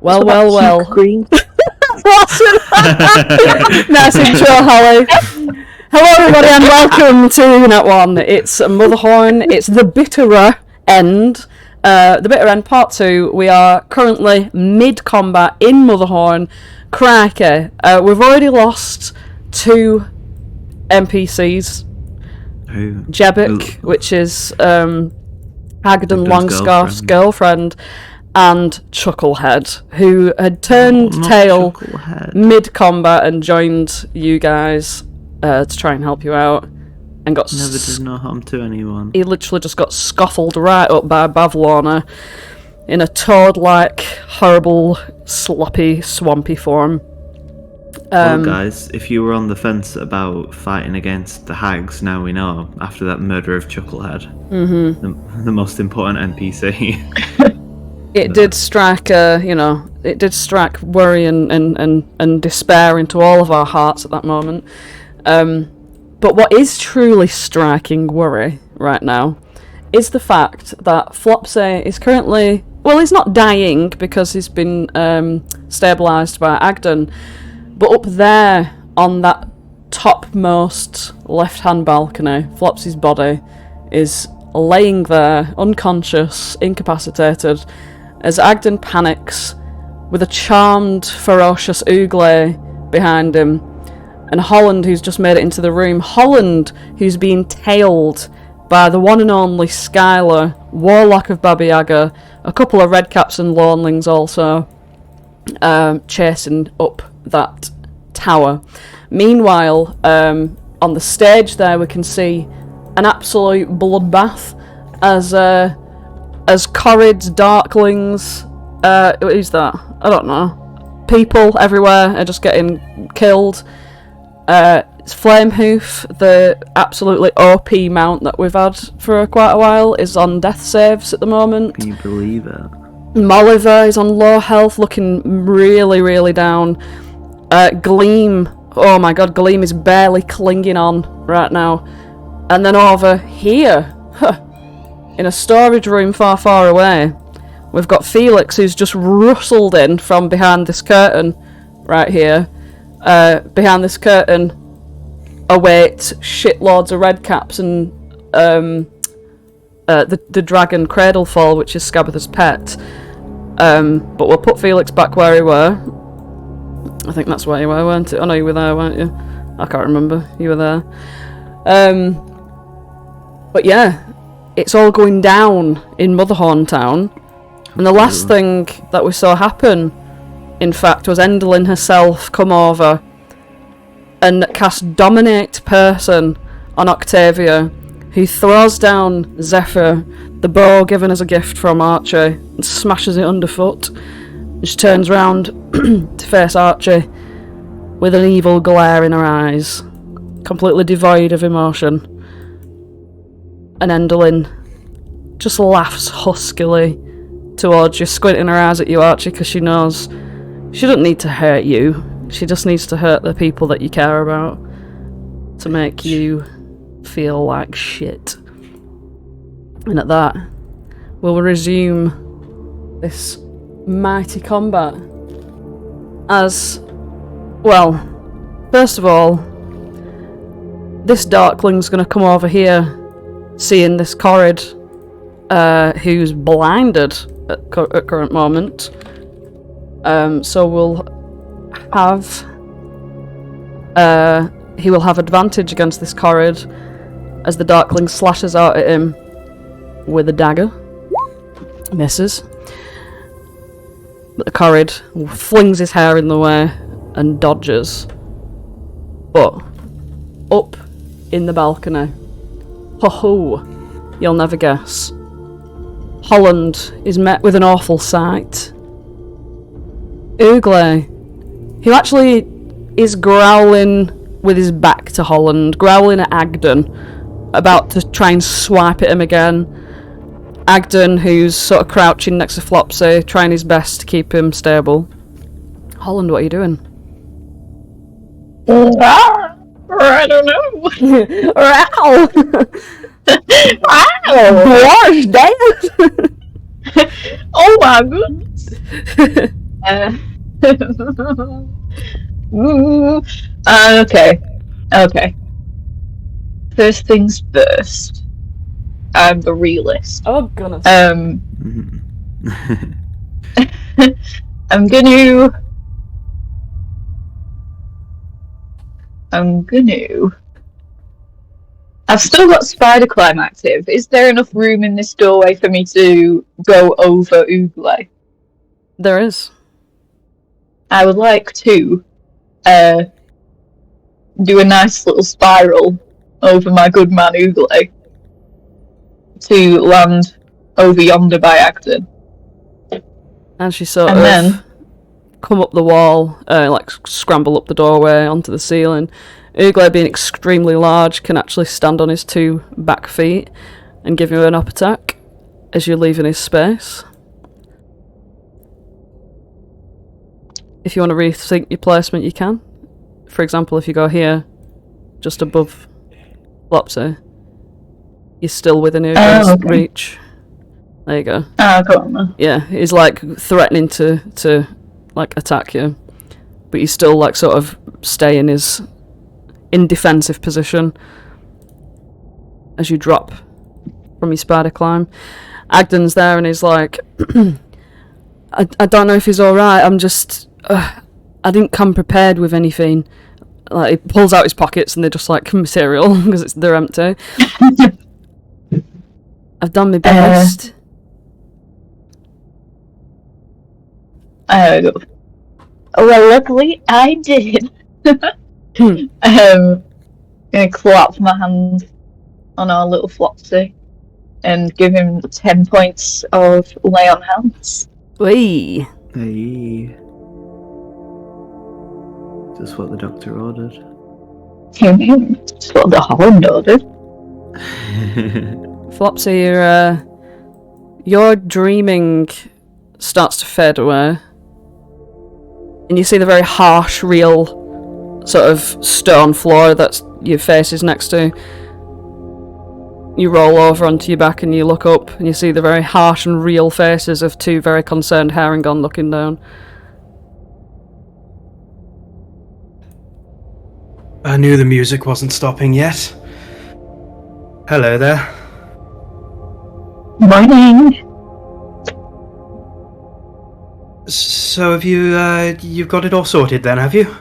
Well. Green. Nice intro, Hallie. Hello, everybody, and welcome to Nat One. It's Motherhorn. It's the bitterer end. The bitter end part 2. We are currently mid-combat in Motherhorn. Crikey. We've already lost 2 NPCs. Jebik, which is Paladin Longscarf's girlfriend, and Chucklehead, who had turned tail mid-combat and joined you guys to try and help you out, and got never did no harm to anyone. He literally just got scuffled right up by Bavlorna in a toad-like, horrible, sloppy, swampy form. Well, guys, if you were on the fence about fighting against the hags, now we know, after that murder of Chucklehead. The most important NPC. It did strike, it did strike worry and despair into all of our hearts at that moment. But what is truly striking worry right now is the fact that Flopsy is currently, well, he's not dying because he's been stabilised by Agden, but up there on that topmost left-hand balcony, Flopsy's body is laying there, unconscious, incapacitated, as Agden panics with a charmed, ferocious Ooglay behind him, and Holland, who's just made it into the room. Holland, who's been tailed by the one and only Skylar, Warlock of Baba Yaga, a couple of Redcaps and Lonelings also, chasing up that tower. Meanwhile, on the stage there, we can see an absolute bloodbath as Corrids, Darklings, who's that? I don't know. People everywhere are just getting killed. Flamehoof, the absolutely OP mount that we've had for quite a while, is on death saves at the moment. Can you believe it? Molliver is on low health, looking really, really down. Gleam, oh my god, Gleam is barely clinging on right now. And then over here, in a storage room far, far away, we've got Felix, who's just rustled in from behind this curtain right here. Behind this curtain await shitloads of Redcaps and the dragon Cradlefall, which is Scabatha's pet. But we'll put Felix back where he were. I think that's where you were, weren't it? Oh no, you were there, weren't you? I can't remember. You were there. But yeah, it's all going down in Motherhorn Town. And the last thing that we saw happen, in fact, was Endlin herself come over and cast Dominate Person on Octavia, who throws down Zephyr, the bow given as a gift from Archie, and smashes it underfoot. And she turns round to face Archie with an evil glare in her eyes, completely devoid of emotion. And Endlin just laughs huskily towards you, squinting her eyes at you, Archie, because she knows she doesn't need to hurt you. She just needs to hurt the people that you care about to make you feel like shit. And at that, we'll resume this mighty combat. As, well, first of all, this Darkling's going to come over here, seeing this Corrid, who's blinded at current moment. So we'll have he will have advantage against this Corrid as the Darkling slashes out at him with a dagger. Misses. But the Corrid flings his hair in the way and dodges. But up in the balcony, ho-ho, you'll never guess, Holland is met with an awful sight. Ooglay, who actually is growling with his back to Holland, growling at Agden, about to try and swipe at him again. Agden, who's sort of crouching next to Flopsy, trying his best to keep him stable. Holland, what are you doing? I don't know. Gosh, damn! Oh my goodness. Okay. Okay. First things first. I'm the realist. Oh goodness. I'm gonna. I've still got spider climb active. Is there enough room in this doorway for me to go over Ooglay? There is. I would like to do a nice little spiral over my good man Ooglay to land over yonder by accident. And she sort And of then come up the wall, like scramble up the doorway onto the ceiling. Ooglay, being extremely large, can actually stand on his 2 back feet and give you an up attack as you're leaving his space. If you want to rethink your placement, you can. For example, if you go here, just above Flopsy, you're still within Ooglay's reach. There you go. Go on then. Yeah, he's like threatening to like attack you, but you still like sort of stay in his defensive position as you drop from your spider climb. Agden's there and he's like, I don't know if he's alright, I'm just, I didn't come prepared with anything. Like, he pulls out his pockets and they're just like material, because they're empty. I've done my best. Well, luckily I did. Gonna clap my hand on our little Flopsy and give him 10 points of lay on hands. Whee! Hey. Just what the doctor ordered. Just what the Holland ordered. Flopsy, your dreaming starts to fade away, and you see the very harsh, real sort of stone floor that your face is next to. You roll over onto your back and you look up and you see the very harsh and real faces of 2 very concerned Harengon looking down. I knew the music wasn't stopping yet. Hello there. Morning. So have you've got it all sorted then, have you?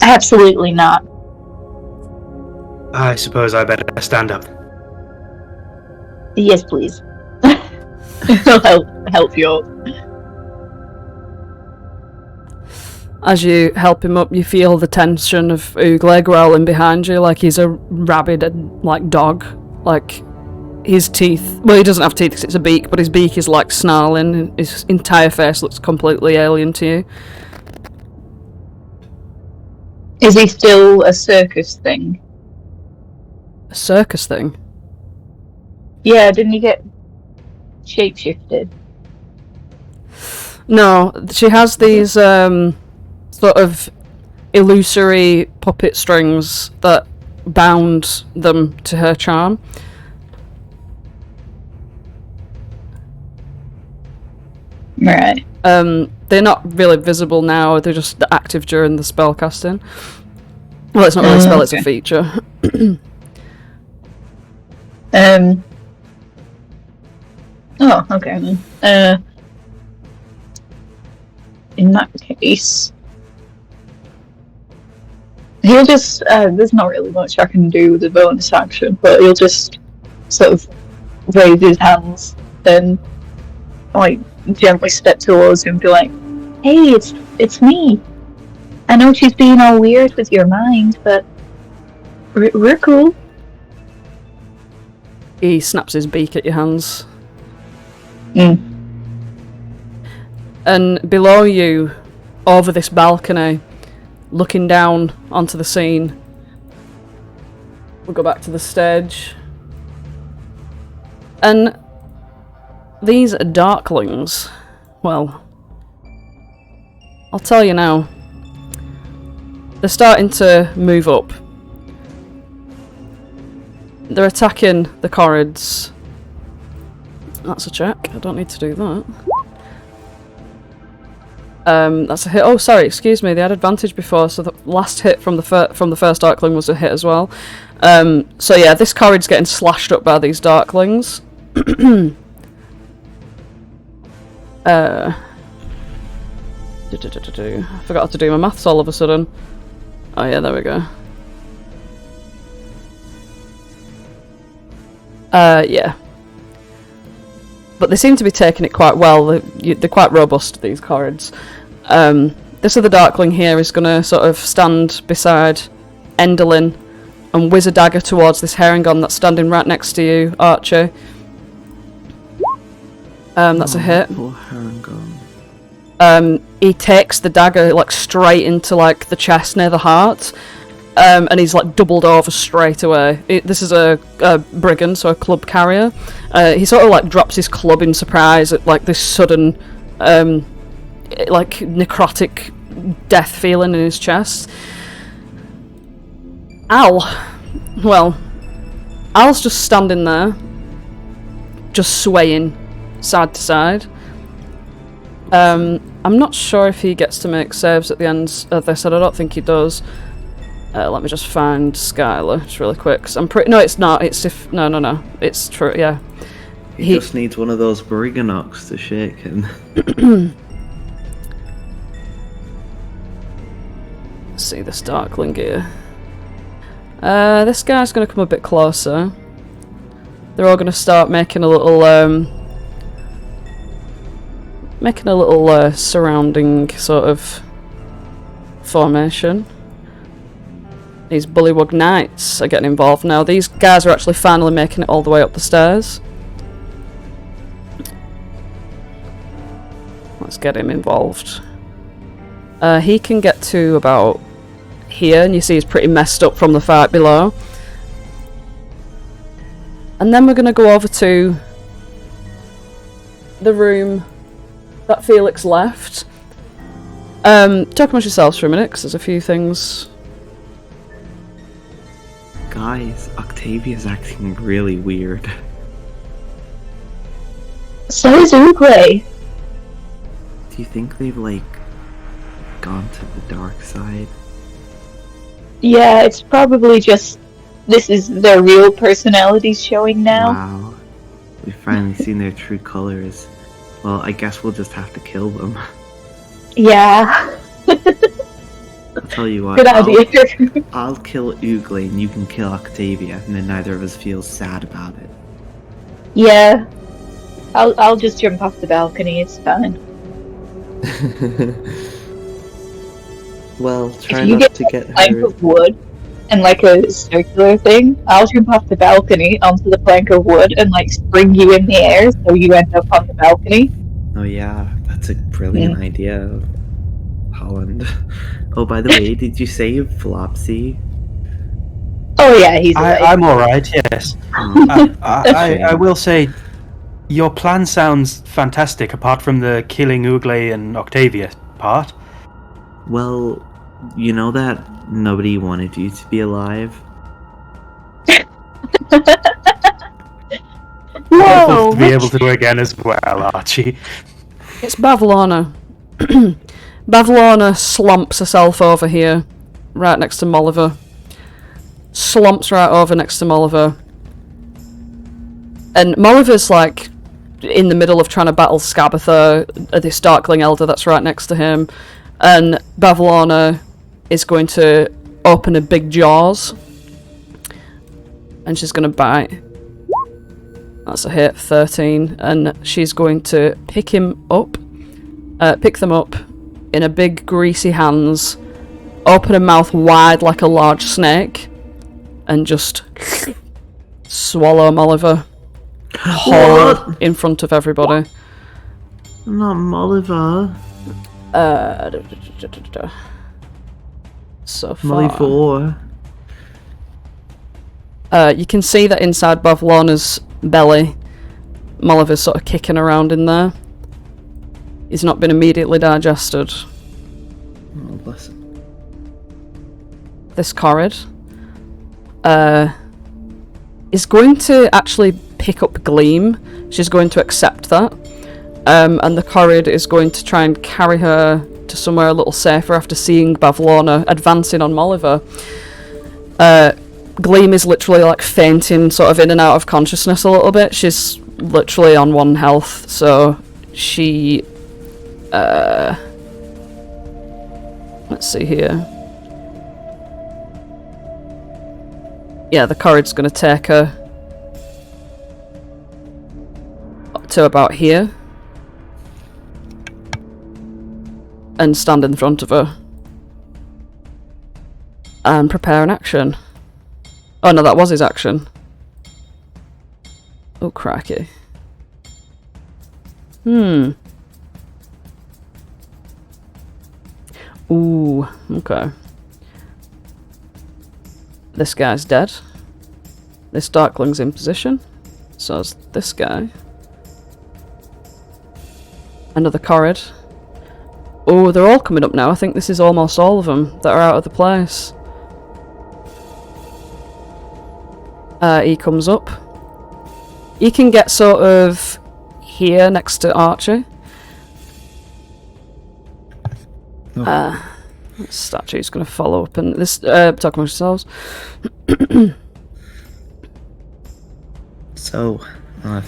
Absolutely not. I suppose I better stand up. Yes, please. I'll help you up. As you help him up, you feel the tension of Ooglay growling behind you like he's a rabid like dog. Like his teeth, well, he doesn't have teeth because it's a beak, but his beak is like snarling and his entire face looks completely alien to you. Is he still a circus thing? A circus thing? Yeah, didn't he get shapeshifted? No, she has these sort of illusory puppet strings that bound them to her charm. Right. They're not really visible now, they're just active during the spell casting. Well, it's not really a spell, it's a feature. Oh, okay then. In that case, he'll just, there's not really much I can do with the bonus action, but he'll just sort of raise his hands, then, like, gently step towards him and be like, hey, it's me. I know she's being all weird with your mind, but we're cool. He snaps his beak at your hands. And below you, over this balcony, looking down onto the scene, we'll go back to the stage. And these darklings, well, I'll tell you now, they're starting to move up. They're attacking the corrids. That's a check, I don't need to do that. That's a hit. Oh, sorry, excuse me. They had advantage before, so the last hit from the first Darkling was a hit as well. So yeah, this Corrid's getting slashed up by these Darklings. I forgot to do my maths all of a sudden. Oh yeah, there we go. Yeah. But they seem to be taking it quite well. They're quite robust, these Corrids. This other Darkling here is going to sort of stand beside Enderlin and whiz a dagger towards this Harengon that's standing right next to you, Archie. That's a hit. Poor Harengon. He takes the dagger like straight into like the chest near the heart, and he's like doubled over straight away. This is a brigand, so a club carrier. He sort of like drops his club in surprise at like this sudden like necrotic death feeling in his chest. Al's just standing there, just swaying side to side. I'm not sure if he gets to make saves at the end of this, and I don't think he does. Let me just find Skylar just really quick. 'Cause I'm pretty. No, it's not. It's if. No. It's true. Yeah. He just needs one of those Briganox to shake him. Let's see this Darkling here. This guy's going to come a bit closer. They're all going to start making a little surrounding sort of formation. These Bullywug Knights are getting involved now. These guys are actually finally making it all the way up the stairs. Let's get him involved. He can get to about here, and you see he's pretty messed up from the fight below. And then we're going to go over to the room that Felix left. Talk amongst yourselves for a minute, because there's a few things. Guys, Octavia's acting really weird. So is Uruguay. Do you think they've, like, gone to the dark side? Yeah, it's probably just this is their real personalities showing now. Wow. We've finally seen their true colours. Well, I guess we'll just have to kill them. Yeah. I'll tell you what, Good idea. I'll kill Uglay and you can kill Octavia, and then neither of us feels sad about it. Yeah. I'll just jump off the balcony, it's fine. Well, try if you not get to get a plank hurt. of wood and like a circular thing, I'll jump off the balcony onto the plank of wood and like spring you in the air so you end up on the balcony. Oh yeah, that's a brilliant idea, Holland. Oh, by the way, did you save Flopsy? Oh yeah, he's alive. I'm alright, yes. I will say, your plan sounds fantastic, apart from the killing Uglay and Octavia part. Well, you know that nobody wanted you to be alive? Whoa! To be able to do again as well, Archie. It's Bavlorna. Bavlorna slumps herself over here, right next to Molliver. Slumps right over next to Molliver. And Molliver's like in the middle of trying to battle Scabatha, this Darkling Elder that's right next to him. And Bavlorna is going to open her big jaws. And she's going to bite. That's a hit, 13. And she's going to pick them up in a big greasy hands, open her mouth wide like a large snake, and just swallow Molliver whole in front of everybody. Not Molliver. So far. Molliver. You can see that inside Bavlorna's belly, Molliver's sort of kicking around in there. He's not been immediately digested. Oh, bless him. This Corrid is going to actually pick up Gleam. She's going to accept that. And the Corrid is going to try and carry her to somewhere a little safer after seeing Bavlorna advancing on Molliver. Gleam is literally like fainting sort of in and out of consciousness a little bit. She's literally on 1 health, so she let's see here. Yeah, the Corrid's gonna take her up to about here and stand in front of her and prepare an action. Oh no, that was his action. Oh crikey. Ooh, okay. This guy's dead. This Darkling's in position. So is this guy. Another Corrid. Oh, they're all coming up now. I think this is almost all of them that are out of the place. He comes up. He can get sort of here next to Archie. This statue's going to follow up and this talk amongst yourselves. So,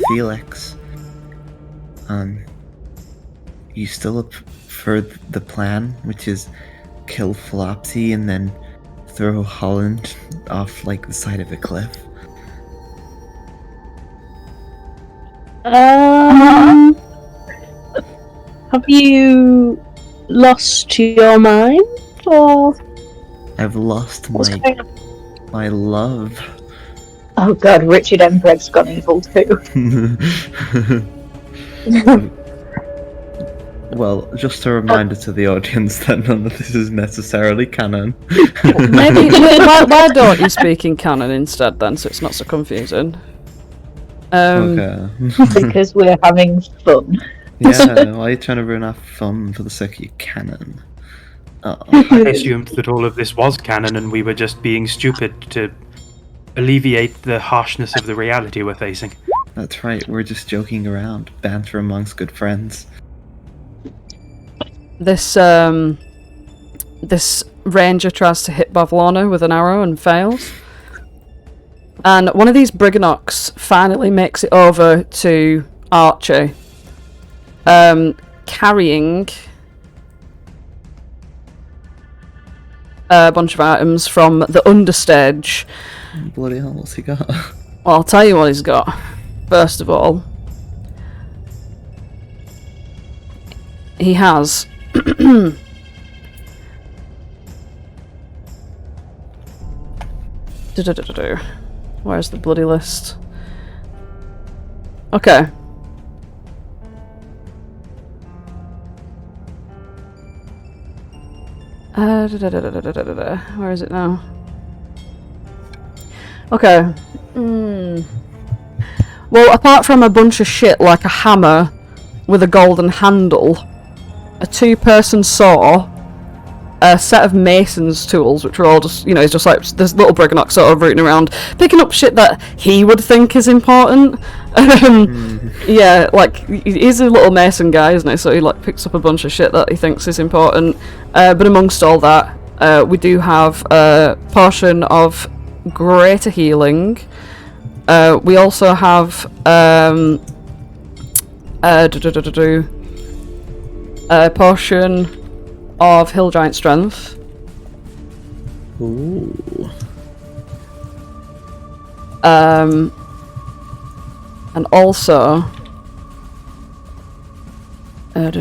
Felix, you still up for the plan, which is kill Flopsy and then throw Holland off like the side of a cliff? Have you lost your mind, or? I've lost my love. Oh god, Richard Embregg's gone evil too. Well, just a reminder to the audience that none of this is necessarily canon. Maybe why don't you speak in canon instead then, so it's not so confusing? Okay. Because we're having fun. Yeah, why are you trying to ruin our fun for the sake of your canon? I assumed that all of this was canon and we were just being stupid to alleviate the harshness of the reality we're facing. That's right, we're just joking around, banter amongst good friends. This ranger tries to hit Bavlorna with an arrow and fails. And one of these Briganocks finally makes it over to Archie. Carrying a bunch of items from the understage. Bloody hell, what's he got? Well, I'll tell you what he's got. First of all, he has Where's the bloody list? Okay. Where is it now? Okay. Well, apart from a bunch of shit like a hammer with a golden handle, a 2-person saw, a set of mason's tools, which are all just, you know, it's just like this little Briganock sort of rooting around, picking up shit that he would think is important. Yeah, like, he's a little mason guy, isn't he? So he, like, picks up a bunch of shit that he thinks is important. But amongst all that, we do have a portion of greater healing. We also have a portion of Hill Giant Strength. Ooh. And also a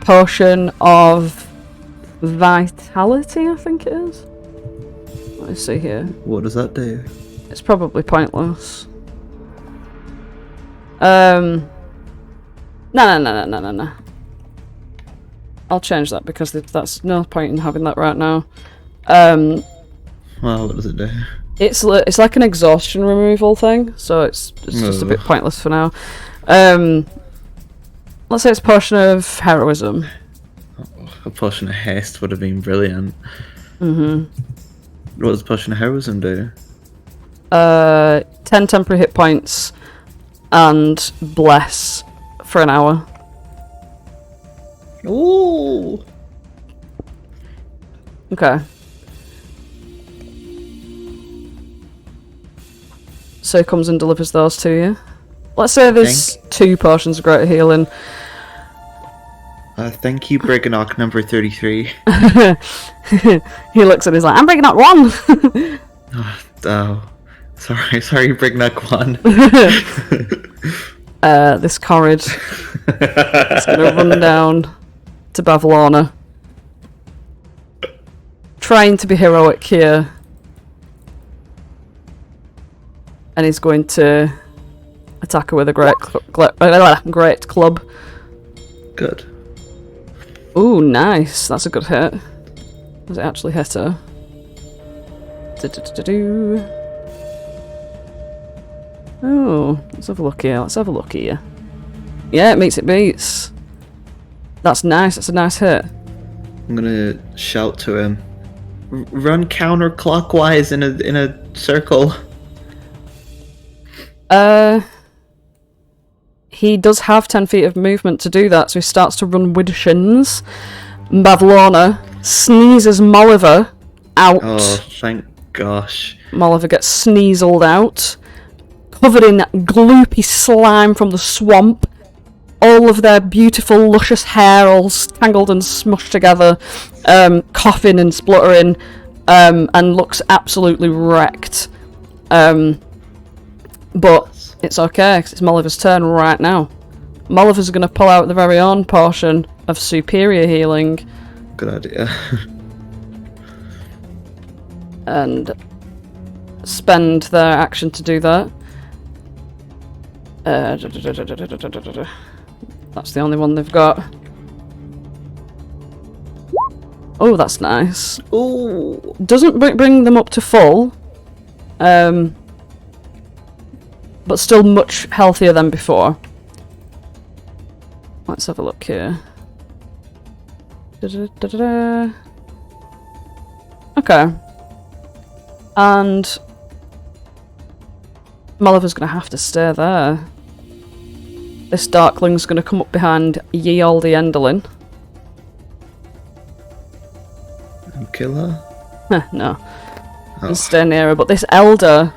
potion of Vitality, I think it is. Let me see here. What does that do? It's probably pointless. No. I'll change that because that's no point in having that right now. Well, what does it do? It's like an exhaustion removal thing, so it's just a bit pointless for now. Let's say it's a potion of heroism. A potion of haste would have been brilliant. Mm-hmm. What does a potion of heroism do? 10 temporary hit points and bless for an hour. Ooh. Okay. So he comes and delivers those to you. Let's say there's 2 potions of greater healing. Thank you, Briganock number 33. He looks at it, he's like, I'm Briganock 1! Oh, sorry, Briganock 1. This Corrid is going to run down to Bavlorna. Trying to be heroic here. And he's going to attack her with a great club. Good. Ooh, nice. That's a good hit. Does it actually hit her? Oh, let's have a look here. Yeah, it meets it beats. That's nice. That's a nice hit. I'm gonna shout to him. Run counterclockwise in a circle. He does have 10 feet of movement to do that, so he starts to run with shins. Bavlorna sneezes Molliver out. Oh, thank gosh. Molliver gets sneezled out, covered in gloopy slime from the swamp. All of their beautiful, luscious hair all tangled and smushed together, coughing and spluttering, and looks absolutely wrecked. But it's okay, because it's Molliver's turn right now. Molliver's going to pull out the very own portion of superior healing. Good idea. And spend their action to do that. That's the only one they've got. Oh, that's nice. Ooh. Doesn't bring them up to full. But still much healthier than before. Let's have a look here. Okay. And Molliver's going to have to stay there. This Darkling's going to come up behind ye olde Enderlin. And kill her? No. Oh. And stay near her. But this Elder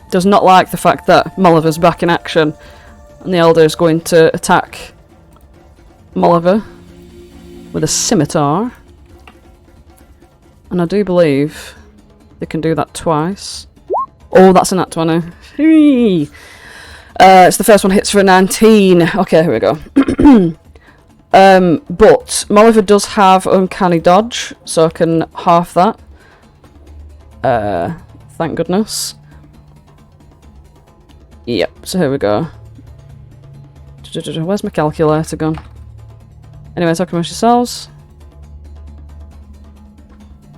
does not like the fact that Molliver's back in action. And the Elder is going to attack Molliver with a scimitar. And I do believe they can do that twice. Oh, that's a Nat 20. It's the first one hits for a 19. Okay, here we go. But Molliver does have Uncanny Dodge, so I can half that. Thank goodness. Yep, so here we go. Where's my calculator gone? Anyway, talking about yourselves.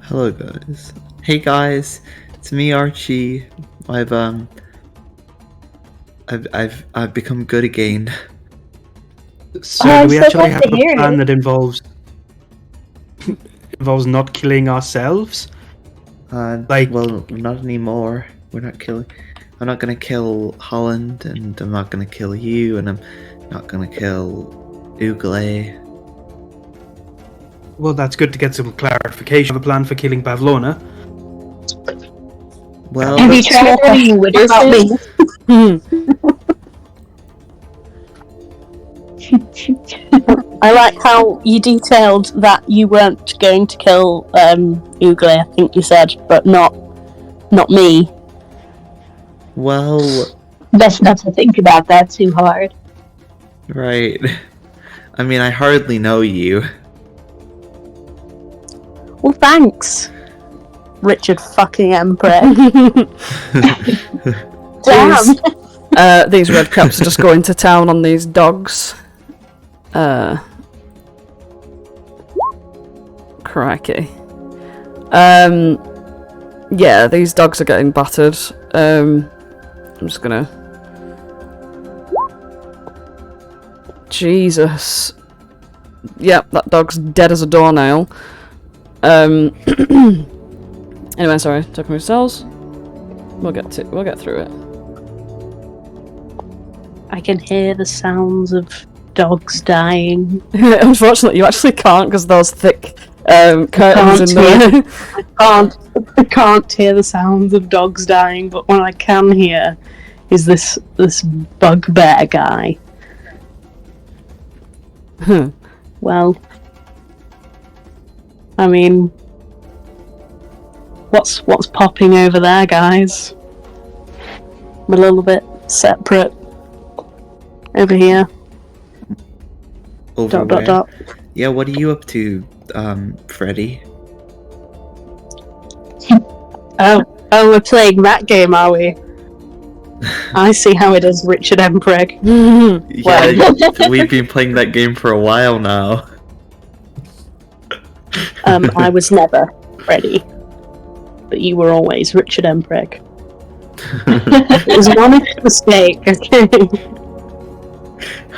Hello guys. Hey guys, it's me Archie. I've become good again. So do we actually have a plan that involves not killing ourselves? Well, not anymore. We're not killing. I'm not gonna kill Holland, and I'm not gonna kill you, and I'm not gonna kill Ugle. Well, that's good to get some clarification of a plan for killing Bavlorna. Well, Have you tried any witnesses? I like how you detailed that you weren't going to kill Ugle, I think you said, but not me. well, Best not to think about that too hard. right. I mean, I hardly know you. Well, thanks, Richard fucking Emperor. Damn. These red caps are just going to town on these dogs. Crikey. Yeah, these dogs are getting battered. I'm just gonna... Jesus. Yep, that dog's dead as a doornail. Anyway, sorry, talking with cells. We'll get through it. I can hear the sounds of dogs dying. Unfortunately, you actually can't because those thick curtains in there. I can't hear the sounds of dogs dying, but what I can hear is this bugbear guy. Well, I mean, what's popping over there, guys? I'm a little bit separate over here. Over Dot, dot, where? dot. Yeah, what are you up to, Freddy? Oh, we're playing that game, are we? I see how it is, Richard Empreg. Yeah, we've been playing that game for a while now. I was never ready, but you were always Richard Empreg. It was one mistake, okay?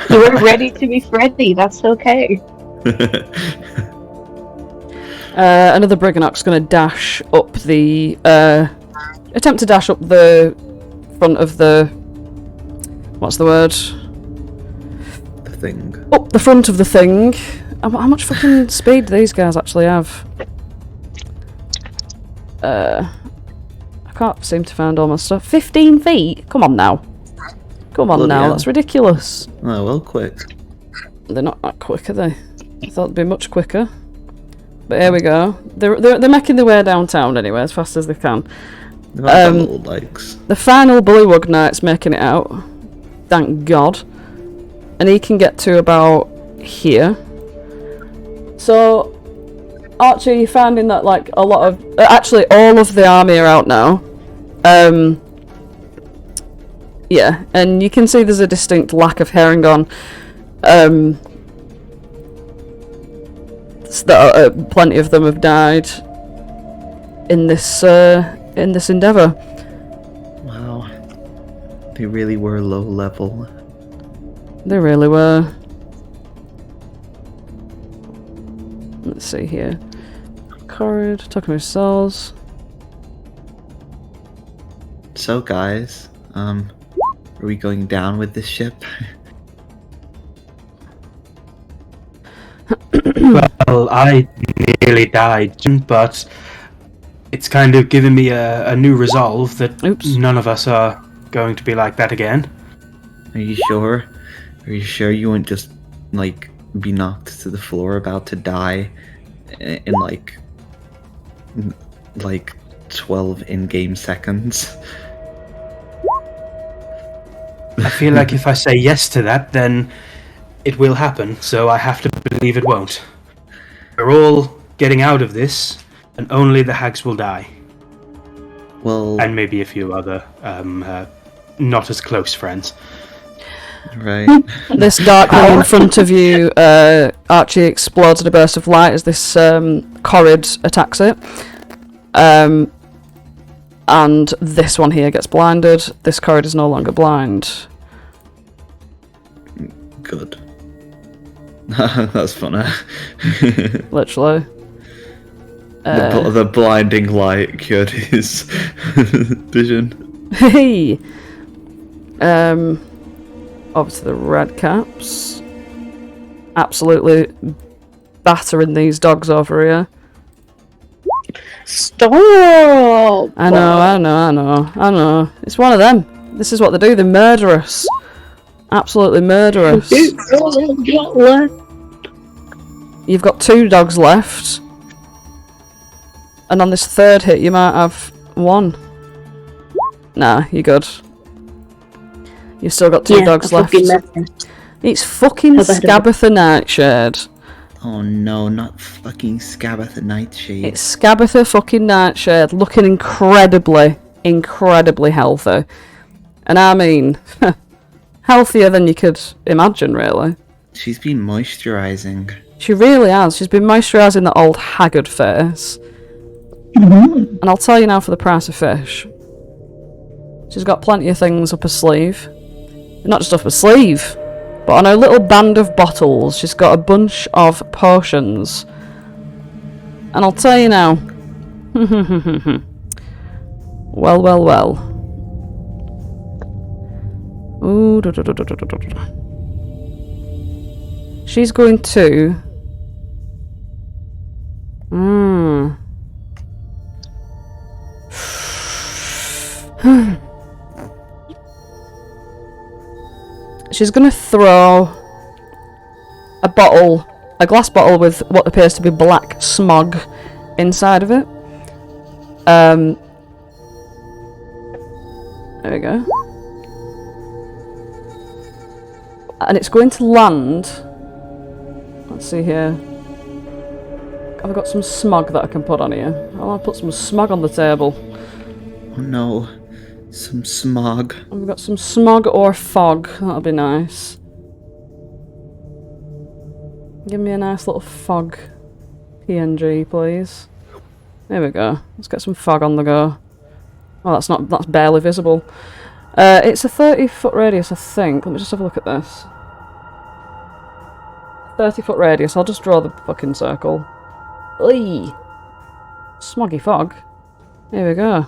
You weren't ready to be Freddy, that's okay. Another Briganock's going to dash up the... attempt to dash up the front of the... What's the word? The thing. Up the front of the thing. How much fucking speed do these guys actually have? I can't seem to find all my stuff. 15 feet? Come on now. Come on Bloody now, hell. that's ridiculous. Oh, well, quick. They're not that quick, are they? I thought they'd be much quicker. But here we go. They're making their way downtown anyway, as fast as they can. They've got little legs. The final Bullywug Knight's making it out. Thank God. And he can get to about here. So, Archie, you're finding that like a lot of... actually, all of the army are out now. Yeah, and you can see there's a distinct lack of Harengon. Plenty of them have died in this endeavour. Wow. They really were low level. They really were. Let's see here. Corrid, talking about souls. So, guys, are we going down with this ship? Well, I nearly died, but it's kind of given me a new resolve that none of us are going to be like that again. Are you sure? Are you sure you wouldn't just, like, be knocked to the floor about to die in, like 12 in-game seconds? I feel like if I say yes to that, then it will happen, so I have to believe it won't. We're all getting out of this, and only the hags will die. Well... And maybe a few other, not as close friends. Right. This dark room in front of you, Archie explodes in a burst of light as this Corrid attacks it. And this one here gets blinded. This Corrid is no longer blind. Good. That's funny. Literally. The blinding light cured his vision. Hey! Over to the red caps. Absolutely battering these dogs over here. Stop! I know. It's one of them. This is what they do, they're murderous. Absolutely murderous. You've got 2 dogs left. And on this third hit you might have 1. Nah, you're good. You've still got 2 dogs left. It's fucking Scabatha Nightshade. Oh no, not fucking Scabatha Nightshade. It's Scabatha fucking Nightshade, looking incredibly healthy. And I mean, healthier than you could imagine, really. She's been moisturising. She really has. She's been moisturising that old haggard face. And I'll tell you now for the price of fish. She's got plenty of things up her sleeve. Not just up her sleeve, but on her little band of bottles, she's got a bunch of potions. And I'll tell you now. Well. Ooh. she's going to... She's going to throw a glass bottle with what appears to be black smog inside of it. There we go. And it's going to land... Let's see here. Have I got some smog that I can put on here? I want to put some smog on the table. Oh no. Some smog. We've got some smog or fog. That'll be nice. Give me a nice little fog PNG, please. There we go. Let's get some fog on the go. Oh, that's barely visible. It's a 30-foot radius, I think. Let me just have a look at this. 30-foot radius. I'll just draw the fucking circle. Eey! Smoggy fog. Here we go.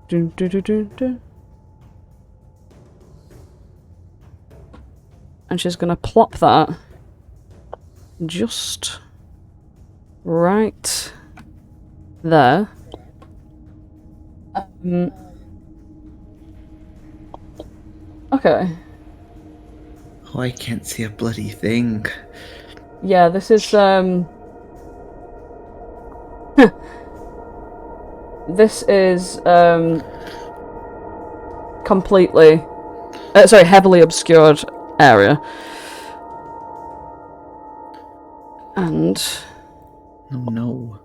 Do, do, do, do, do. And she's gonna plop that just right there. Okay. Oh, I can't see a bloody thing. Yeah, this is this is completely heavily obscured area. And Oh no.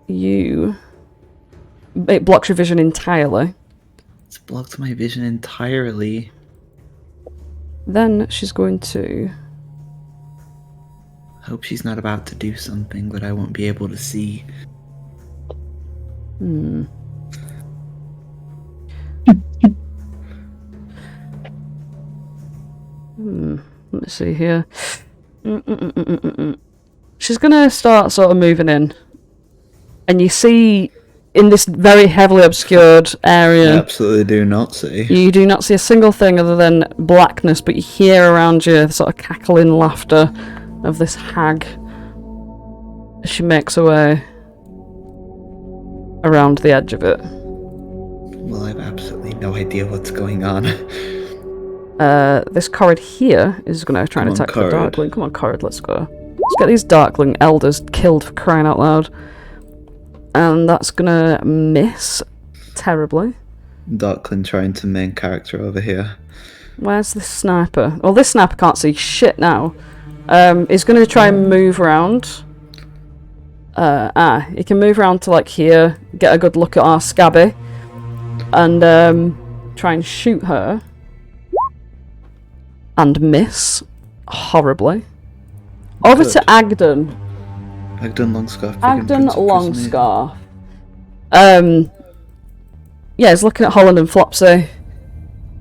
It blocks your vision entirely. It's blocked my vision entirely. Then she's going to... Hope she's not about to do something that I won't be able to see. Let me see here. She's gonna start sort of moving in. And you see, in this very heavily obscured area... I absolutely do not see. You do not see a single thing other than blackness, but you hear around you the sort of cackling laughter of this hag as she makes her way around the edge of it. Well, I have absolutely no idea what's going on. This Corrid here is going to try and attack the Corrid. Darkling. Come on, Corrid, let's go. Let's get these Darkling elders killed for crying out loud. And that's going to miss terribly. Darkling trying to main character over here. Where's this sniper? Well, this sniper can't see shit now. He's going to try and move around. He can move around to like here, get a good look at our Scabby, and try and shoot her. And miss horribly. Over Good. to Agden. Agden Longscarf. Agden Longscarf. Yeah, he's looking at Holland and Flopsy.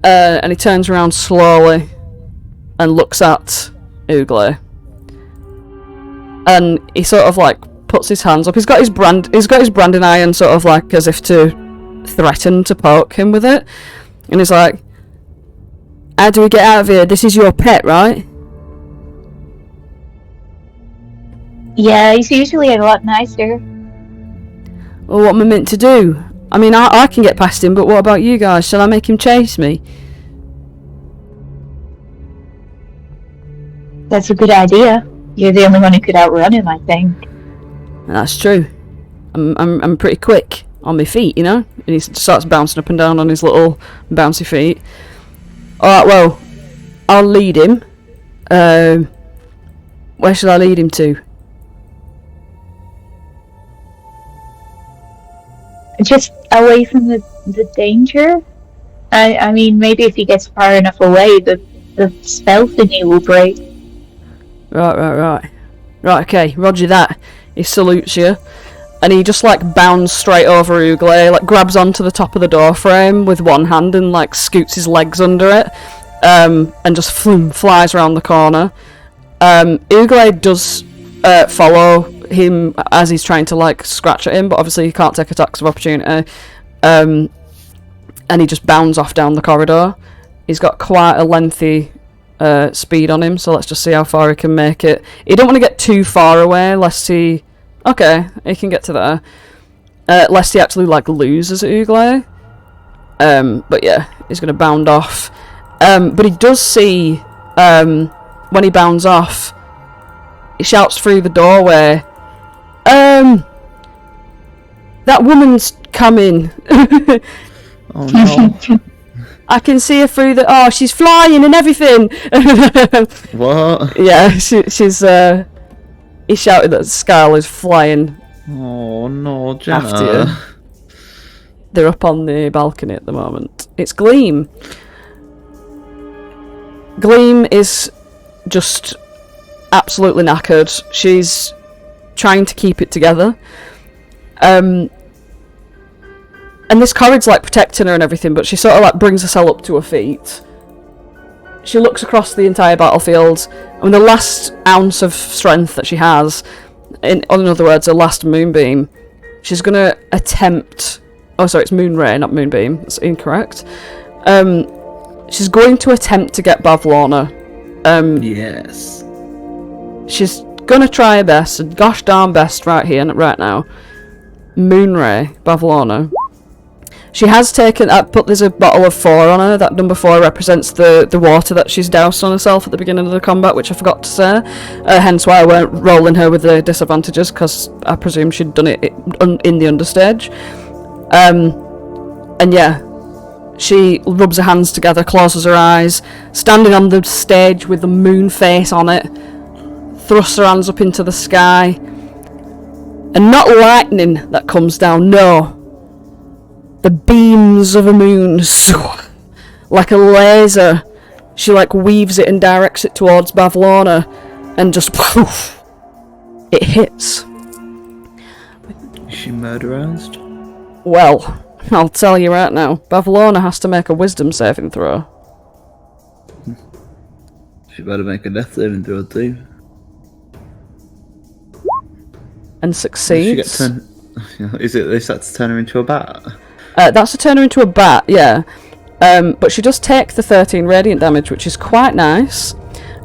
And he turns around slowly and looks at Oogley. And he sort of like puts his hands up. He's got his branding iron sort of like as if to threaten to poke him with it. And he's like, how do we get out of here? This is your pet, right? Yeah, he's usually a lot nicer. Well, what am I meant to do? I mean, I can get past him, but what about you guys? Shall I make him chase me? That's a good idea. You're the only one who could outrun him, I think. That's true. I'm pretty quick on my feet, you know? And he starts bouncing up and down on his little bouncy feet. Alright, well, I'll lead him. Where should I lead him to? Just away from the danger? I mean, maybe if he gets far enough away, the spell thingy will break. Right, okay, roger that. He salutes you. And he just like bounds straight over Oogley, like grabs onto the top of the door frame with one hand and like scoots his legs under it, and just flies around the corner. Oogley does follow him as he's trying to like scratch at him, but obviously he can't take attacks of opportunity. And he just bounds off down the corridor. He's got quite a lengthy speed on him, so let's just see how far he can make it. He don't want to get too far away, lest he... Okay, he can get to there. Lest he actually, like, loses at Ugle. But yeah, he's going to bound off. But he does see, when he bounds off, he shouts through the doorway, that woman's coming. Oh no. I can see her through the... Oh, she's flying and everything! What? Yeah, she's, he shouted that Scarl is flying Oh no, Jenna. after you. They're up on the balcony at the moment. It's Gleam. Gleam is just absolutely knackered. She's trying to keep it together. And this Corrid's like protecting her and everything, but she sort of like brings herself up to her feet. She looks across the entire battlefield, and with the last ounce of strength that she has, in other words, her last moonbeam, she's going to attempt... Oh, sorry, it's Moonray, not Moonbeam. That's incorrect. She's going to attempt to get Bavlorna. Yes. She's going to try her best, and gosh darn best right here, right now. Moonray, Bavlorna. She has taken... there's a bottle of 4 on her. That number 4 represents the water that she's doused on herself at the beginning of the combat, which I forgot to say. Hence why I weren't rolling her with the disadvantages, because I presume she'd done it in the understage. And yeah, she rubs her hands together, closes her eyes, standing on the stage with the moon face on it, thrusts her hands up into the sky, and not lightning that comes down, no. The beams of a moon, like a laser. She like weaves it and directs it towards Bavlorna, and just poof, it hits. Is she murderized? Well, I'll tell you right now, Bavlorna has to make a wisdom saving throw. She better make a death saving throw too. And succeeds. Is that to turn her into a bat? That's to turn her into a bat, yeah. But she does take the 13 radiant damage, which is quite nice.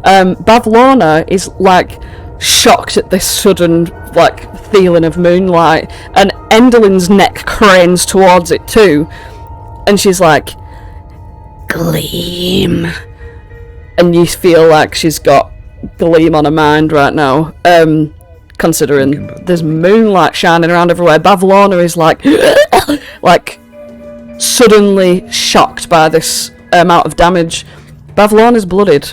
Bavlorna is like shocked at this sudden like feeling of moonlight, and Enderlin's neck cranes towards it too, and she's like, Gleam. And you feel like she's got Gleam on her mind right now. Considering there's moonlight shining around everywhere. Bavlorna is like like suddenly shocked by this amount of damage. Bavlorna's blooded.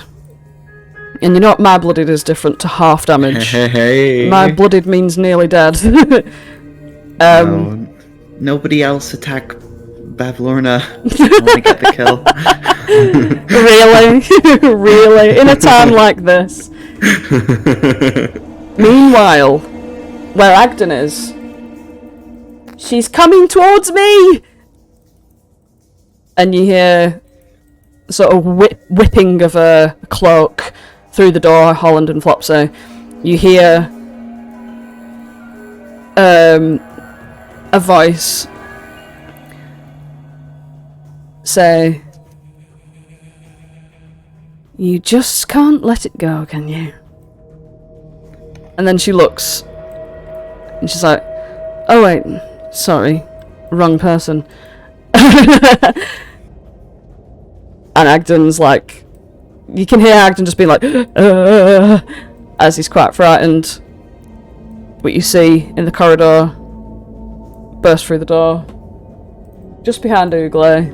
And you know what my blooded is different to half damage. Hey. My blooded means nearly dead. No, nobody else attack Bavlorna. I want to get the kill. Really? Really? In a time like this. Meanwhile, where Agden is, she's coming towards me! And you hear sort of whipping of a cloak through the door, Holland and Flopsy. You hear a voice say, "You just can't let it go, can you?" And then she looks, and she's like, "Oh wait, sorry, wrong person." And Agden's like, you can hear Agden just being like, as he's quite frightened. What you see in the corridor, burst through the door, just behind Ugle,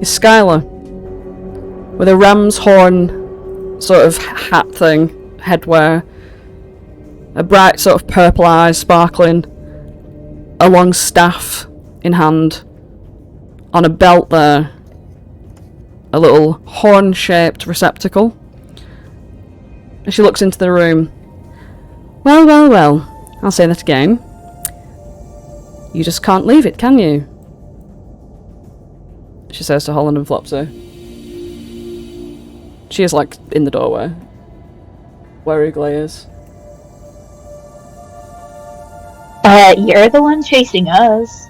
is Skylar, with a ram's horn sort of hat thing, headwear, a bright sort of purple eyes sparkling, a long staff in hand, on a belt there, a little horn-shaped receptacle. And she looks into the room. Well, well, well, I'll say that again. You just can't leave it, can you? She says to Holland and Flopsy. She is, like, in the doorway, where Ugle is. You're the one chasing us.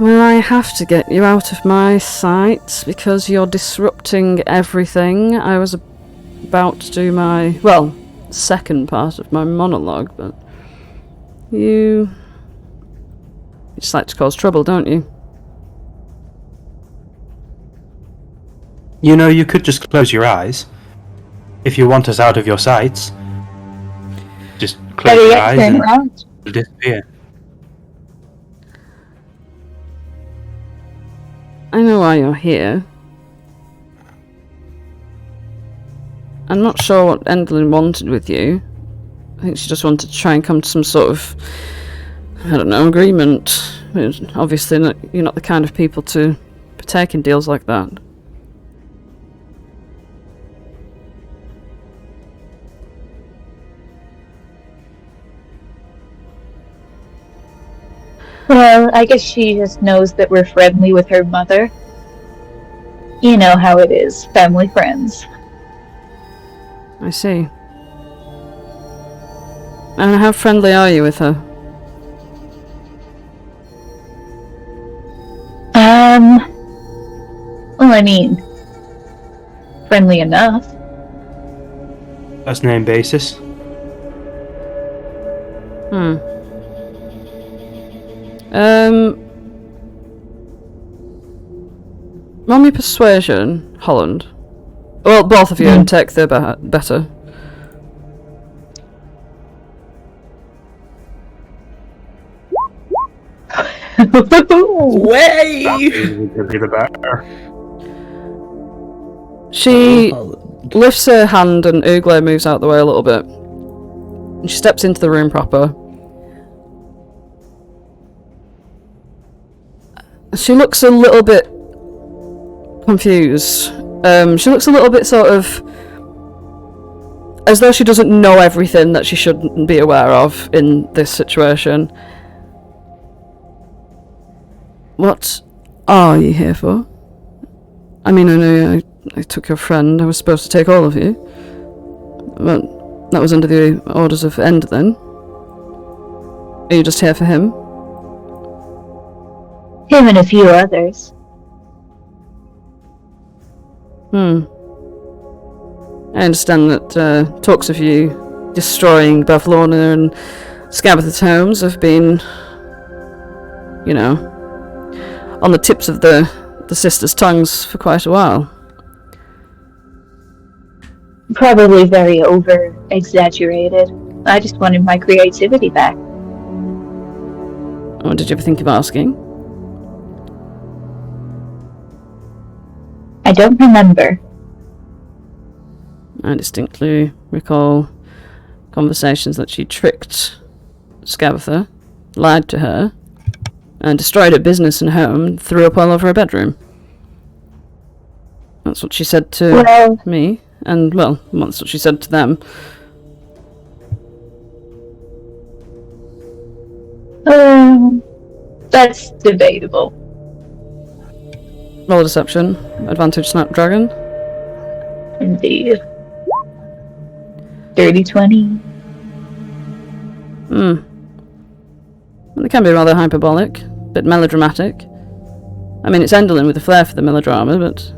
Well, I have to get you out of my sight because you're disrupting everything. I was about to do my, well, second part of my monologue, but you just like to cause trouble, don't you? You know, you could just close your eyes. If you want us out of your sights, just close your eyes turn and around. it'll disappear. I know why you're here. I'm not sure what Endlin wanted with you. I think she just wanted to try and come to some sort of, I don't know, agreement. I mean, obviously, you're not the kind of people to partake in deals like that. Well, I guess she just knows that we're friendly with her mother. You know how it is, family friends. I see. And how friendly are you with her? Well, I mean, friendly enough. First name basis. Roll me persuasion, Holland. Well, both of you, and take the better. Way! The better. She lifts her hand and Ugle moves out the way a little bit. And she steps into the room proper. She looks a little bit confused. She looks a little bit sort of as though she doesn't know everything that she shouldn't be aware of in this situation. What are you here for? I mean, I know I took your friend. I was supposed to take all of you. But that was under the orders of Endlin. Are you just here for him? Him and a few others. I understand that talks of you destroying both Lorna and Scabbeth's homes have been, you know, on the tips of the sisters' tongues for quite a while. Probably very over-exaggerated. I just wanted my creativity back. Oh, did you ever think of asking? I don't remember. I distinctly recall conversations that she tricked Scabbetha, lied to her, and destroyed her business and home, and threw up all over her bedroom. That's what she said to me, and, well, that's what she said to them. That's debatable. Roll a deception. Advantage Snapdragon. Indeed. Dirty 20. Well, it can be rather hyperbolic, a bit melodramatic. I mean, it's Endlin with a flair for the melodrama, but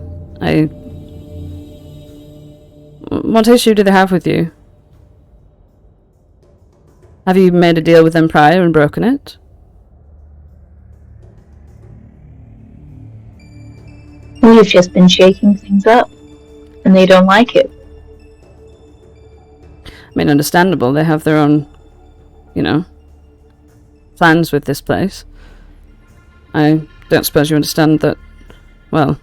what issue do they have with you? Have you made a deal with them prior and broken it? We've just been shaking things up, and they don't like it. I mean, understandable, they have their own, you know, plans with this place. I don't suppose you understand that, well,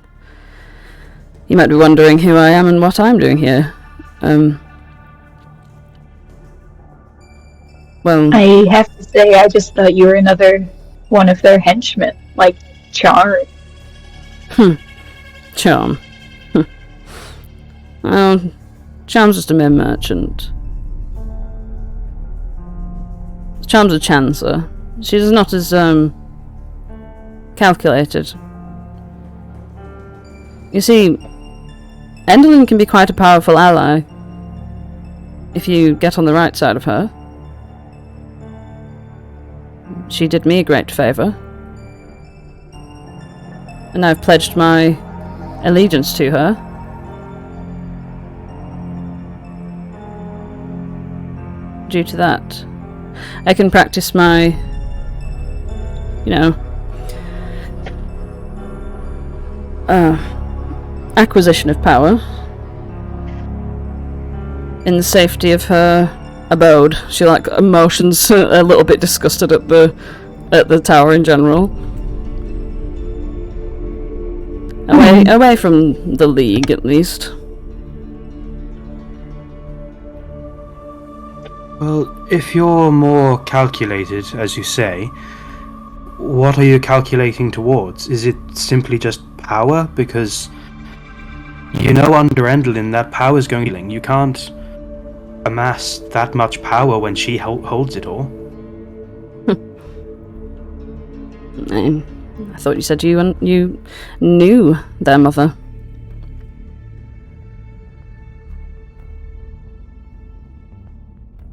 you might be wondering who I am and what I'm doing here. Well, I have to say, I just thought you were another one of their henchmen, like Char. Charm. Well, Charm's just a mere merchant. Charm's a chancer. She's not as, calculated. You see, Endlin can be quite a powerful ally if you get on the right side of her. She did me a great favour. And I've pledged my allegiance to her. Due to that, I can practice my, acquisition of power in the safety of her abode. She emotions a little bit disgusted at the tower in general. Away from the League, at least. Well, if you're more calculated, as you say, what are you calculating towards? Is it simply just power? Because, under Endlin, that power is going to be... You can't amass that much power when she holds it all. I thought you said you knew their mother.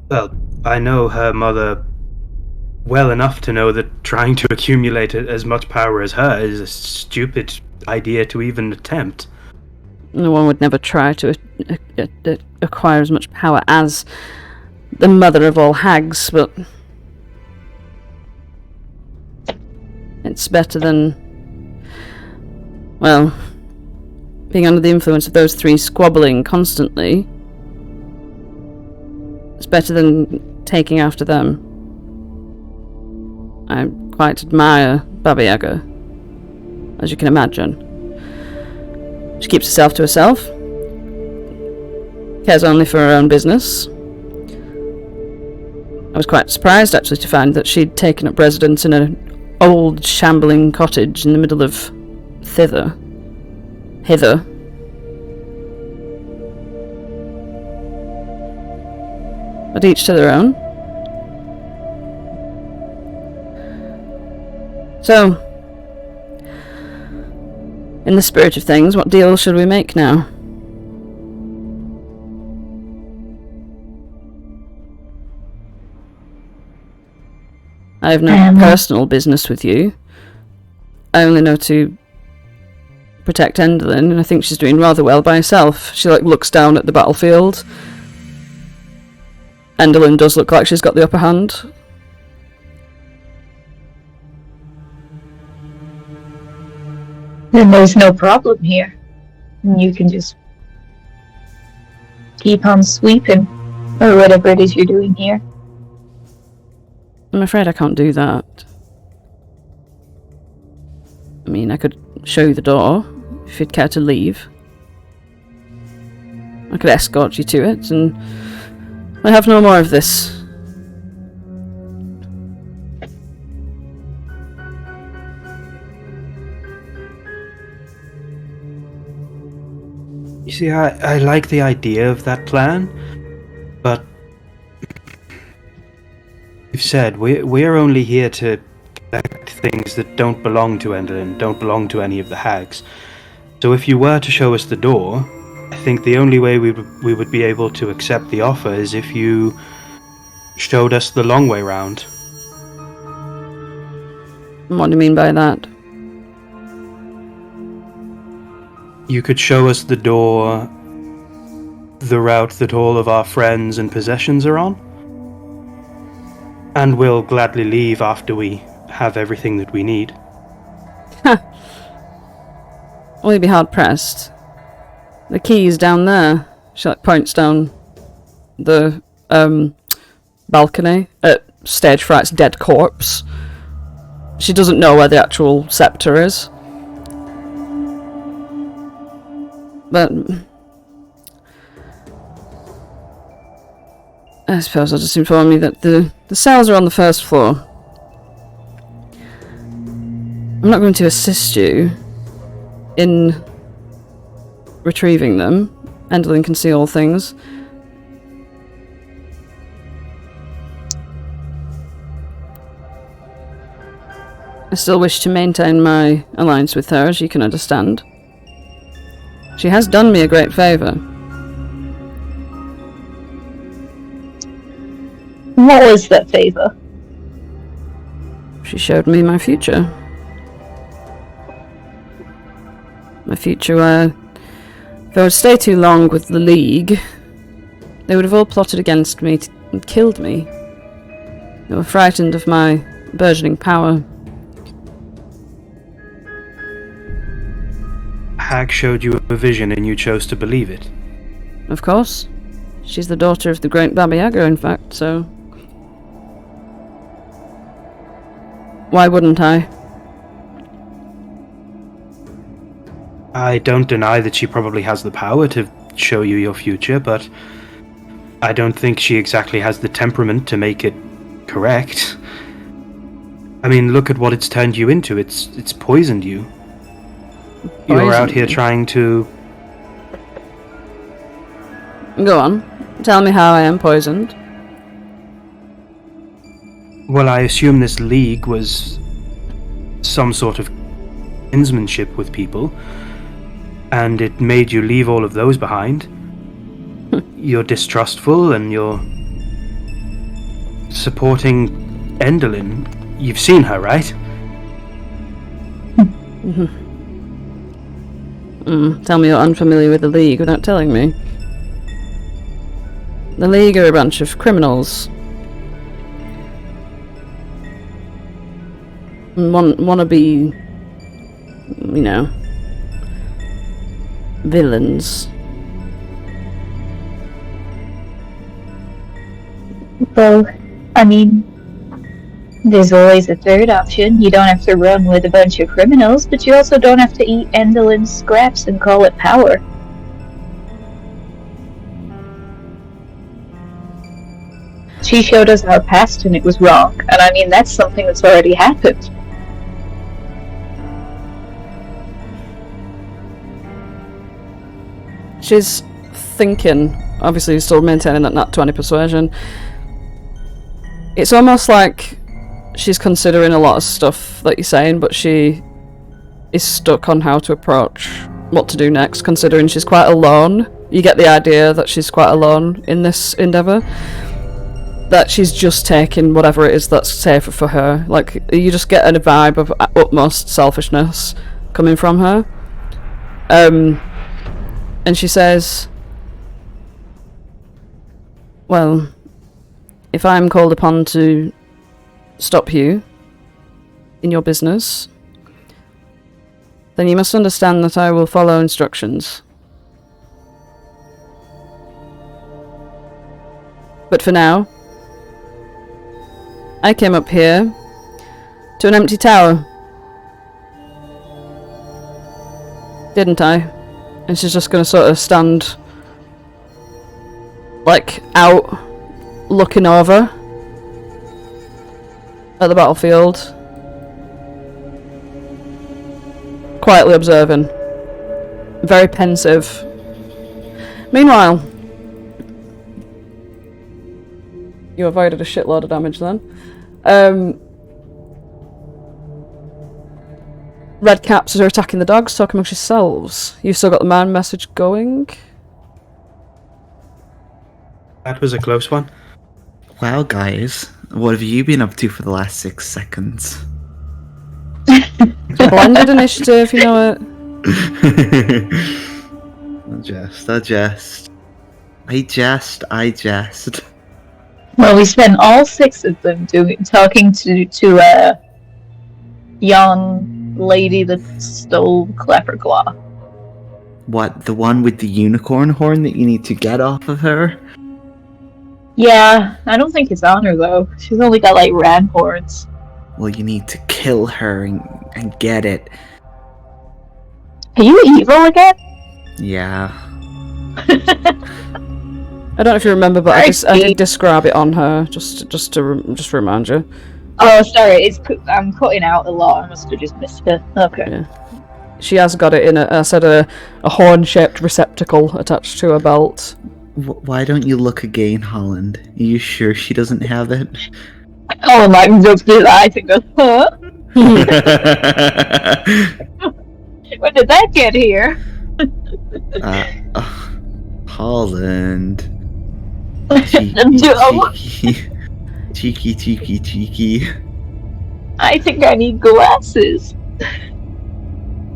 Well, I know her mother well enough to know that trying to accumulate as much power as her is a stupid idea to even attempt. No one would never try to acquire as much power as the mother of all hags, but it's better than, being under the influence of those three squabbling constantly. It's better than taking after them. I quite admire Baba Yaga, as you can imagine. She keeps herself to herself, cares only for her own business. I was quite surprised, actually, to find that she'd taken up residence in an old, shambling cottage in the middle of hither. But each to their own. So, in the spirit of things, what deal should we make now? I have no personal business with you. I only know to protect Endlin, and I think she's doing rather well by herself. She looks down at the battlefield. Endlin does look like she's got the upper hand. Then there's no problem here. You can just keep on sweeping, or whatever it is you're doing here. I'm afraid I can't do that. I mean, I could show you the door, if you'd care to leave. I could escort you to it, and I have no more of this. You see, I like the idea of that plan, but you've said we're only here to collect things that don't belong to Endlin, don't belong to any of the hags. So if you were to show us the door, I think the only way we would be able to accept the offer is if you showed us the long way round. What do you mean by that? You could show us the door, the route that all of our friends and possessions are on, and we'll gladly leave after we have everything that we need. Well, you'd be hard-pressed. The key's down there. She points down the balcony at Stage Fright's dead corpse. She doesn't know where the actual scepter is. But I suppose I'll just inform you that the cells are on the first floor. I'm not going to assist you in retrieving them. Endlin can see all things. I still wish to maintain my alliance with her, as you can understand. She has done me a great favour. What was that favour? She showed me my future. my future where if I would stay too long with the League, they would have all plotted against me and killed me. They were frightened of my burgeoning power. Hag showed you a vision and you chose to believe it. Of course. She's the daughter of the great Baba Yaga, in fact, so... Why wouldn't I? I don't deny that she probably has the power to show you your future, but I don't think she exactly has the temperament to make it correct. I mean, look at what it's turned you into. It's poisoned you. You're out here trying to... Go on. Tell me how I am poisoned. Well, I assume this league was some sort of kinsmanship with people, and it made you leave all of those behind. You're distrustful, and you're supporting Endolin. You've seen her, right? Tell me you're unfamiliar with the League without telling me. The League are a bunch of criminals. Wanna be, you know, villains. Well, I mean, there's always a third option. You don't have to run with a bunch of criminals, but you also don't have to eat Endolin's scraps and call it power. She showed us our past and it was wrong, and I mean, that's something that's already happened. She's thinking, obviously still maintaining that Nat 20 persuasion. It's almost like she's considering a lot of stuff that you're saying, but she is stuck on how to approach what to do next, considering she's quite alone. You get the idea that she's quite alone in this endeavour. That she's just taking whatever it is that's safer for her. Like, you just get a vibe of utmost selfishness coming from her. And she says, well, if I'm called upon to stop you in your business, then you must understand that I will follow instructions. But for now, I came up here to an empty tower. Didn't I? And she's just gonna sort of stand, like, out, looking over at the battlefield, quietly observing, very pensive. Meanwhile, you avoided a shitload of damage then. Red caps are attacking the dogs, talking amongst yourselves. You've still got the man message going. That was a close one. Well, guys, what have you been up to for the last 6 seconds? Blended initiative, you know it. I jest. Well, we spent all 6 of them talking to young lady that stole Clapperclaw. What, the one with the unicorn horn that you need to get off of her? Yeah, I don't think it's on her though. She's only got like ram horns. Well, you need to kill her and get it. Are you evil again? Yeah. I don't know if you remember, but I did describe it on her, just to remind you. Oh, sorry, I'm cutting out a lot. I must have just missed it. Okay. Yeah. She has got it in a horn-shaped receptacle attached to her belt. Why don't you look again, Holland? Are you sure she doesn't have it? Oh, my God, I think that's huh? When did that get here? Holland. Cheeky. I think I need glasses.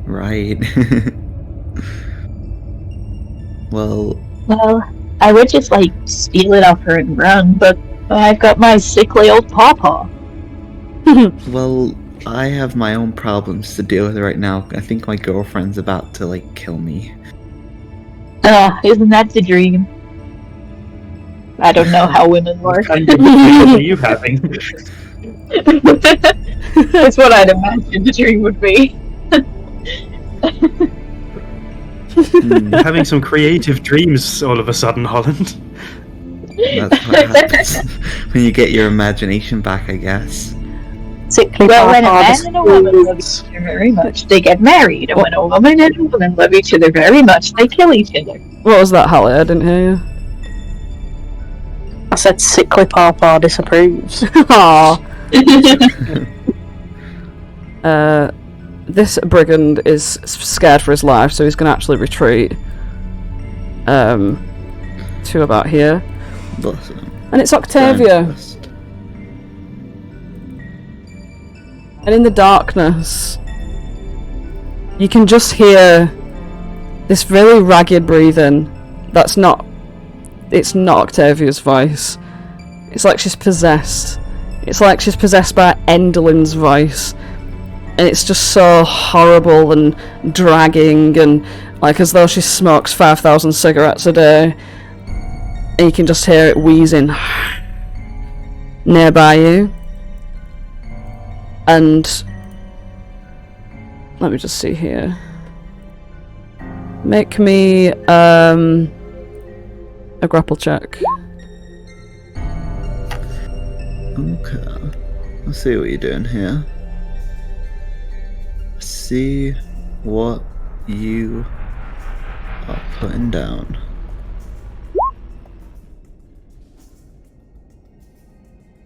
Right. Well, I would just, like, steal it off her and run, but I've got my sickly old pawpaw. well, I have my own problems to deal with right now. I think my girlfriend's about to, like, kill me. Isn't that the dream? I don't know how women work. What kind of dream are you having? That's what I'd imagine the dream would be. Having some creative dreams all of a sudden, Holland. That's what happens when you get your imagination back, I guess. Sickly Well, when a pawpaw man and a woman love each disapproves. other very much, they get married, and when a woman and a woman love each other very much, they kill each other. What was that, Hallie? I didn't hear you. I said sickly pawpaw disapproves. Aww. This brigand is scared for his life, so he's going to actually retreat to about here. Bless him. And it's Octavia. First. And in the darkness, you can just hear this really ragged breathing. It's not Octavia's voice. It's like she's possessed. It's like she's possessed by Enderlin's voice. And it's just so horrible and dragging, and like as though she smokes 5,000 cigarettes a day. And you can just hear it wheezing nearby you. And let me just see here. Make me a grapple check. Okay. Let's see what you're doing here. See what you are putting down.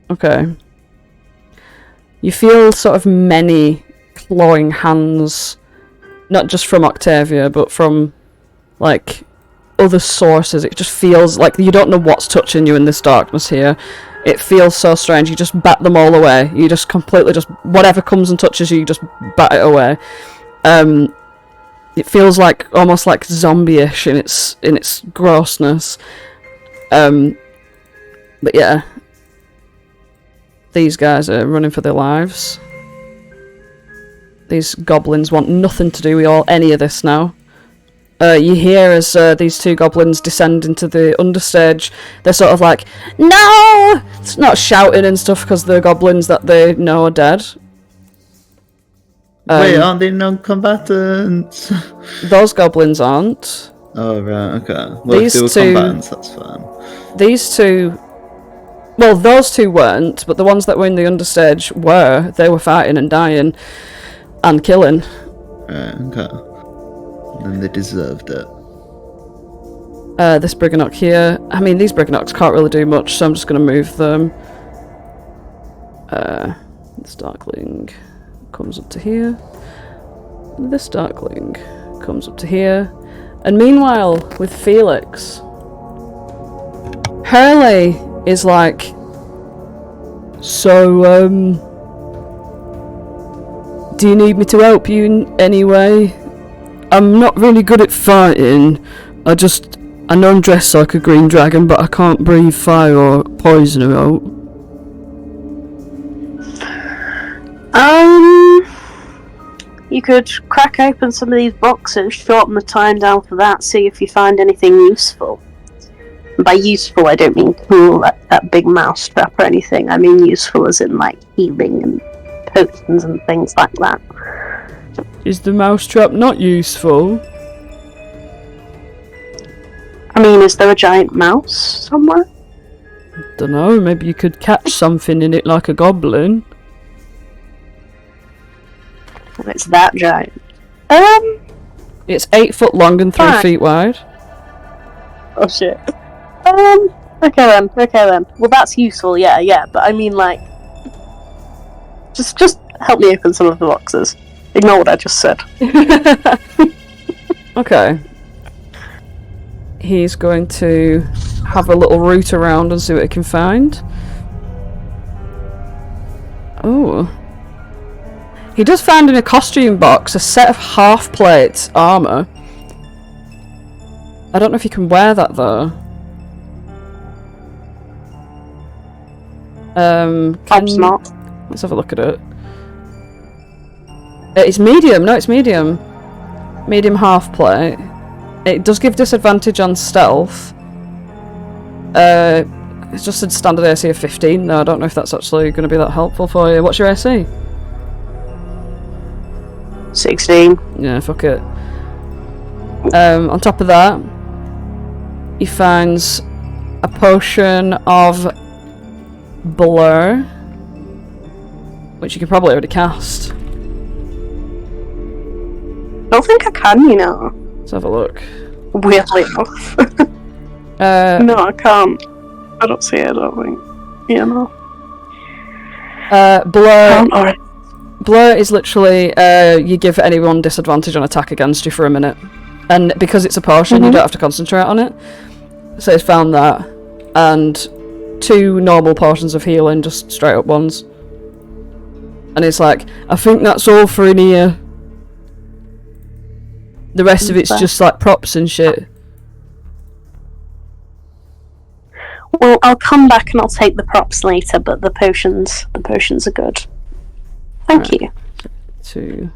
Okay. You feel sort of many clawing hands, not just from Octavia, but from, like, other sources. It just feels like you don't know what's touching you in this darkness here. It feels so strange. You just bat them all away. You just completely whatever comes and touches you, you just bat it away. It feels like almost like zombie-ish in its grossness. But yeah. These guys are running for their lives. These goblins want nothing to do with any of this now. You hear as these two goblins descend into the understage, they're sort of like, no! It's not shouting and stuff because the goblins that they know are dead. Wait, aren't they non-combatants? Those goblins aren't. Oh, right, okay. Well, These if they were two- combatants, that's fine. These two... Well, those two weren't, but the ones that were in the understage were. They were fighting and dying and killing. Right, okay. Then they deserved it. This Briganock here. I mean, these Briganocks can't really do much, so I'm just going to move them. This Darkling comes up to here. This Darkling comes up to here. And meanwhile, with Felix, Hallie is like, so, do you need me to help you in any way? I'm not really good at fighting. I know I'm dressed like a green dragon, but I can't breathe fire or poison her out. You could crack open some of these boxes, shorten the time down for that, see if you find anything useful. And by useful, I don't mean cool, like that big mouse trap or anything. I mean useful as in, like, healing and potions and things like that. Is the mousetrap not useful? I mean, is there a giant mouse somewhere? Dunno, maybe you could catch something in it like a goblin. If it's that giant. It's 8 foot long and 3 Fine. feet wide. Oh shit. Okay then. Well, that's useful, yeah, but I mean, like, just help me open some of the boxes. Ignore what I just said. Okay. He's going to have a little root around and see what he can find. Oh. He does find in a costume box a set of half-plate armour. I don't know if you can wear that though. Perhaps not. Let's have a look at it. It's medium. No, it's medium. Medium half plate. It does give disadvantage on stealth. It's just a standard AC of 15. No, I don't know if that's actually going to be that helpful for you. What's your AC? 16. Yeah, fuck it. On top of that, he finds a potion of blur, which you can probably already cast. I don't think I can, you know. Let's have a look. Weirdly enough. No, I can't. I don't see it, I don't think. Yeah, no. Blur. Blur is literally you give anyone disadvantage on attack against you for a minute, and because it's a potion, you don't have to concentrate on it. So it's found that, and 2 normal potions of healing, just straight up ones. And it's like, I think that's all for in here. The rest of it's just like props and shit. Well, I'll come back and I'll take the props later, but the potions are good. Thank you. 2.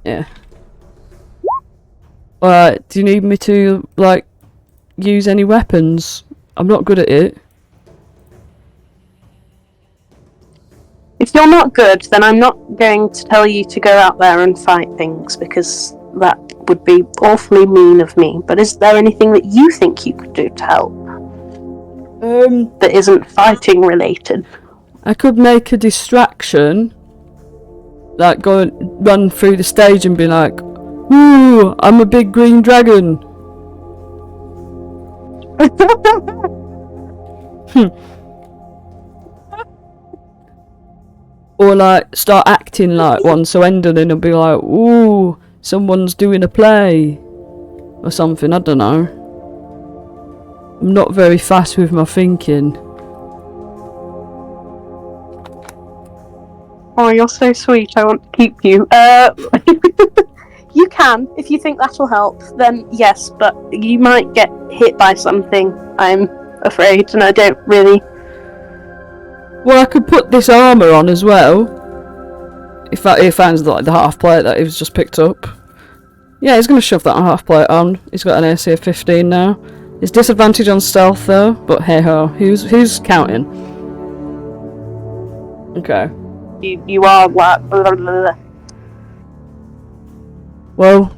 Yeah. Do you need me to, like, use any weapons? I'm not good at it. If you're not good, then I'm not going to tell you to go out there and fight things, because that would be awfully mean of me. But is there anything that you think you could do to help? That isn't fighting related? I could make a distraction. Like, go and run through the stage and be like, "Ooh, I'm a big green dragon." Or like start acting like one, so Endolin will be like, "Ooh, someone's doing a play," or something. I don't know. I'm not very fast with my thinking. Oh, you're so sweet. I want to keep you. You can, if you think that'll help, then yes, but you might get hit by something, I'm afraid, and I don't really... Well, I could put this armour on as well. If he finds the half plate that he was just picked up. Yeah, he's going to shove that half plate on. He's got an AC of 15 now. It's disadvantage on stealth though, but hey ho, who's counting? Okay. You are like... Blah, blah, blah. Well,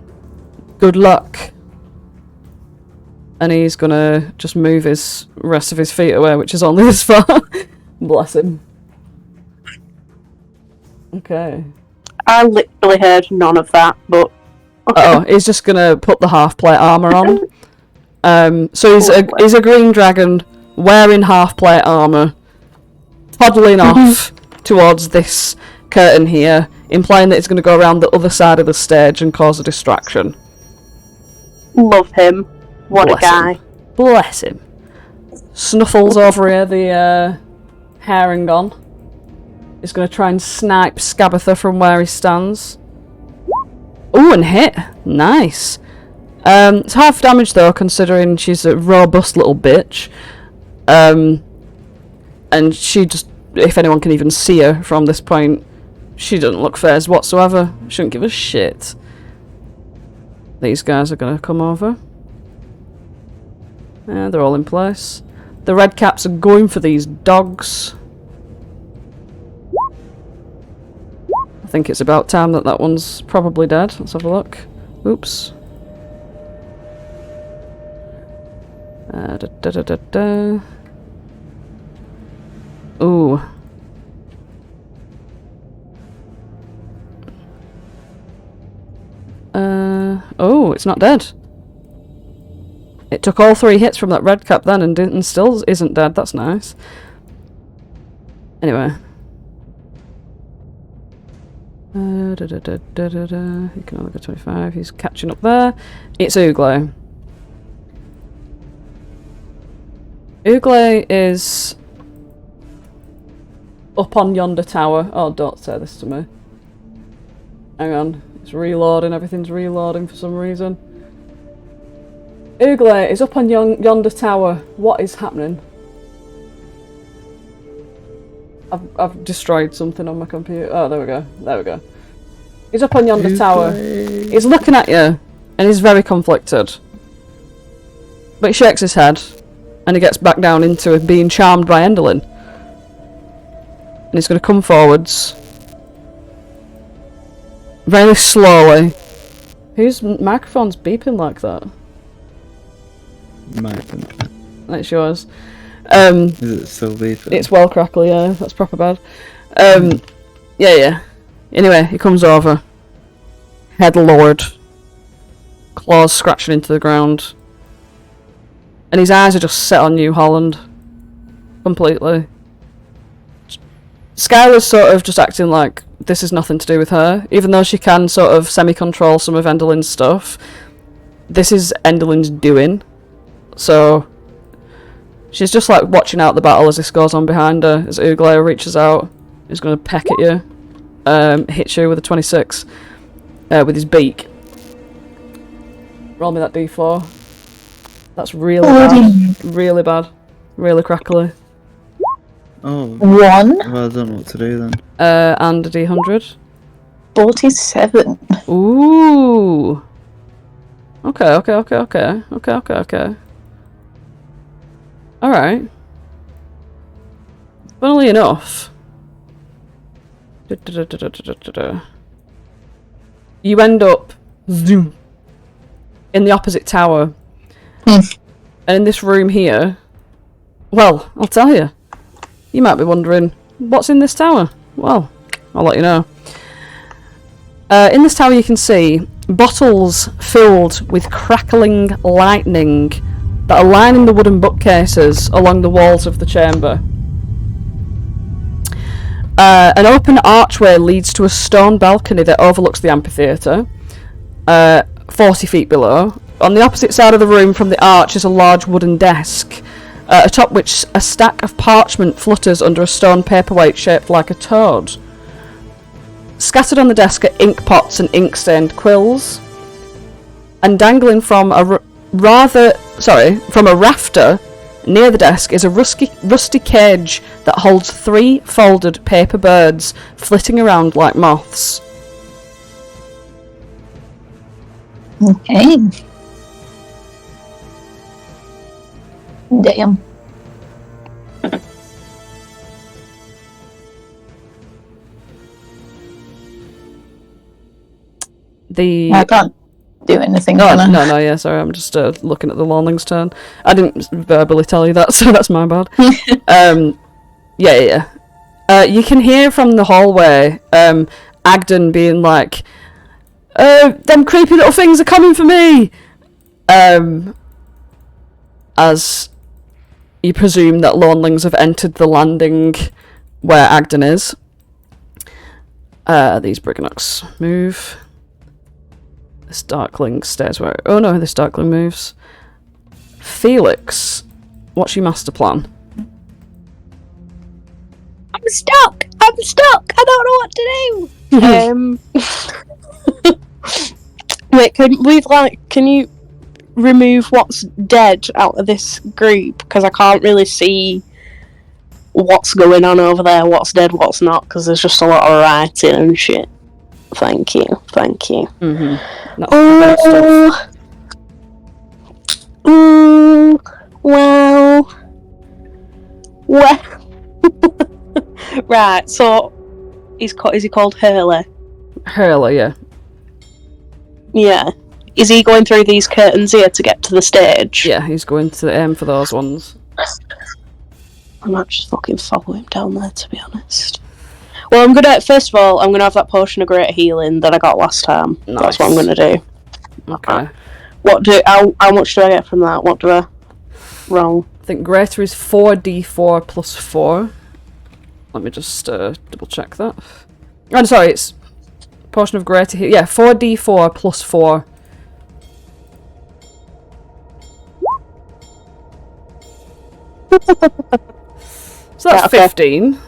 good luck. And he's gonna just move his rest of his feet away, which is only this far. Bless him. Okay. I literally heard none of that, but... Okay. Oh, he's just gonna put the half plate armour on. So he's a green dragon wearing half plate armour, toddling off towards this curtain here, implying that he's going to go around the other side of the stage and cause a distraction. Love him. What a guy. Bless him. Snuffles over here, the Harengon. He's going to try and snipe Scabatha from where he stands. Ooh, and hit. Nice. It's half damage though, considering she's a robust little bitch. And she just, if anyone can even see her from this point, she doesn't look phased whatsoever. Shouldn't give a shit. These guys are gonna come over. Yeah, they're all in place. The red caps are going for these dogs. I think it's about time that one's probably dead. Let's have a look. Oops. Ooh. Oh, it's not dead. It took all 3 hits from that red cap then and still isn't dead. That's nice. Anyway. He can only go 25. He's catching up there. It's Ooglay. Ooglay is up on yonder tower. Oh, don't say this to me. Hang on. It's reloading. Everything's reloading for some reason. Oogler is up on yonder tower. What is happening? I've destroyed something on my computer. Oh, there we go. There we go. He's up on yonder tower. He's looking at you, and he's very conflicted. But he shakes his head, and he gets back down into being charmed by Enderlin. And he's going to come forwards. Very slowly. Whose microphone's beeping like that? Mine. That's yours. Is it still beeping? It's well crackly, yeah. That's proper bad. Yeah. Anyway, he comes over. Head lowered. Claws scratching into the ground. And his eyes are just set on you, Holland. Completely. Skylar's sort of just acting like this is nothing to do with her. Even though she can sort of semi-control some of Enderlin's stuff. This is Enderlin's doing. So she's just like watching out the battle as this goes on behind her. As Oogler reaches out. He's going to peck at you. Hits you with a 26. With his beak. Roll me that d4. That's really bad. Really bad. Really crackly. Oh. 1. Well, I don't know what to do then. And a d100. 47. Ooh. Okay. Alright. Funnily enough. You end up zoom in the opposite tower. And in this room here, well, I'll tell you. You might be wondering, what's in this tower? Well, I'll let you know. In this tower you can see bottles filled with crackling lightning that are lining the wooden bookcases along the walls of the chamber. An open archway leads to a stone balcony that overlooks the amphitheatre, 40 feet below. On the opposite side of the room from the arch is a large wooden desk, atop which a stack of parchment flutters under a stone paperweight shaped like a toad. Scattered on the desk are ink pots and ink-stained quills, and dangling from a rafter near the desk is a rusty cage that holds 3 folded paper birds flitting around like moths. Okay. Damn. I can't do anything. No, yeah, sorry, I'm just looking at the Longling's turn. I didn't verbally tell you that, so that's my bad. Yeah. You can hear from the hallway, Agden being like, them creepy little things are coming for me! As you presume that Lonelings have entered the landing where Agden is. These Briganocks move. This Darkling stays where... Oh no, this Darkling moves. Felix, what's your master plan? I'm stuck! I don't know what to do! Wait, can you remove what's dead out of this group? Because I can't really see what's going on over there, what's dead, what's not, because there's just a lot of writing and shit. Thank you. Mm-hmm. Well. Right, so is he called Hallie? Hallie, yeah. Yeah. Is he going through these curtains here to get to the stage? Yeah, he's going to aim for those ones. I might just fucking follow him down there, to be honest. Well, first of all, I'm gonna have that potion of great healing that I got last time. Nice. That's what I'm gonna do. Okay. How much do I get from that? What do I roll? I think greater is 4d4 plus 4. Let me just double check that. I'm sorry, it's potion of greater healing. Yeah, 4d4 plus 4. So that's 15.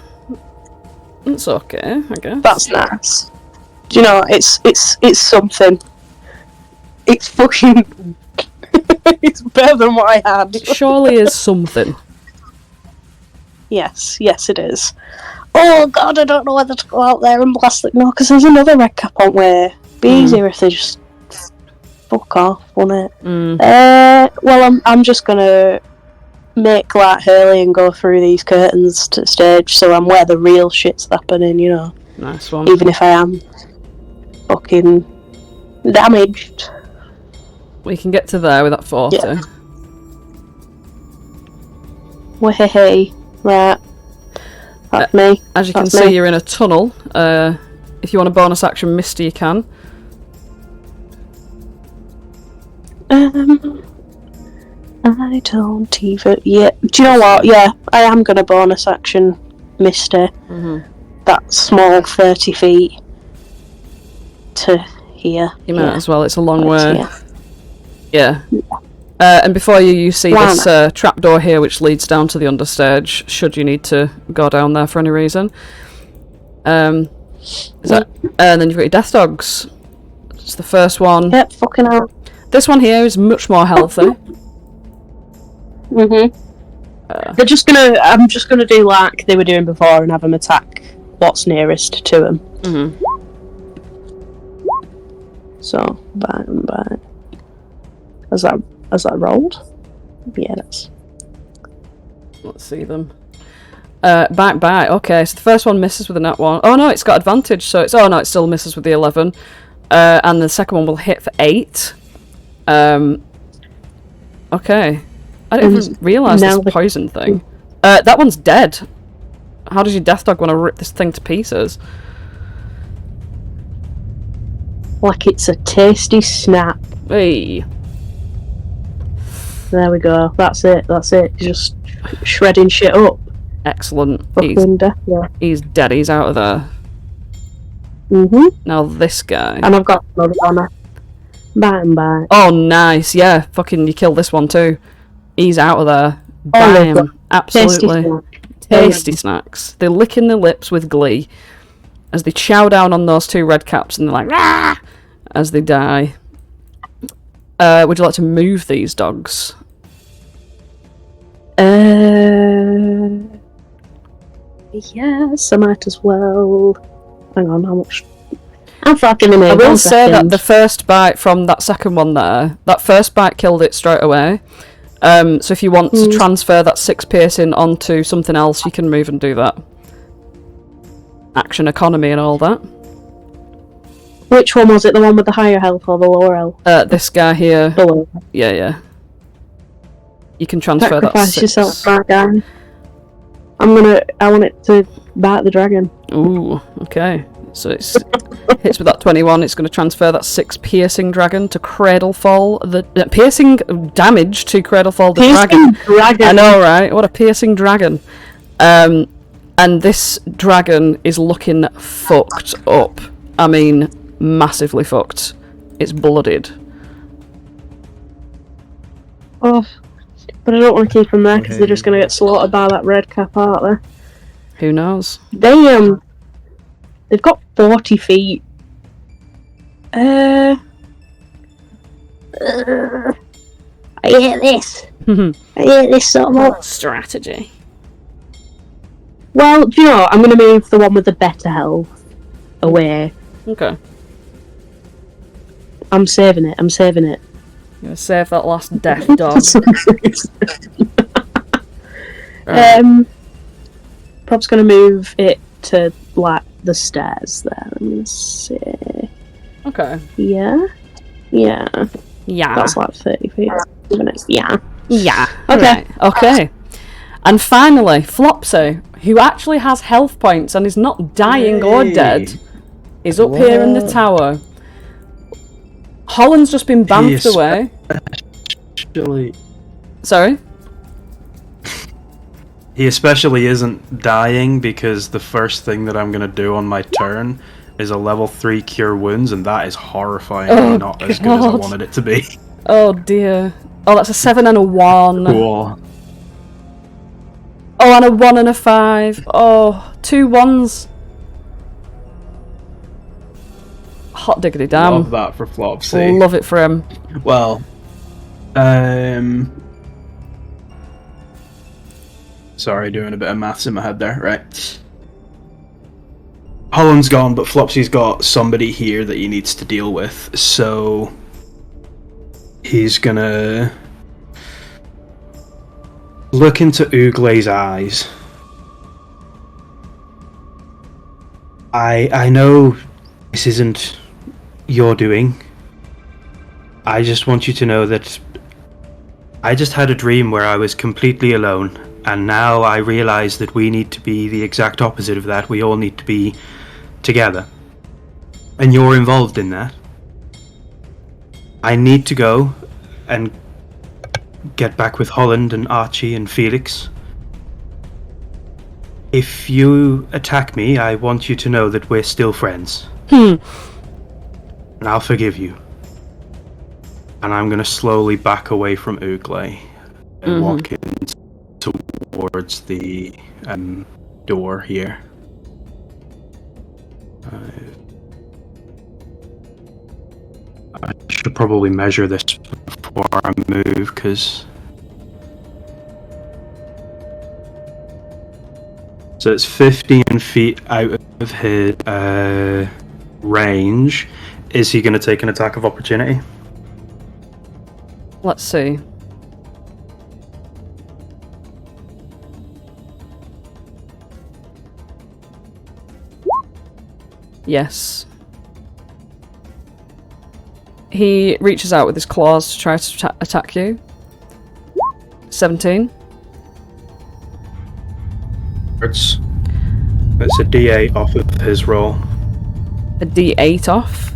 It's okay, I guess. That's nice. Do you know, it's something. It's fucking... It's better than what I had. It surely is something. Yes, it is. Oh god, I don't know whether to go out there and blast it. No, because there's another red cap on where. Be easier if they just fuck off, wouldn't it? Well, I'm just gonna make like Hallie and go through these curtains to the stage, so I'm where the real shit's happening, you know. Nice one. Even if I am fucking damaged. We can get to there with that 40. Yeah. Wahey, right. That's me. As you can see, you're in a tunnel. If you want a bonus action Misty, you can. I don't even. Yeah. Do you know what? Yeah, I am gonna bonus action Misty. That small 30 feet to here. You might as well. It's a long way. Here. Yeah. And before you see this trapdoor here, which leads down to the understage. Should you need to go down there for any reason. And then you've got your death dogs. It's the first one. Yep. Fucking hell. This one here is much more healthy. They're just gonna. I'm just gonna do like they were doing before and have them attack what's nearest to them. So bang. Has that rolled? Yeah, that's. Let's see them. Back. Okay, so the first one misses with a Nat One. Oh no, it's got advantage. So it's it still misses with the 11. And the second one will hit for 8. Okay. I didn't even realise this poison thing. That one's dead. How does your death dog want to rip this thing to pieces? Like it's a tasty snap. Hey. There we go. That's it. Just shredding shit up. Excellent. He's dead. He's out of there. Now this guy. And I've got another one. Bang. Oh, nice. Yeah, fucking you killed this one too. He's out of there. Bam. Absolutely. Tasty snacks. They're licking their lips with glee as they chow down on those 2 red caps and they're like, "Rah!" as they die. Would you like to move these dogs? Yes, I might as well. Hang on, how much? I'm fucking amazing. I will say that the first bite from that second one there, that first bite killed it straight away. So if you want to transfer that 6 piercing onto something else, you can move and do that. Action economy and all that. Which one was it? The one with the higher health or the lower health? This guy here. The lower. Yeah. You can transfer Sacrifice that 6. yourself, that guy. I want it to bite the dragon. Ooh, okay. So it's hits with that 21. It's going to transfer that 6 piercing dragon to Cradlefall. The piercing damage to Cradlefall the dragon. I know, right? What a piercing dragon. And this dragon is looking fucked up. I mean, massively fucked. It's blooded. Oh, but I don't want to keep them there because they're just going to get slaughtered by that red cap, aren't they? Who knows? They've got 40 feet. I hate this. I hate this so much. Strategy. Well, do you know what? I'm going to move the one with the better health away. Okay. I'm saving it. I'm going to save that last death dog. Prob's going to move it to, like, the stairs there. I'm going to say... Okay. Yeah. That's like 30 feet. Yeah. Okay. Right. Okay. And finally, Flopsy, who actually has health points and is not dying or dead, is up here in the tower. Holland's just been bamfed away. Sorry? He especially isn't dying because the first thing that I'm going to do on my turn is a level 3 cure wounds, and that is horrifyingly not as good as I wanted it to be. Oh dear. Oh, that's a 7 and a 1. Cool. Oh, and a 1 and a 5. Oh, 2 1s. Hot diggity damn. Love that for Flopsy. Love it for him. Well, Sorry, doing a bit of maths in my head there. Right. Holland's gone, but Flopsy's got somebody here that he needs to deal with, so he's gonna look into Ooglay's eyes. I know this isn't your doing. I just want you to know that I just had a dream where I was completely alone, and now I realize that we need to be the exact opposite of that. We all need to be together. And you're involved in that. I need to go and get back with Holland and Archie and Felix. If you attack me, I want you to know that we're still friends. And I'll forgive you. And I'm going to slowly back away from Ooglay and walk in towards the door here. I should probably measure this before I move, because... So it's 15 feet out of his range. Is he going to take an attack of opportunity? Let's see. Yes. He reaches out with his claws to try to attack you. 17. That's a D8 off of his roll. A D8 off.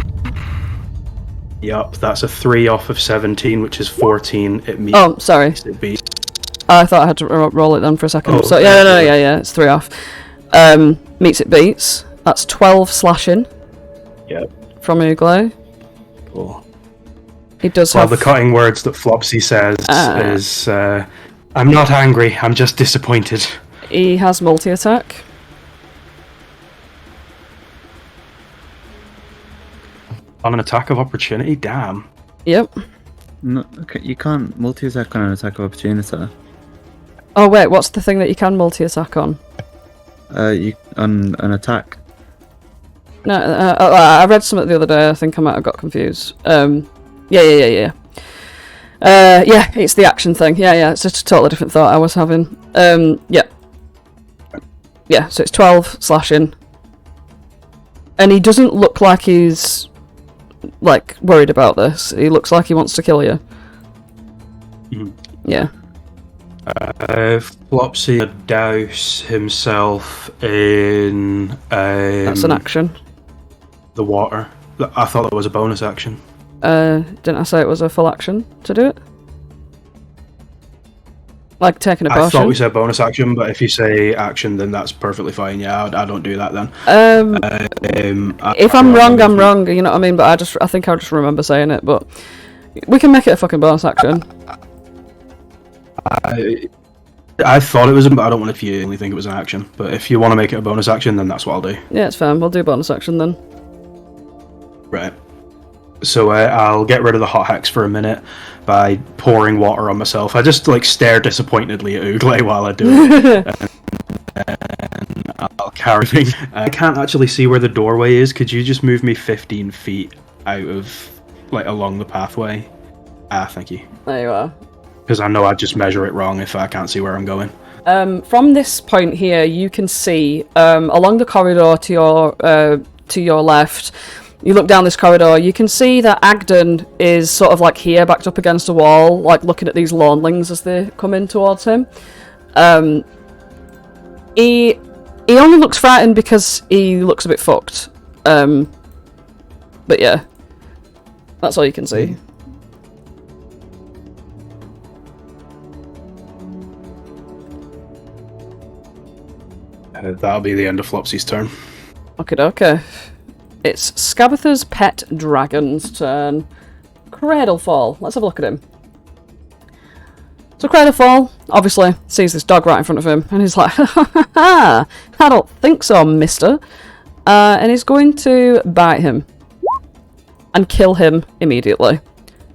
Yup, that's a 3 off of 17, which is 14. It meets. Oh, sorry. It beats. I thought I had to roll it then for a second. Oh, so yeah, it's 3 off. Meets it beats. That's 12 slashing. Yep. From Ooglay. Cool. It does Well, have... the cutting words that Flopsy says is, I'm not angry, I'm just disappointed. He has multi-attack. On an attack of opportunity? Damn. Yep. No, okay, you can't multi-attack on an attack of opportunity. Oh wait, what's the thing that you can multi-attack on? You on an attack. No, I read something the other day. I think I might have got confused. Yeah, it's the action thing. Yeah, it's just a totally different thought I was having. Yeah, so it's 12 slashing. And he doesn't look like he's, like, worried about this. He looks like he wants to kill you. Yeah. Flopsy would douse himself in That's an action. the water. I thought that was a bonus action. Didn't I say it was a full action to do it? Like taking a potion? I thought we said bonus action, but if you say action, then that's perfectly fine. Yeah, I don't do that then. If I'm wrong, I'm wrong. You know what I mean? But I think I just remember saying it. But we can make it a fucking bonus action. I thought it was, but I don't want if you only think it was an action. But if you want to make it a bonus action, then that's what I'll do. Yeah, it's fine. We'll do bonus action then. Right. So I'll get rid of the hot hex for a minute by pouring water on myself. I just stare disappointedly at Ooglay while I do it. and I'll carry things. I can't actually see where the doorway is. Could you just move me 15 feet out of, along the pathway? Thank you. There you are. Because I know I'd just measure it wrong if I can't see where I'm going. From this point here, you can see along the corridor to your left. You look down this corridor, you can see that Agden is sort of here, backed up against a wall, looking at these lawnlings as they come in towards him. He only looks frightened because he looks a bit fucked. But yeah, that's all you can see. That'll be the end of Flopsy's turn. Okay. It's Scabatha's pet dragon's turn. Cradlefall. Let's have a look at him. So Cradlefall, obviously, sees this dog right in front of him, and he's like, I don't think so, mister. And he's going to bite him. And kill him immediately.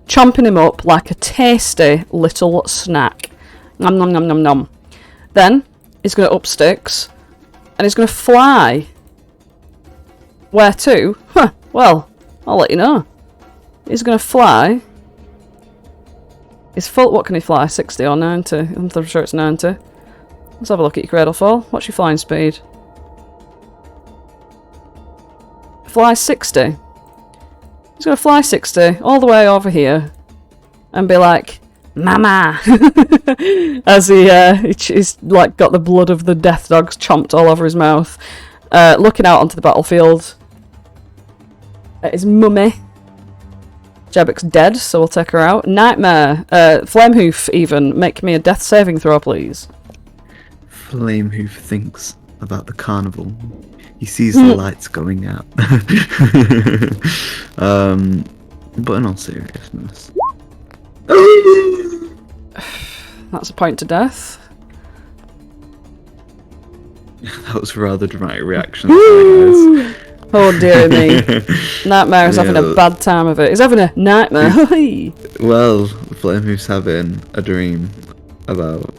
chomping him up like a tasty little snack. Nom nom nom nom nom. Then he's going to up sticks, and he's going to fly. Where to? Huh, well, I'll let you know. He's going to fly. He's full. What can he fly? 60 or 90? I'm sure it's 90. Let's have a look at your cradle fall. What's your flying speed? Fly 60. He's going to fly 60 all the way over here and be like, Mama! As he's like got the blood of the death dogs chomped all over his mouth. Looking out onto the battlefield at his mummy. Jebek's dead, so we'll take her out. Nightmare. Flamehoof even. Make me a death saving throw, please. Flamehoof thinks about the carnival. He sees the lights going out. But in all seriousness. That's a point to death. That was a rather dramatic reaction. Sorry, guys. Oh dear me. Nightmare is having a bad time of it. He's having a nightmare. Well, Flamehoof's having a dream about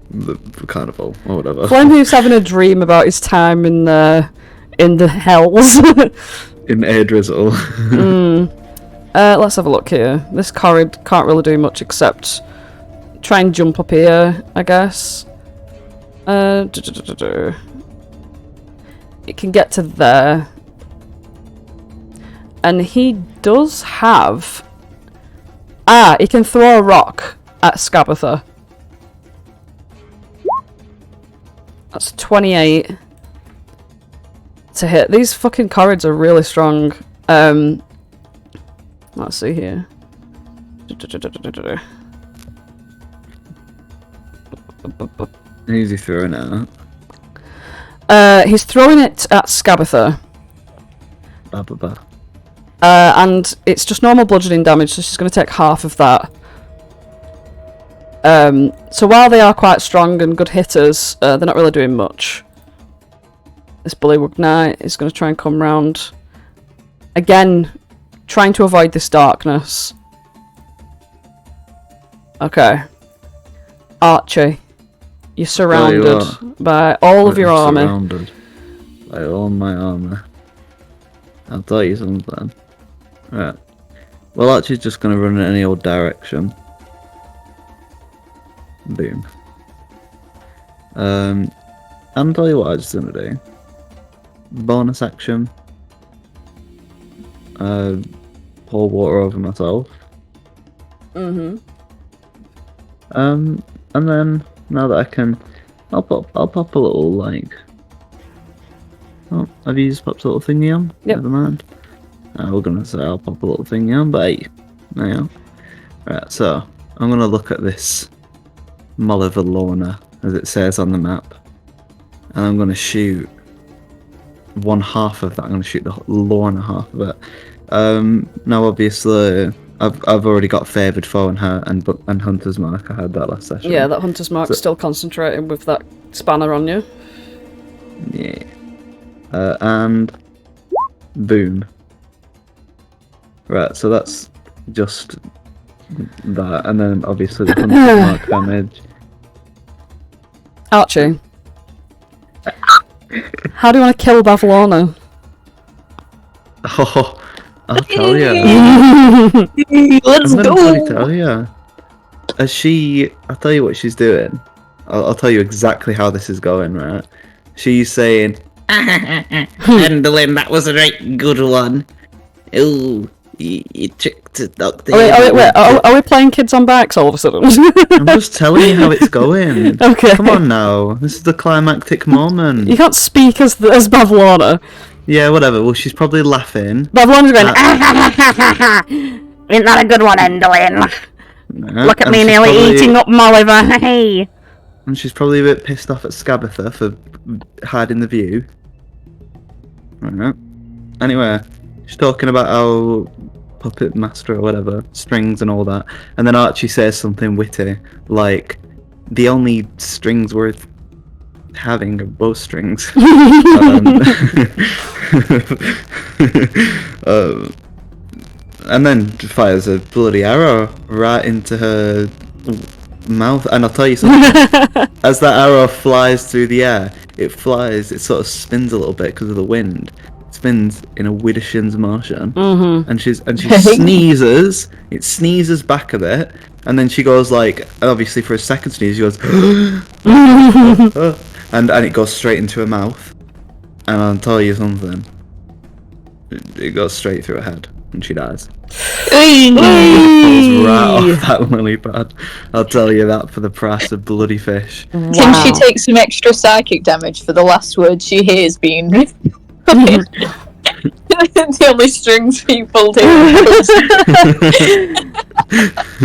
the carnival or whatever. Flamehoof's having a dream about his time in the hells. In air drizzle. Let's have a look here. This Corrid can't really do much except try and jump up here, I guess. It can get to there. And he does have... he can throw a rock at Scabatha. That's 28 to hit. These fucking Corrids are really strong. Let's see here. Who's he throwing it at? He's throwing it at Scabatha. And it's just normal bludgeoning damage, so she's going to take half of that. So while they are quite strong and good hitters, they're not really doing much. This Bullywug Knight is going to try and come round. Again, trying to avoid this darkness. Okay. Archie, you're surrounded by all of your army. Surrounded by all my armour. I'll tell you something. Right. Well, Archie's just going to run in any old direction. Boom. I'll tell you what I'm just going to do. Bonus action. Pour water over myself. And then now that I can, I'll pop a little like. Oh, have you used Pop's little thingy on? Yep. Never mind. We're gonna say I'll pop a little thingy on, but hey, there you go. Right, so I'm gonna look at this Mollivalorna, as it says on the map, and I'm gonna shoot one half of that. I'm gonna shoot the Lorna half of it. Now obviously I've already got favoured foe and Hunter's Mark. I had that last session. Yeah, that Hunter's Mark's still concentrating with that spanner on you. Yeah. And boom. Right, so that's just that, and then obviously the Hunter's Mark damage. Archie, how do you want to kill Bavlorna? Oh, I'll tell you. Let's go. Tell you. I'll tell you what she's doing. I'll tell you exactly how this is going, right? She's saying, Handling, that was a right good one. Ooh, you tricked the doctor. Wait, are we playing Kids on Bikes all of a sudden? I'm just telling you how it's going. Okay. Come on now. This is the climactic moment. You can't speak as Bavlorna. Yeah, whatever. Well, she's probably laughing. Bavlorna's going, Isn't that a good one, Endolin? Look at me she's nearly probably- eating up Molliver. Hey. And she's probably a bit pissed off at Scabatha for hiding the view. Right. Anyway, she's talking about how Puppet Master or whatever, strings and all that. And then Archie says something witty, like, the only strings worth having are bowstrings. and then fires a bloody arrow right into her mouth. And I'll tell you something. As that arrow flies through the air, it sort of spins a little bit because of the wind. It spins in a Widdershins motion, and she sneezes. It sneezes back a bit, and then she goes like, obviously for a second sneeze, she goes, and it goes straight into her mouth. And I'll tell you something. It goes straight through her head, and she dies. It falls right off that lily pad. I'll tell you that for the price of bloody fish. Can she take some extra psychic damage for the last word she hears being the only strings people do.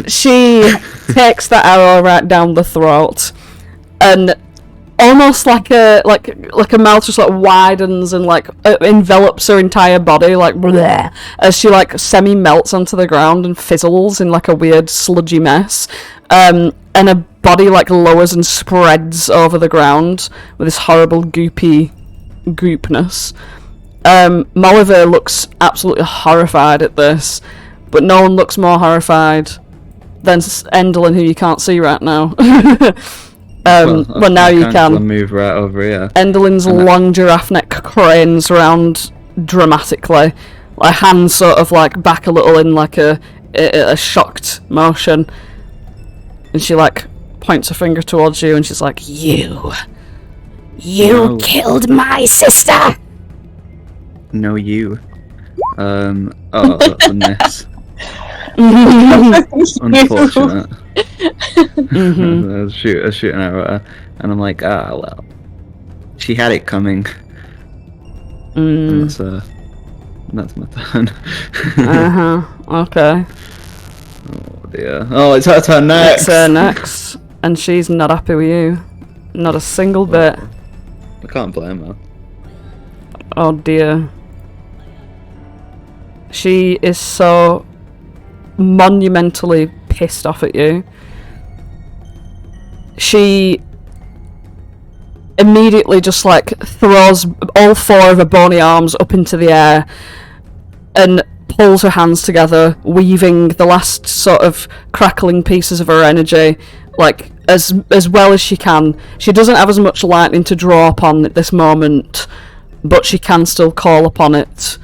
She takes the arrow right down the throat, and almost like a mouth just like widens and like envelops her entire body like bleh, as she like semi melts onto the ground and fizzles in like a weird sludgy mess, and her body like lowers and spreads over the ground with this horrible goopness. Molliver looks absolutely horrified at this, but no one looks more horrified than Endlin, who you can't see right now. Well, now you can. Move right over here. Enderlin's long giraffe neck cranes round dramatically, like hands sort of like back a little in like a shocked motion, and she like points her finger towards you, and she's like, "You No. killed my sister." No, you. Oh, that's a miss. Unfortunate. I shoot an arrow at her, and I'm like, well, she had it coming. And that's my turn. Okay. Oh dear. Oh, it's her turn next. It's her next, and she's not happy with you. Not a single bit. I can't blame her. Oh dear. She is so monumentally pissed off at you. She immediately just like throws all four of her bony arms up into the air and pulls her hands together, weaving the last sort of crackling pieces of her energy like as well as she can. She doesn't have as much lightning to draw upon at this moment, but she can still call upon it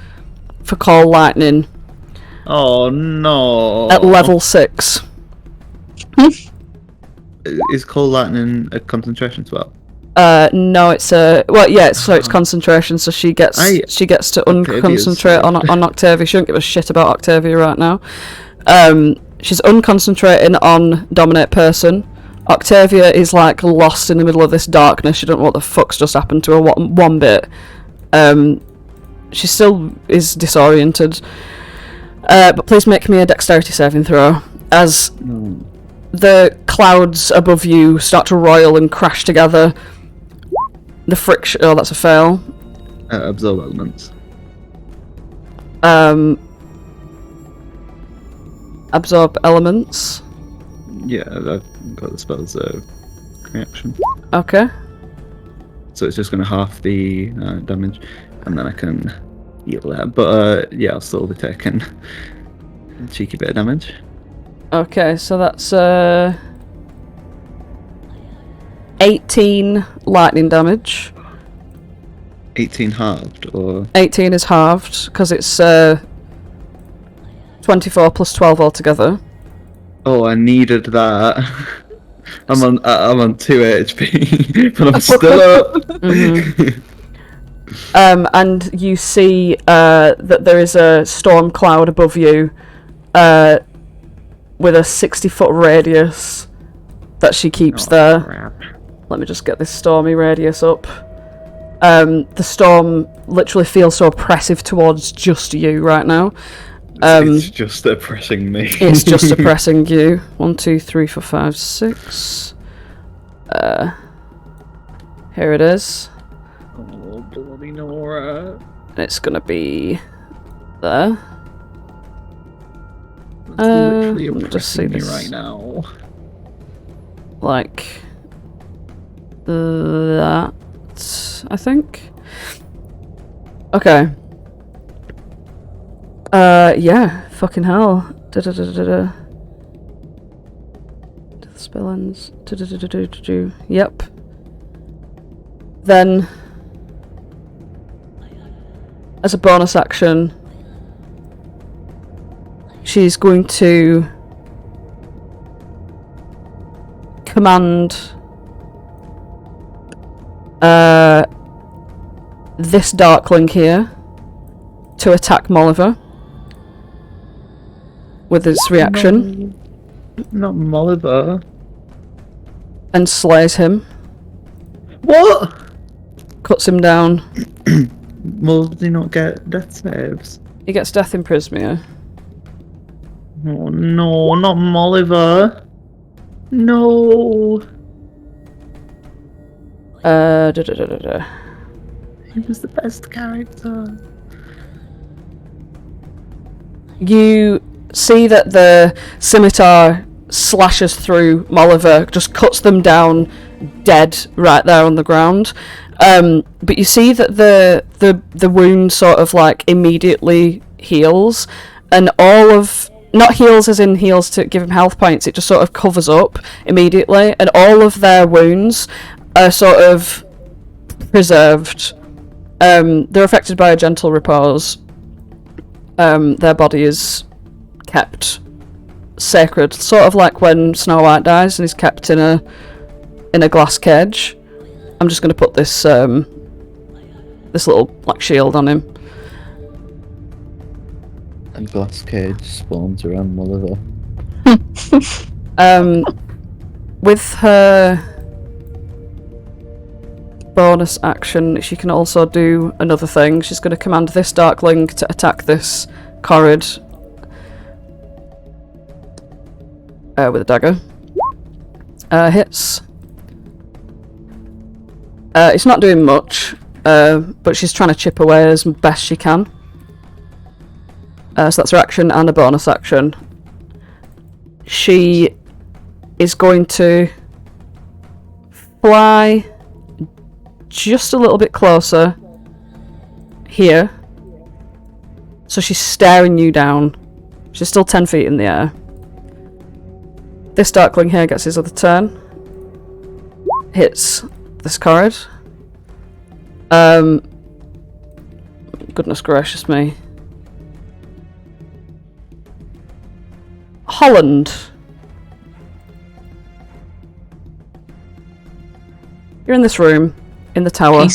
for call lightning. Oh no! At level 6. Is cold lightning a concentration spell? No, it's it's concentration. So she gets to unconcentrate on Octavia. She don't give a shit about Octavia right now. She's unconcentrating on dominate person. Octavia is like lost in the middle of this darkness. She don't know what the fuck's just happened to her one bit. She still is disoriented. But please make me a dexterity saving throw as the clouds above you start to roil and crash together. The friction... Oh, that's a fail. Absorb elements. Absorb elements. Yeah, I've got the spell's reaction. Okay. So it's just going to half the damage, and then I can heal that. But yeah, I'll still be taking a cheeky bit of damage. Okay, so that's 18 lightning damage. 18 halved, or 18 is halved because it's 24 plus 12 altogether. oh, I needed that. I'm on 2 HP, but I'm still up. Mm-hmm. And you see that there is a storm cloud above you with a 60-foot radius that she keeps there. Crap. Let me just get this stormy radius up. The storm literally feels so oppressive towards just you right now. It's just oppressing me. It's just oppressing you. 1, 2, 3, 4, 5, 6. Here it is. Oh, bloody Nora. And it's gonna be there. It's literally let me just see oppressing me this. right now. Like that, I think. Okay. Yeah, Fucking hell. The spell ends. Yep. Then, as a bonus action, she's going to command this Darkling here to attack Molliver with its reaction. Not Molliver. And slays him. What? Cuts him down. Well, does he not get death saves? He gets death in Prismia. Oh no, not Molliver. No. He was the best character. You see that the scimitar slashes through Molliver, just cuts them down dead right there on the ground. But you see that the wound sort of like immediately heals, and all of, not heals as in heals to give him health points, it just sort of covers up immediately, and all of their wounds are sort of preserved. They're affected by a gentle repose. Their body is kept sacred, sort of like when Snow White dies and is kept in a glass cage. I'm just going to put this this little like shield on him. A glass cage spawns around Molliver. With her bonus action, she can also do another thing. She's going to command this Darkling to attack this Corrid with a dagger. Hits. It's not doing much, but she's trying to chip away as best she can. So that's her action and a bonus action. She is going to fly just a little bit closer here. So she's staring you down. She's still 10 feet in the air. This Darkling here gets his other turn. Hits this Corrid. Goodness gracious me. Holland. You're in this room, in the tower.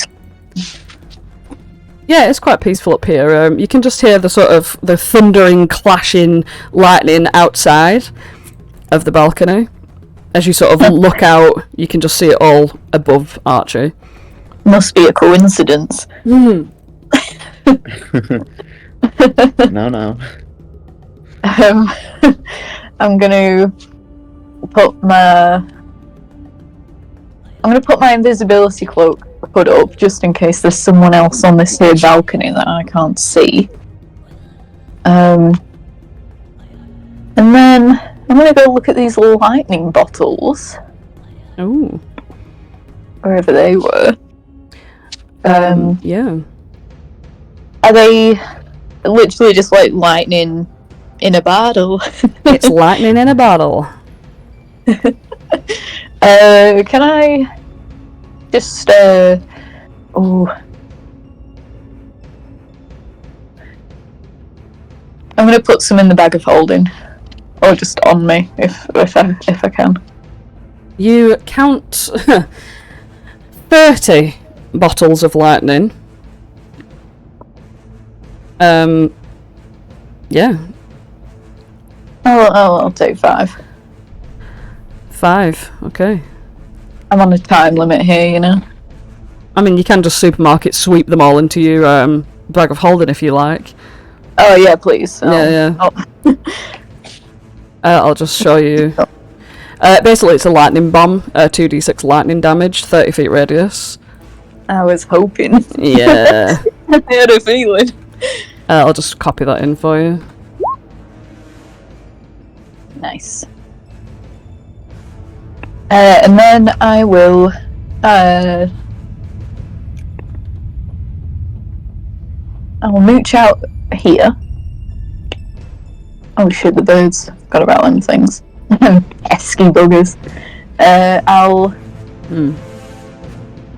Yeah, it's quite peaceful up here. You can just hear the sort of the thundering, clashing lightning outside of the balcony. As you sort of look out, you can just see it all above Archie. Must be a coincidence. No. I'm gonna put my invisibility cloak hood up just in case there's someone else on this here balcony that I can't see. And then I'm gonna go look at these lightning bottles. Ooh. Wherever they were. Yeah. Are they literally just like lightning in a bottle? It's lightning in a bottle. Can I just I'm gonna put some in the bag of holding, or just on me if I can. You count 30 bottles of lightning. Yeah. I'll take 5. 5, okay. I'm on a time limit here, you know. I mean, you can just supermarket sweep them all into your bag of holding if you like. Oh yeah, please. Yeah. Oh. I'll just show you. Basically, it's a lightning bomb. 2d6 lightning damage, 30 feet radius. I was hoping. Yeah. I had a feeling. I'll just copy that in for you. Nice. And then I will mooch out here. Oh shit, the birds. Forgot about them things. Pesky buggers. I'll...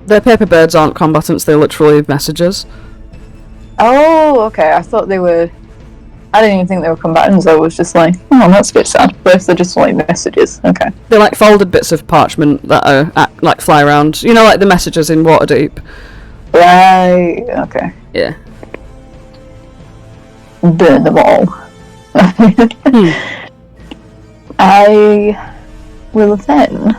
The paper birds aren't combatants, they're literally messengers. Oh, okay, I thought they were... I didn't even think they were combatants, I was just like, oh, that's a bit sad. But they're just like messages, okay. They're like folded bits of parchment that are like fly around. You know, like the messages in Waterdeep. Right, okay. Yeah. Burn them all. I will then...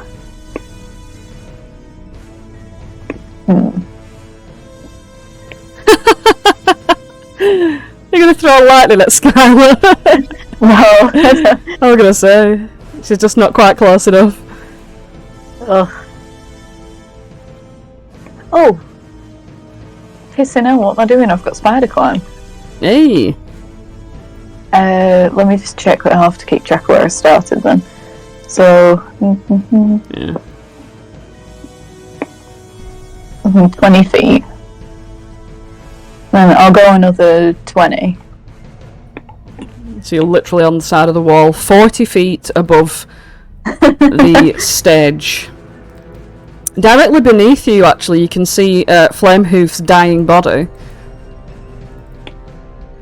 You're gonna throw a lightning at Skylar. No. I'm gonna say. She's just not quite close enough. Ugh. Oh. Pissing out, what am I doing? I've got spider climb. Hey. Let me just check that I have to keep track of where I started then. So... Yeah. 20 feet. Then I'll go another 20. So you're literally on the side of the wall, 40 feet above the stage. Directly beneath you, actually, you can see Flamehoof's dying body.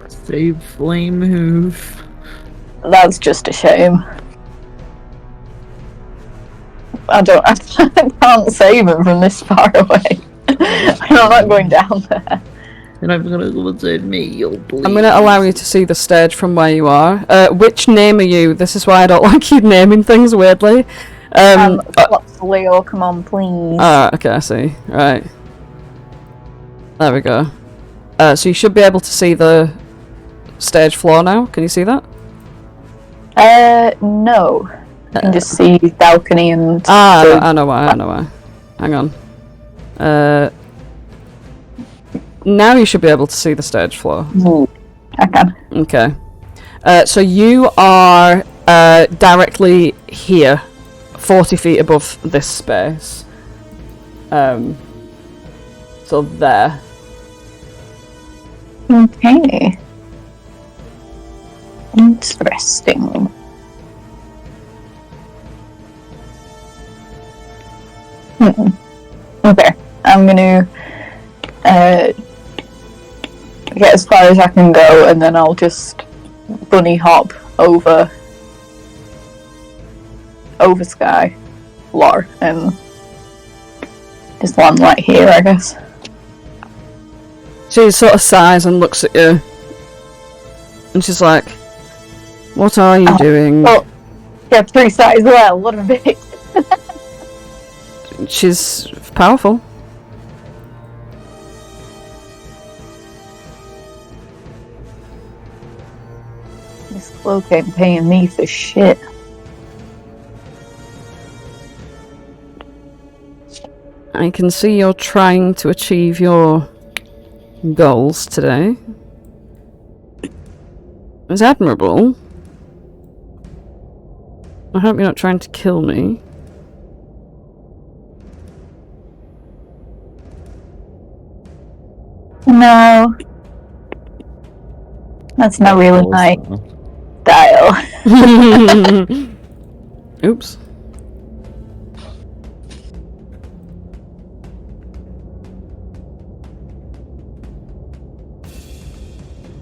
Save Flamehoof. That's just a shame. I can't save him from this far away. I'm not going down there. You're not even gonna go and save me, you'll bleed. I'm going to allow you to see the stage from where you are. Which name are you? This is why I don't like you naming things weirdly. Leo, come on, please. Okay, I see. Right. There we go. So you should be able to see the stage floor now. Can you see that? No. I can just see balcony and... I know why. Hang on. Now you should be able to see the stage floor. I can. Okay. So you are directly here, 40 feet above this space. So there. Okay. Interesting. Okay. I'm gonna get as far as I can go, and then I'll just bunny hop over Sky floor and just land right here, I guess. She sort of sighs and looks at you, and she's like, "What are you doing?" Oh, yeah, 3 sides as well. What a bit. She's powerful. This cloak ain't paying me for shit. I can see you're trying to achieve your goals today. It's admirable. I hope you're not trying to kill me. No. That's not really my style. Oops.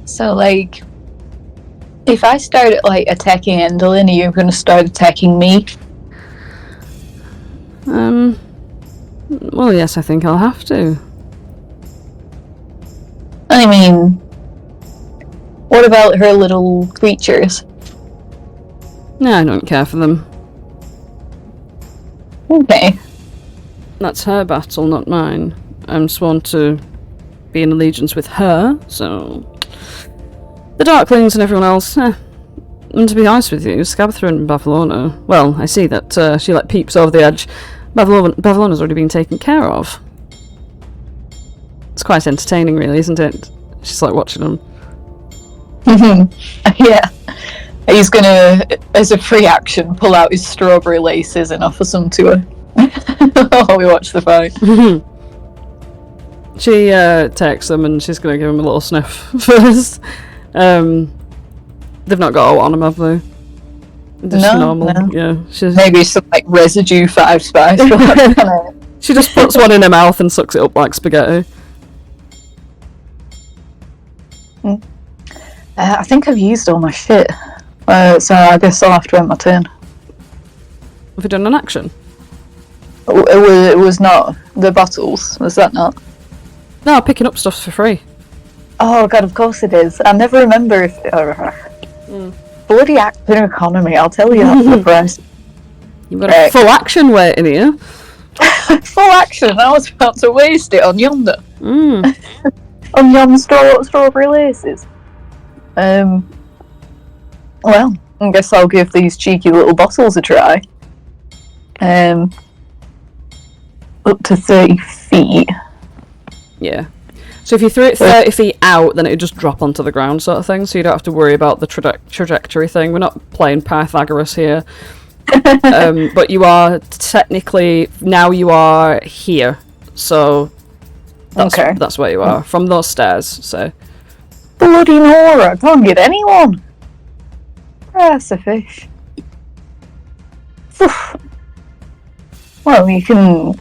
So, like, if I start like attacking Endlin, are you going to start attacking me? Well, yes, I think I'll have to. I mean, what about her little creatures? No, I don't care for them. Okay. That's her battle, not mine. I'm sworn to be in allegiance with her, so... The Darklings and everyone else, And to be honest with you, Scabatha and Bavlorna, well, I see that she like peeps over the edge. Bavlorna's already been taken care of. It's quite entertaining, really, isn't it? She's like watching them. Yeah. He's gonna, as a free action, pull out his strawberry laces and offer some to her. While we watch the fight. She takes them and she's gonna give him a little sniff first. They've not got a on them, have they? Just No, normal. no. Yeah. She's, Maybe some like residue 5 spice. she just puts one in her mouth and sucks it up like spaghetti. I think I've used all my shit. So I guess I'll have to end my turn. Have you done an action? It was not the bottles, was that not? No, picking up stuff for free. Oh god, of course it is. I never remember if... Bloody acting economy, I'll tell you that for the price. You've got a full action waiting here. Full action, I was about to waste it on yonder. Mm. On yon strawberry laces. Well, I guess I'll give these cheeky little bottles a try. Up to 30 feet. Yeah. So if you threw it 30 feet out, then it would just drop onto the ground sort of thing, so you don't have to worry about the trajectory thing. We're not playing Pythagoras here. But you are technically... Now you are here. So that's where you are. From those stairs, so... Bloody Nora, I can't get anyone! That's a fish. Well, you can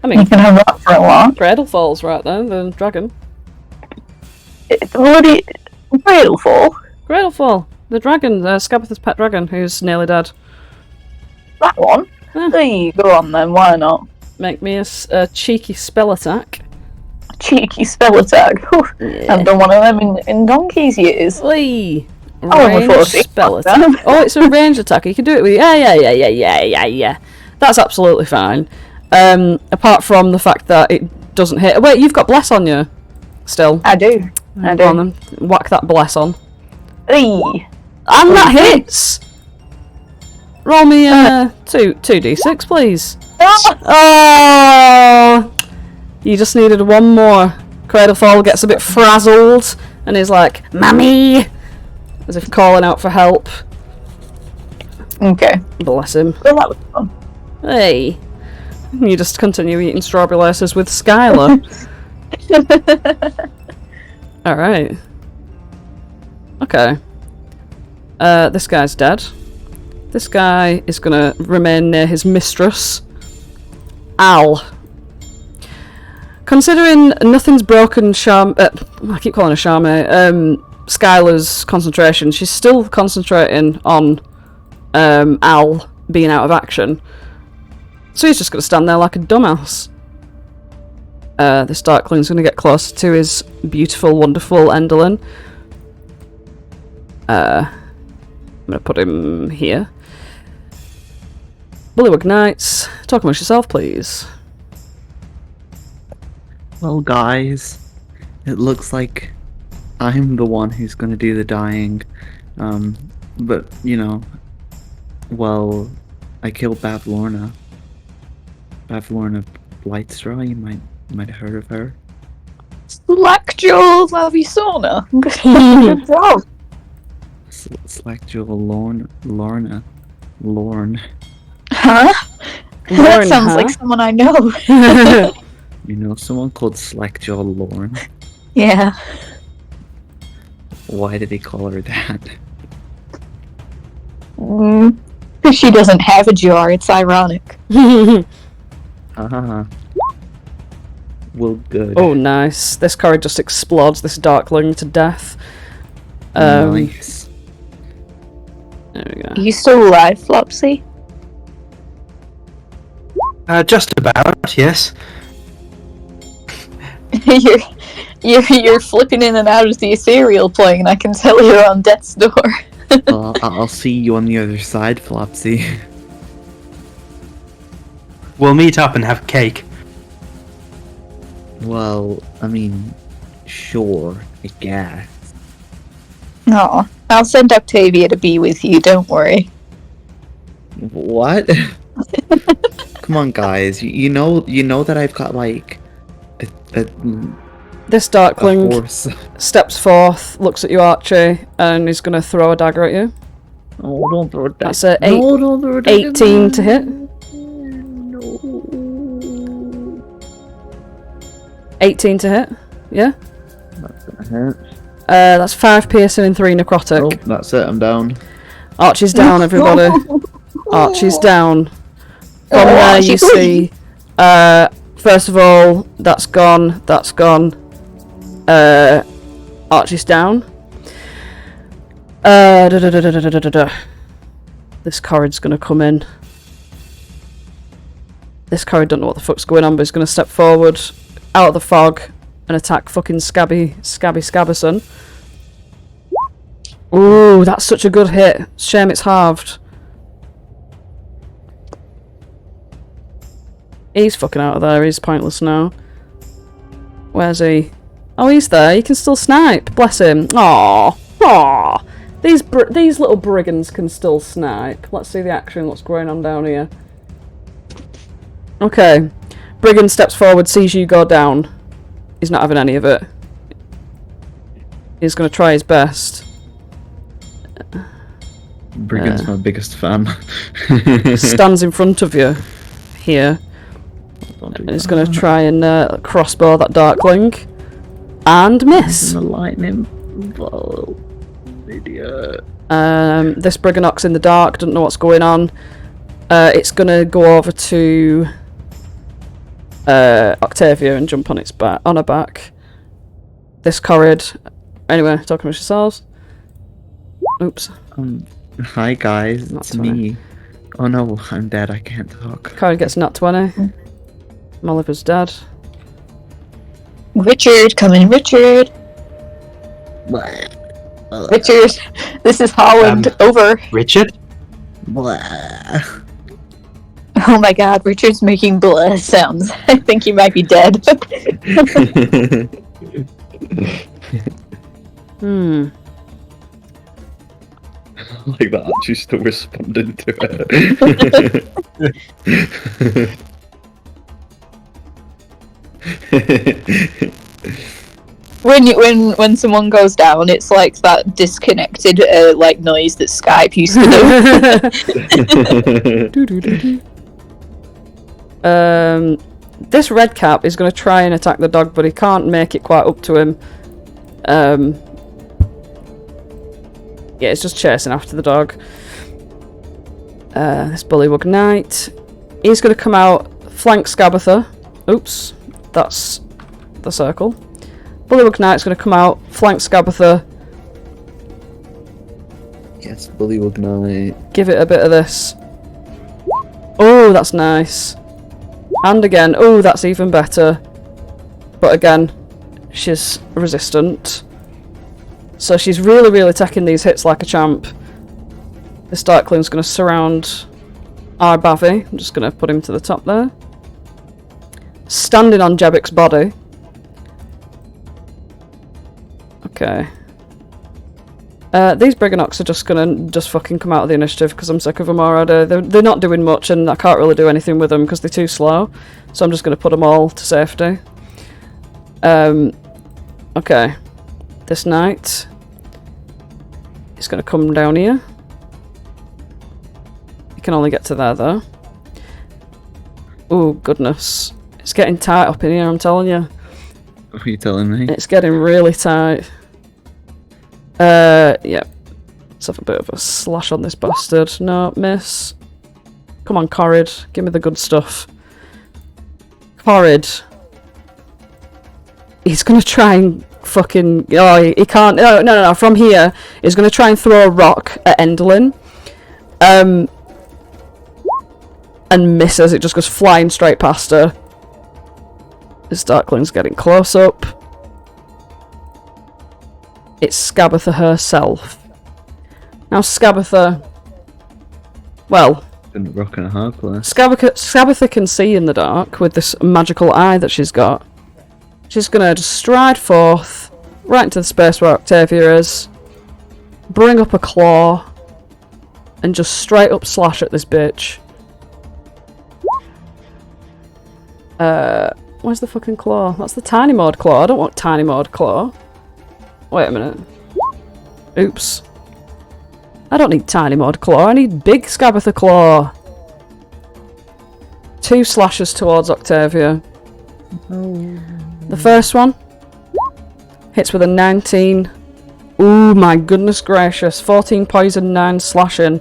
I mean, have that for a lot. Cradle Falls right there, the dragon. Bloody Cradlefall? Cradlefall, the dragon, Scabatha's pet dragon, who's nearly dead. That one? Yeah. There you go on then, why not? Make me a cheeky spell attack. Cheeky spell attack. Yeah. I've done one of them in donkey's years. Oi! Oh, Range spell attack. Oh, it's a range attack. You can do it with... Yeah. That's absolutely fine. Apart from the fact that it doesn't hit... Wait, you've got Bless on you still. I do. Go on then. Whack that Bless on. Eee. And that hits! Roll me 2d6, please. Oh! You just needed one more. Cradlefall gets a bit frazzled and is like, Mummy! As if calling out for help. Okay. Bless him. Well, that was fun. Hey. You just continue eating strawberry laces with Skylar. Alright. Okay. This guy's dead. This guy is gonna remain near his mistress. Al. Considering nothing's broken I keep calling her Charme. Skylar's concentration, she's still concentrating on Al being out of action. So he's just going to stand there like a dumbass. This Darkling's going to get closer to his beautiful, wonderful Enderlin. I'm going to put him here. Bullywug Knights, talk amongst yourself, please. Well, guys, it looks like I'm the one who's going to do the dying. But, you know, well, I killed Bavlorna. Bavlorna Blightstraw, you might have heard of her. Slackjaw Lavisona. Good job. Slackjaw Lorna. Huh? That sounds like someone I know. You know someone called Slackjaw Lorne? Yeah. Why did he call her that? Because she doesn't have a jaw, it's ironic. Well, good. Oh, nice. This card just explodes this Darkling to death. Nice. There we go. Are you still alive, Flopsy? Just about, yes. You're flipping in and out of the ethereal plane. I can tell you're on death's door. Well, I'll see you on the other side, Flopsy. We'll meet up and have cake. Well, I mean, sure, I guess. No, I'll send Octavia to be with you. Don't worry. What? Come on, guys. You know that I've got like This a Darkling horse. steps forth, looks at you, Archie, and he's going to throw a dagger at you. Oh, don't throw it. That's a don't throw it. 18 to hit. No. 18 to hit. Yeah. That's gonna hurt. That's 5 piercing and 3 necrotic. Oh, that's it. I'm down. Archie's down, everybody. Archie's down. From there, you see. First of all, that's gone. That's gone. Archie's down. This Corrid's gonna come in. This Corrid don't know what the fuck's going on, but he's gonna step forward out of the fog and attack fucking Scabby Scabberson. Ooh, that's such a good hit. Shame it's halved. He's fucking out of there. He's pointless now. Where's he? Oh, he's there. He can still snipe. Bless him. Aww. Aww. These little brigands can still snipe. Let's see the action. What's going on down here? Okay. Brigand steps forward, sees you go down. He's not having any of it. He's going to try his best. Brigand's my biggest fan. Stands in front of you. Here. And he's going to try and crossbow that Darkling. And miss. The lightning bolt. Idiot. This Briganox in the dark, doesn't know what's going on. It's going to go over to Octavia and jump on its back, on her back. This Corrid. Anyway, talking about yourselves. Oops. Hi guys, Nat it's 20. me. Oh no, I'm dead. I can't talk. Corrid gets Nat 20. Molliver's dead. Richard, come in, Richard. Richard, this is Holland. Over. Richard? Oh my god, Richard's making blah sounds. I think he might be dead. Like that, Archie's still responding to it. When someone goes down, it's like that disconnected like noise that Skype used to do. This red cap is going to try and attack the dog, but he can't make it quite up to him. Yeah, it's just chasing after the dog. This Bullywug Knight. He's going to come out, flank Scabbatha. Oops, that's the circle. Bullywug Knight's going to come out, flank Scabbatha. Yes, Bullywug Knight. Give it a bit of this. Oh, that's nice. And again, oh, that's even better. But again, she's resistant. So she's really, really taking these hits like a champ. This Darkling's going to surround our Bavy. I'm just going to put him to the top there. Standing on Jebik's body. Okay. These Briganox are just going to fucking come out of the initiative because I'm sick of them already. They're not doing much and I can't really do anything with them because they're too slow. So I'm just going to put them all to safety. Okay. This Knight is going to come down here. You can only get to there though. Oh goodness. It's getting tight up in here, I'm telling you. What are you telling me? It's getting really tight. Yeah. Let's have a bit of a slash on this bastard. No, miss. Come on, Corrid. Give me the good stuff. Corrid. He's gonna try and fucking... Oh, he can't... No. From here, he's gonna try and throw a rock at Enderlin. And misses. It just goes flying straight past her. This Darkling's getting close up. It's Scabbatha herself. Now Scabbatha... Well... In a rock and a hard place. Scabbatha can see in the dark with this magical eye that she's got. She's gonna just stride forth, right into the space where Octavia is, bring up a claw, and just straight up slash at this bitch. Where's the fucking claw? That's the tiny mod claw. I don't want tiny mod claw. Wait a minute. Oops. I don't need tiny mod claw. I need big Scabbatha claw. 2 slashes towards Octavia. The first one hits with a 19. Ooh, my goodness gracious. 14 poison, 9 slashing.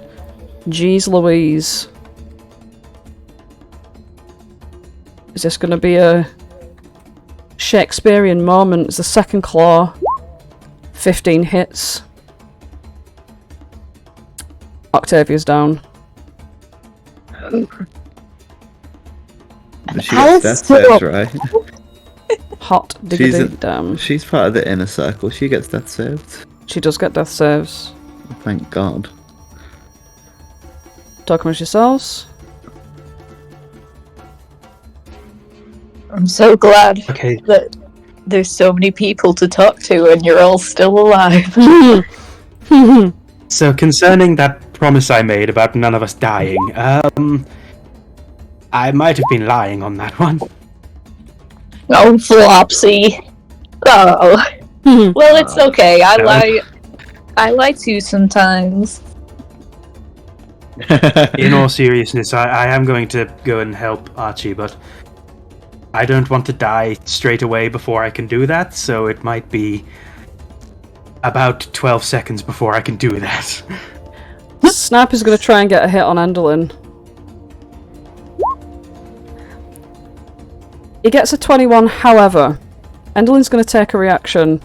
Jeez Louise. Is this going to be a Shakespearean moment? It's the second claw. 15 hits. Octavia's down. She gets death saves, right? Hot diggity damn. She's part of the inner circle. She gets death saved. She does get death saves. Thank God. Talk amongst yourselves. I'm so glad Okay. that there's so many people to talk to and you're all still alive. So concerning that promise I made about none of us dying, I might have been lying on that one. Oh, Flopsy. Oh. Well, it's okay. I lie too sometimes. In all seriousness, I am going to go and help Archie, but I don't want to die straight away before I can do that, so it might be about 12 seconds before I can do that. Sniper's going to try and get a hit on Enderlin. He gets a 21, however, Enderlin's going to take a reaction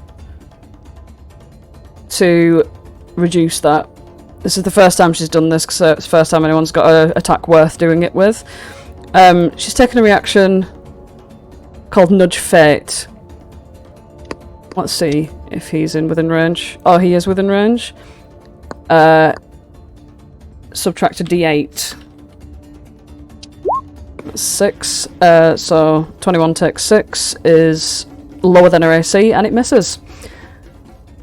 to reduce that. This is the first time she's done this, because it's the first time anyone's got an attack worth doing it with. She's taken a reaction called Nudge Fate. Let's see if he's within range. Oh, he is within range. Subtract a d8. 6. So 21 takes 6 is lower than her AC, and it misses.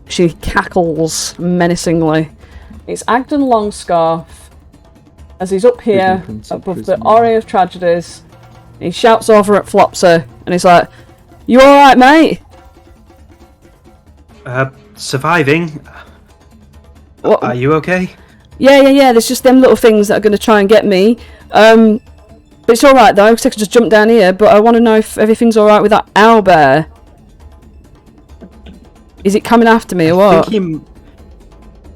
She cackles menacingly. It's Agden Longscarf as he's up here above the Orrery of Tragedies. He shouts over at Flopsy and he's like, "You alright, mate?" Surviving. What? Are you okay? Yeah. There's just them little things that are going to try and get me. But it's alright though, because I can just jump down here. But I want to know if everything's alright with that owlbear. Is it coming after me or what? I think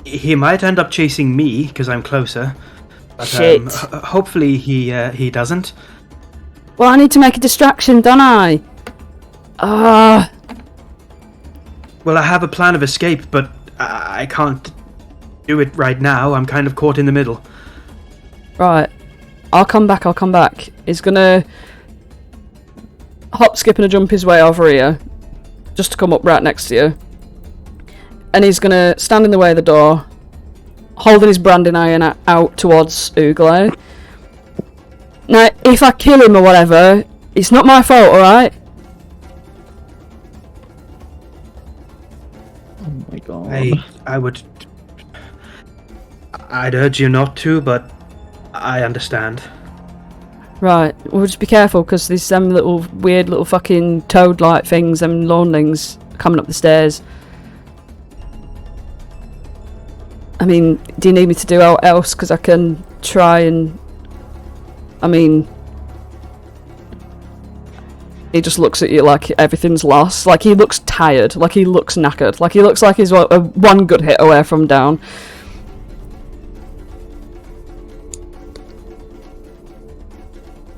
he might end up chasing me because I'm closer. But, Shit. Hopefully he doesn't. Well, I need to make a distraction, don't I? Well, I have a plan of escape, but I can't do it right now. I'm kind of caught in the middle. Right. I'll come back. He's gonna hop, skip and a jump his way over here. Just to come up right next to you. And he's gonna stand in the way of the door, holding his branding iron out towards Ooglay. Now, if I kill him or whatever, it's not my fault, alright? Oh my God. I'd urge you not to, but I understand. Right, we'll just be careful, because there's some little weird little fucking toad-like things, them lonelings, coming up the stairs. I mean, do you need me to do else? Because I can try and... I mean... He just looks at you like everything's lost. Like, he looks tired. Like, he looks knackered. Like, he looks like he's one good hit away from down.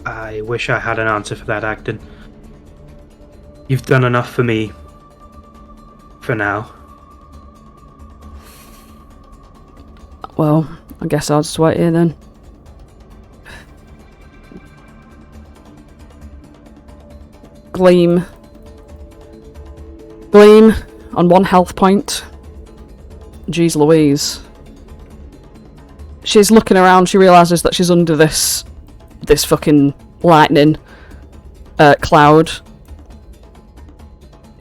I wish I had an answer for that, Agden. You've done enough for me. For now. Well, I guess I'll just wait here then. Gleam on 1 health point. Jeez Louise. She's looking around, she realises that she's under this fucking lightning cloud.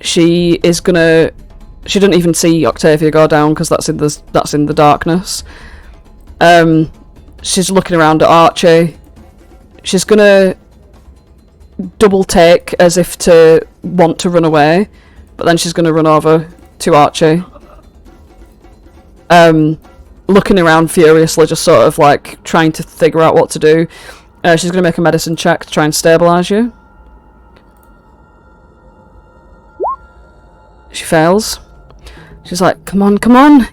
She doesn't even see Octavia go down because that's in the darkness. She's looking around at Archie. She's gonna double take as if to want to run away, but then she's gonna run over to Archie. Looking around furiously, just sort of like trying to figure out what to do. She's gonna make a medicine check to try and stabilise you. She fails. She's She's like, come on,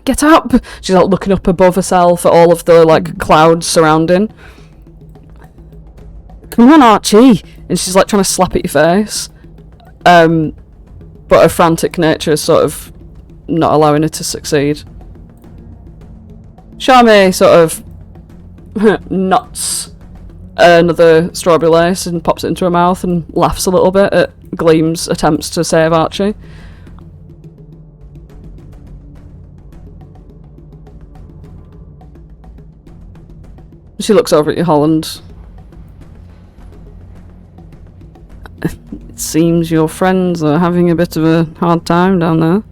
get up! She's like looking up above herself at all of the like clouds surrounding. Come on, Archie! And she's like trying to slap at your face. But her frantic nature is sort of not allowing her to succeed. Charmaine sort of nuts another strawberry lace and pops it into her mouth and laughs a little bit at Gleam's attempts to save Archie. She looks over at you, Holland. It seems your friends are having a bit of a hard time down there.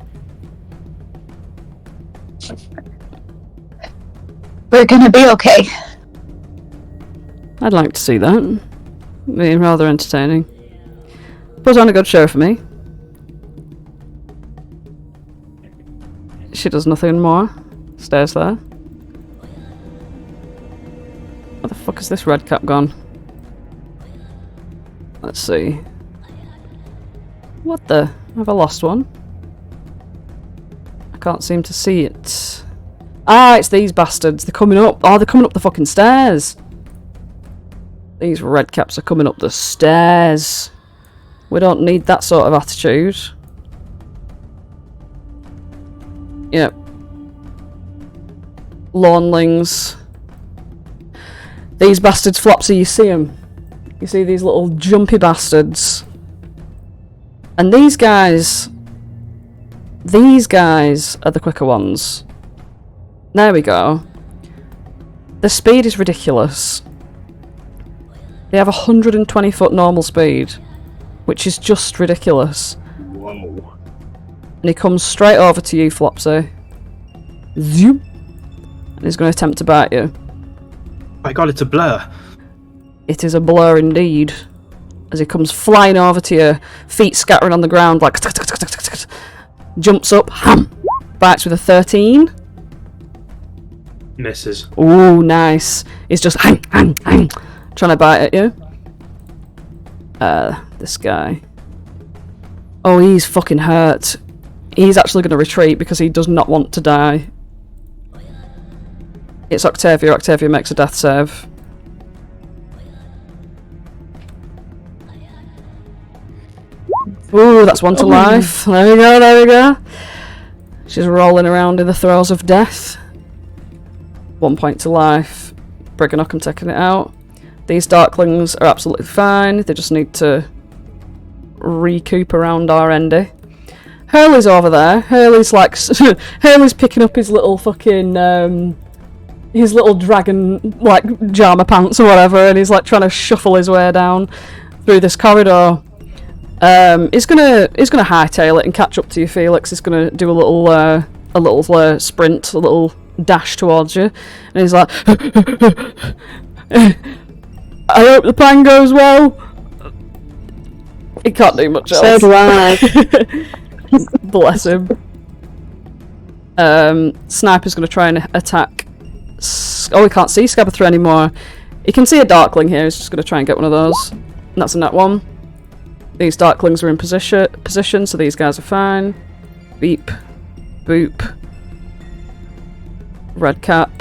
We're gonna be okay. I'd like to see that. Be rather entertaining. Put on a good show for me. She does nothing more. Stays there. Where the fuck is this red cap gone? Let's see. What the? Have I lost one? I can't seem to see it. Ah, it's these bastards. They're coming up. Oh, they're coming up the fucking stairs. These red caps are coming up the stairs. We don't need that sort of attitude. Yep. Lawnlings. These bastards, Flopsy, you see them? You see these little jumpy bastards? And these guys are the quicker ones. There we go. The speed is ridiculous. They have 120 foot normal speed, which is just ridiculous. Whoa. And he comes straight over to you, Flopsy. Zoom. And he's going to attempt to bite you. My god, it's a blur. It is a blur indeed. As he comes flying over to you, feet scattering on the ground like jumps up, bites with a 13. Misses. Ooh, nice. He's just trying to bite at you. This guy. Oh, he's fucking hurt. He's actually going to retreat because he does not want to die. It's Octavia. Octavia makes a death save. Ooh, that's one to life. There we go, there we go. She's rolling around in the throes of death. 1 point to life. Briganock, I'm taking it out. These Darklings are absolutely fine. They just need to recoup around our endy. Hurley's over there. Hurley's like... Hurley's picking up his little fucking... his little dragon, like, pyjama pants or whatever, and he's like trying to shuffle his way down through this corridor. He's gonna hightail it and catch up to you, Felix. He's gonna do a little sprint, a little dash towards you, and he's like, I hope the plan goes well. He can't do much else. So do I. Bless him. Sniper's gonna try and attack. Oh, he can't see Scabatha anymore. He can see a Darkling here. He's just gonna try and get one of those. And that's a Nat One. These Darklings are in position, so these guys are fine. Beep. Boop. Red cap.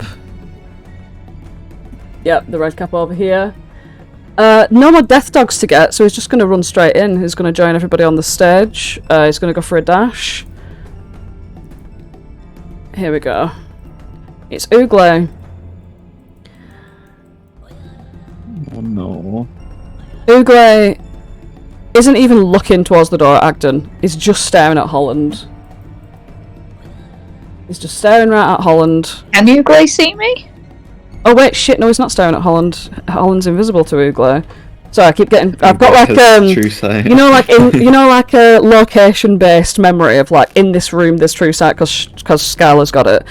Yep, the red cap over here. No more death dogs to get, so he's just going to run straight in. He's going to join everybody on the stage. He's going to go for a dash. Here we go. It's Oogle. Oh no. Oogle isn't even looking towards the door at Agden. He's just staring at Holland. He's just staring right at Holland. Can you Oogle see me? Oh wait, shit! No, he's not staring at Holland. Holland's invisible to Oogle. Sorry, I keep getting. I've got like True sight. you know, like like a location-based memory of like in this room, this true sight, because Skylar's got it.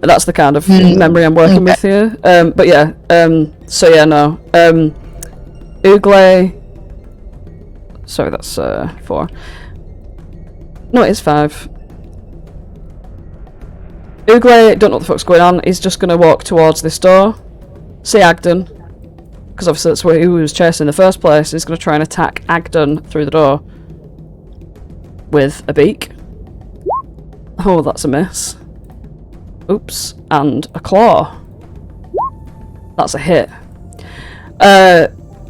That's the kind of memory I'm working with here. But yeah. So yeah, no. Oogle. Sorry, that's 4. No, it is 5. Oogle don't know what the fuck's going on. He's just going to walk towards this door. See Agden. Because obviously that's where he was chasing in the first place. He's going to try and attack Agden through the door. With a beak. Oh, that's a miss. Oops. And a claw. That's a hit.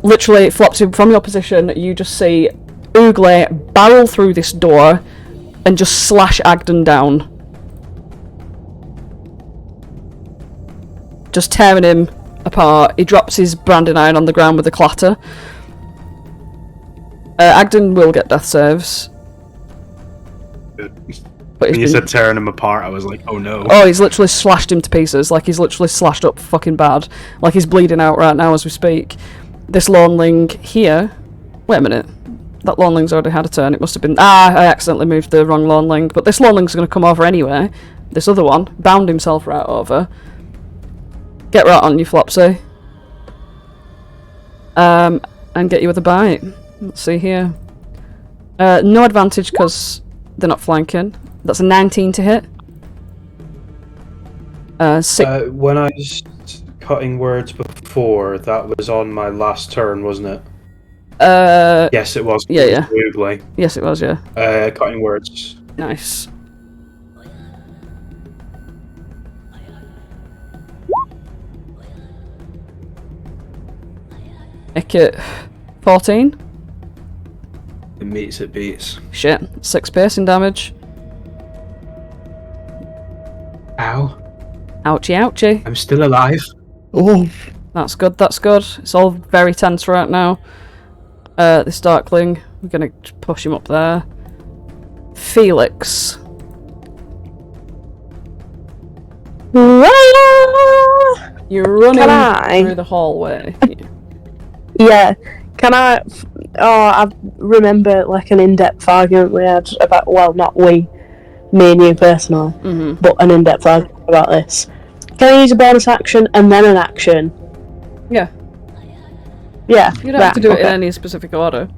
Literally, Flopsy, from your position, you just see Oogley barrel through this door and just slash Agden down. Just tearing him apart. He drops his branding iron on the ground with a clatter. Agden will get death saves. Good. But When you said tearing him apart, I was like, oh no. Oh, he's literally slashed him to pieces. Like, he's literally slashed up fucking bad. Like, he's bleeding out right now as we speak. This Loneling here... Wait a minute. That Loneling's already had a turn. It must have been... I accidentally moved the wrong Loneling. But this Loneling's going to come over anyway. This other one. Bound himself right over. Get right on you, Flopsy. And get you with a bite. Let's see here. No advantage because they're not flanking. That's a 19 to hit. When I was cutting words before, that was on my last turn, wasn't it? Yes, it was. Yeah. Weirdly. Yes, it was, yeah. Cutting words. Nice. Make it 14. It meets, it beats. Shit. 6 piercing damage. Ow. Ouchie, ouchie. I'm still alive. Oh. That's good, that's good. It's all very tense right now. This Darkling, we're gonna push him up there. Felix. You're running through the hallway. Yeah. Can I... Oh, I remember like an in-depth argument we had about... Well, not we. Me and you personally. Mm-hmm. But an in-depth argument about this. Can I use a bonus action and then an action? Yeah. Yeah. You don't have to do it in any specific order.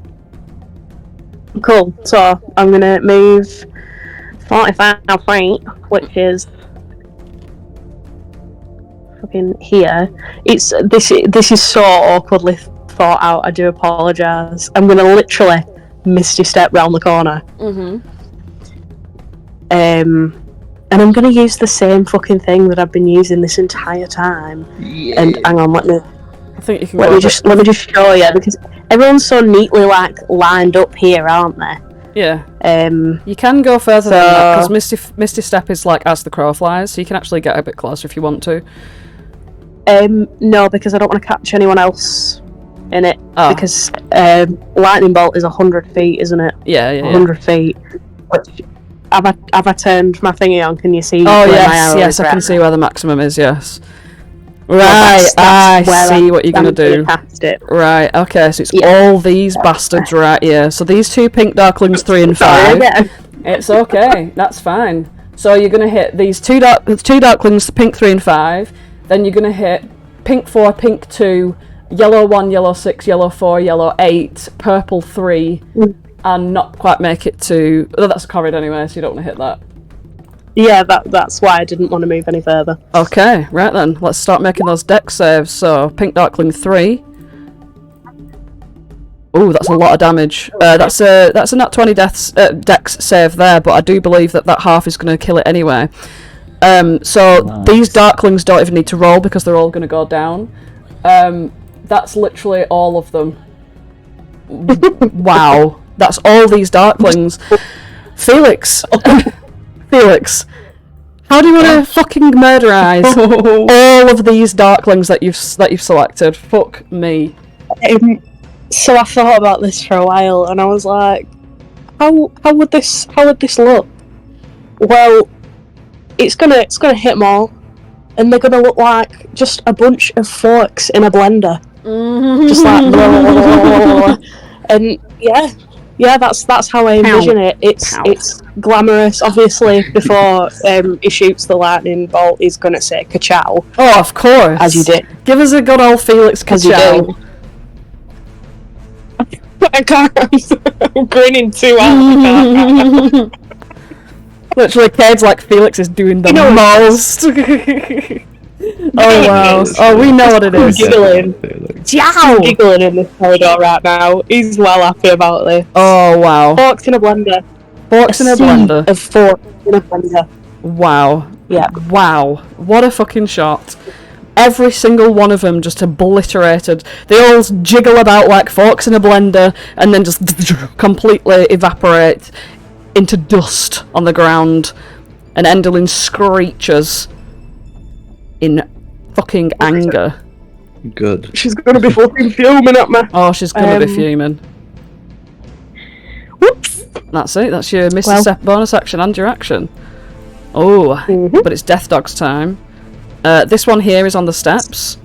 Cool. So, I'm gonna move 45 feet, which is... fucking here. This is so awkwardly thought out, I do apologise. I'm gonna literally misty step round the corner. Mm-hmm. And I'm gonna use the same fucking thing that I've been using this entire time. Yeah. And hang on, let me think you can let me just show you, because everyone's so neatly like lined up here, aren't they? Yeah. You can go further than that, because Misty Step is like as the crow flies, so you can actually get a bit closer if you want to. No, because I don't want to catch anyone else in it. Oh. Because lightning bolt is 100 feet, isn't it? Yeah. 100 feet. Which, have I turned my thingy on? Can you see? Oh where my arrow yes, is I can right? see where the maximum is. Yes. Well, Right, that's I see what you're gonna do. Past it. Right, okay, so it's all these bastards right here. So these two pink Darklings 3 and 5. It's okay, that's fine. So you're gonna hit these two Darklings, pink 3 and 5. Then you're gonna hit pink 4, pink 2, yellow 1, yellow 6, yellow 4, yellow 8, purple 3, and not quite make it to... Oh, that's a corrid anyway, so you don't want to hit that. Yeah, that's why I didn't want to move any further. Okay, right then. Let's start making those dex saves. So, pink Darkling 3. Oh, that's a lot of damage. That's a Nat 20 dex save there, but I do believe that half is going to kill it anyway. So Nice. These Darklings don't even need to roll because they're all going to go down. That's literally all of them. Wow. That's all these Darklings. Felix! Felix! How do you want to fucking murderize all of these Darklings that you've selected? Fuck me. So I thought about this for a while, and I was like, how would this look? Well, it's gonna hit them all, and they're gonna look like just a bunch of forks in a blender, just like blah, blah, blah, blah. And yeah, that's how I envision it. It's glamorous. Obviously, before he shoots the lightning bolt, he's gonna say "ka-chow." Oh, of course. As you did. Give us a good old Felix ka-chow. I can't. I'm grinning too hard. Literally, Cade's like, Felix is doing the most. Oh wow. Oh, we know what it is. Giggling. Ciao! Giggling in this corridor right now. He's well happy about this. Oh wow. Forks in a blender. Forks in a blender. Of fork in a blender. Wow. Yeah. Wow. What a fucking shot. Every single one of them just obliterated. They all jiggle about like forks in a blender and then just completely evaporate into dust on the ground. And Enderlin screeches in fucking anger. Good. She's gonna be fucking fuming at me. Oh, she's gonna be fuming. Whoops. That's it. That's your bonus action and your action. Oh, but it's Death Dog's time. This one here is on the steps.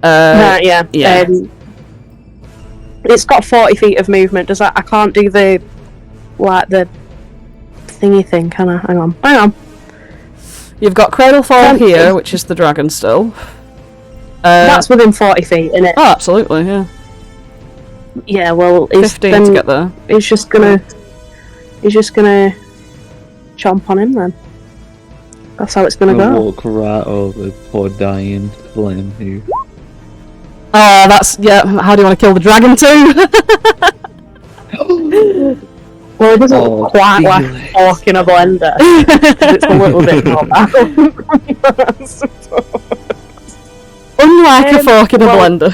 Yeah. Yeah. It's got 40 feet of movement. Does that? I can't do the thingy thing, can I? Hang on. You've got Cradlefall here, which is the dragon still. That's within 40 feet, isn't it? Oh, absolutely, yeah. Yeah, well, 15 to get there. He's just gonna chomp on him then. That's how it's gonna go. Walk right over poor dying flame here. Oh, that's, yeah, how do you want to kill the dragon too? Well, it doesn't quite like a fork in a blender. It's a little bit more balanced. Unlike a fork in a blender.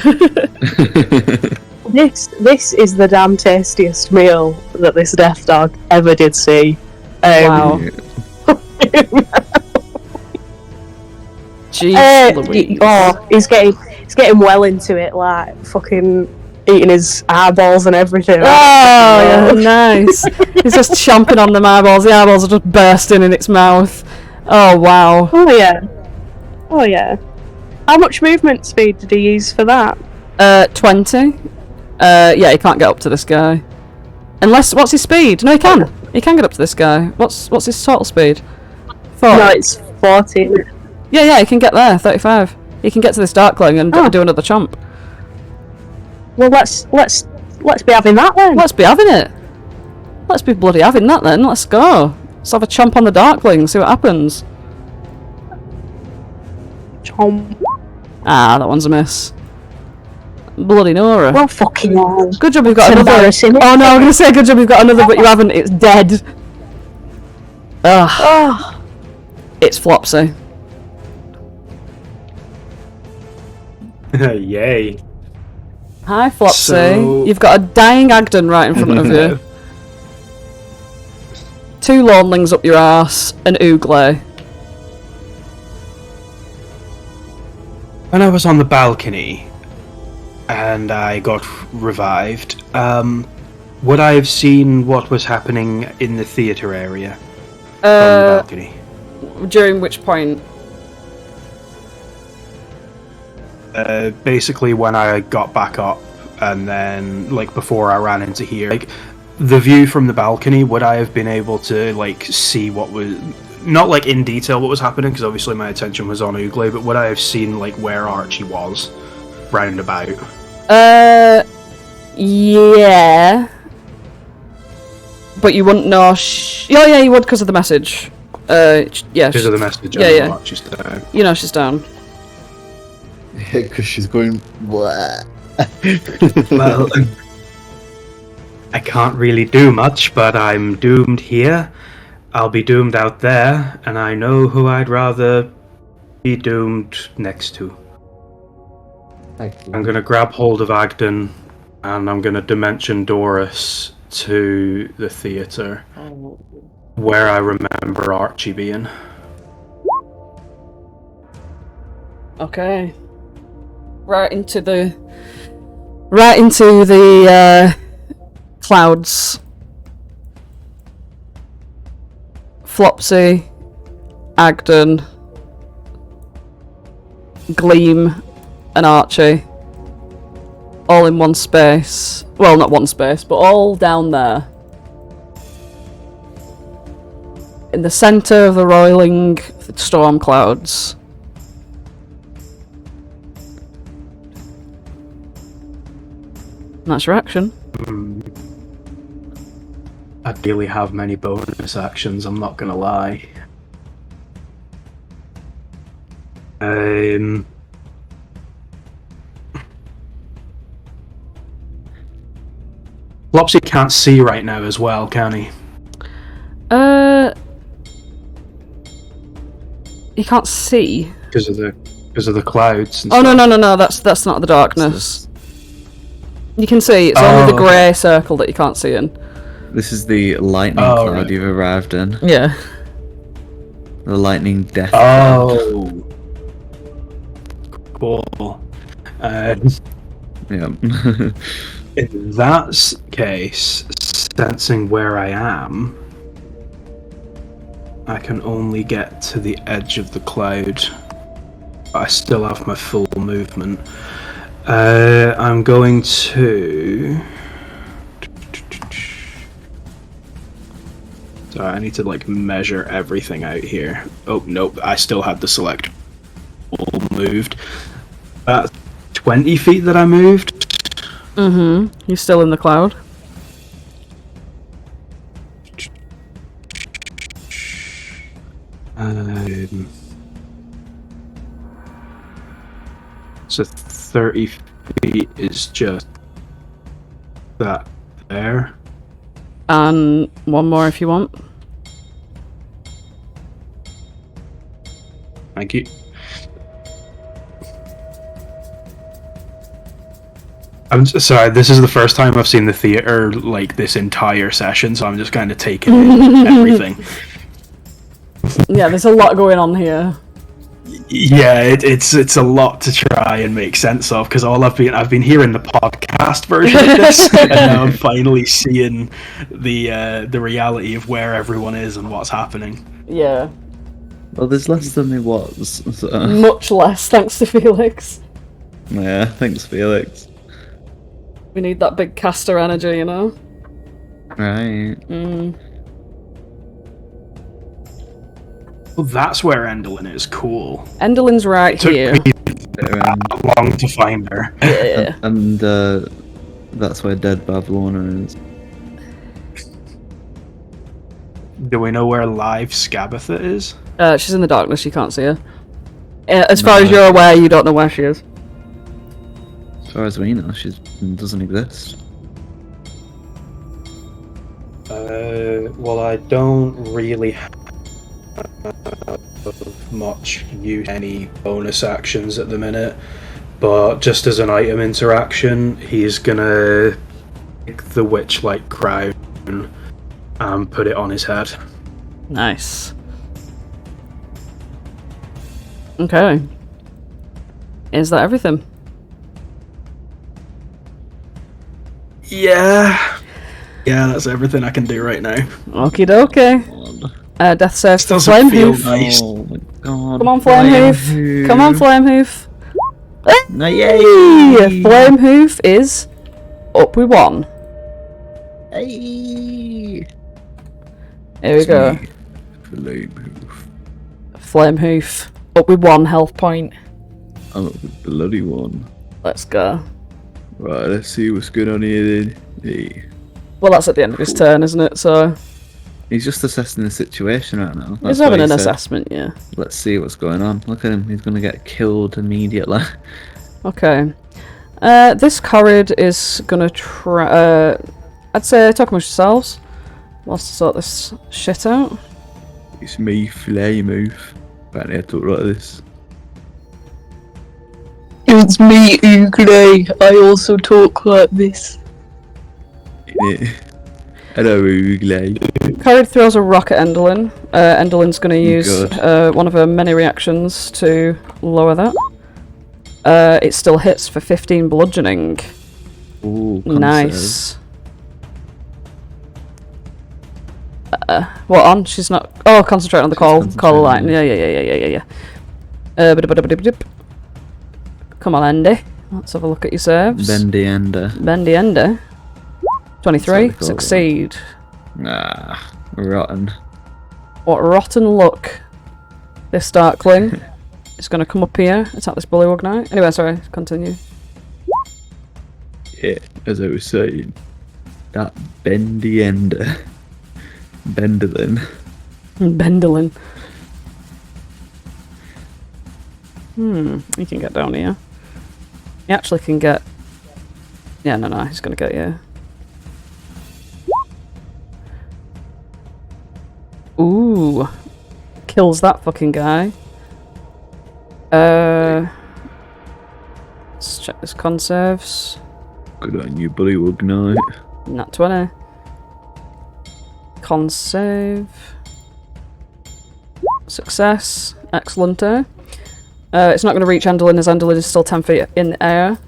This is the damn tastiest meal that this death dog ever did see. Wow. Jeez he's getting well into it, like fucking eating his eyeballs and everything. Oh, nice. He's just chomping on the eyeballs. The eyeballs are just bursting in its mouth. Oh, wow. Oh yeah. How much movement speed did he use for that? 20. Yeah, he can't get up to this guy. Unless, what's his speed? No, he can. He can get up to this guy. What's his total speed? 4. No, it's 40. Yeah, he can get there. 35. He can get to this Darkling and do another chomp. Well, let's be having that then. Let's be having it. Let's be bloody having that then. Let's go. Let's have a chomp on the Darkling. See what happens. Chomp. Ah, that one's a miss. Bloody Nora. Well, fucking hell. Good job we've got It's another. embarrassing. Oh no, I'm gonna say good job we've got another, but you haven't. It's dead. Ugh. Oh. It's Flopsy. Yay. Hi, Flopsy. So- You've got a dying Agden right in front of you. 2 Lonelings up your arse, and Ooglay. When I was on the balcony and I got revived, would I have seen what was happening in the theatre area from the balcony? During which point? Basically when I got back up and then, like, before I ran into here, like, the view from the balcony, would I have been able to, like, see what was... Not, like, in detail what was happening, because obviously my attention was on Ooglay, but would I have seen, like, where Archie was, round about? Yeah. But you wouldn't know... Oh, yeah, you would because of the message. Yeah. Because of the message, Yeah, yeah. Archie's down. You know she's down. Yeah, because she's going. Blah. Well, I can't really do much, but I'm doomed here. I'll be doomed out there, and I know who I'd rather be doomed next to. I'm gonna grab hold of Agden, and I'm gonna dimension Doris to the theatre, where I remember Archie being. Okay. Right into the clouds. Flopsy, Agden, Gleam, and Archie. All in one space. Well, not one space, but all down there. In the centre of the roiling storm clouds. That's your action. I don't really have many bonus actions, I'm not gonna lie. Flopsy can't see right now as well, can he? You can't see. Because of the clouds. And Oh stuff. no! That's not the darkness. You can see. It's only the grey circle that you can't see in. This is the lightning cloud right. you've arrived in. Yeah. The lightning death cloud. Oh. Cool. Yeah. In that case, sensing where I am, I can only get to the edge of the cloud. But I still have my full movement. I'm going to... Sorry, I need to like measure everything out here. Oh, nope, I still have the select all moved. That's 20 feet that I moved. Mm-hmm. You're still in the cloud. So 30 feet is just that there. And one more if you want. Thank you. I'm sorry, this is the first time I've seen the theater like this entire session, so I'm just kind of taking in everything. Yeah, there's a lot going on here. Yeah, it's a lot to try and make sense of because I've been hearing the podcast version of this, and now I'm finally seeing the reality of where everyone is and what's happening. Yeah. Well, there's less than there was. So. Much less, thanks to Felix. Yeah, thanks, Felix. We need that big caster energy, you know? Right. Well, that's where Endelyn is. Cool. Endelin's right Took here. me that long to find her. Yeah. And that's where Dead Bavlorna is. Do we know where live Scabatha is? She's in the darkness, you can't see her. As far as you're aware, you don't know where she is. As far as we know, she doesn't exist. Well, I don't really have much use any bonus actions at the minute, but just as an item interaction, he's gonna take the Witchlight crown and put it on his head. Nice. Okay. Is that everything? Yeah, that's everything I can do right now. Okie dokie. Death save for Doesn't feel Flamehoof. nice. Oh my god. Come on, Flamehoof. Come on, Flamehoof. No, yay! Flamehoof is up with 1. Hey! Here we go. Flamehoof up with 1 health point. I'm up with the bloody one. Let's go. Right, let's see what's going on here then. Hey. Well, that's at the end of his turn, isn't it? So He's just assessing the situation right now. he's That's having what an he said. assessment, yeah. Let's see what's going on. Look at him, he's gonna get killed immediately. Okay. This Corrid is gonna try. I'd say talk amongst yourselves whilst I sort this shit out. It's me, Flamehoof. Apparently I talk like this. It's me, Uglay. I also talk like this. Yeah. Hello, Uglay. Corrid throws a rock at Endelyn. Endelyn's gonna use Good. one of her many reactions to lower that. It still hits for 15 bludgeoning. Ooh, Nice. What on? She's not. Oh, concentrate on the call line. Yeah. Come on, Andy. Let's have a look at your serves. Bendy Ender. Bendy Ender. 23. That's what they call Succeed. Ah, rotten. What rotten luck. This Darkling is going to come up here, attack this Bullywug Knight. Anyway, sorry, continue. Yeah, as I was saying, that Bendy Ender. Bendelin. Bendelin. He can get down here. He actually can get... Yeah, no, he's going to get you. kills that fucking guy. Let's check this conserves. Good on you, buddy. Ignite. Nat 20. Conserve. Success. Excellent. It's not going to reach Endolin as Endolin is still 10 feet in the air.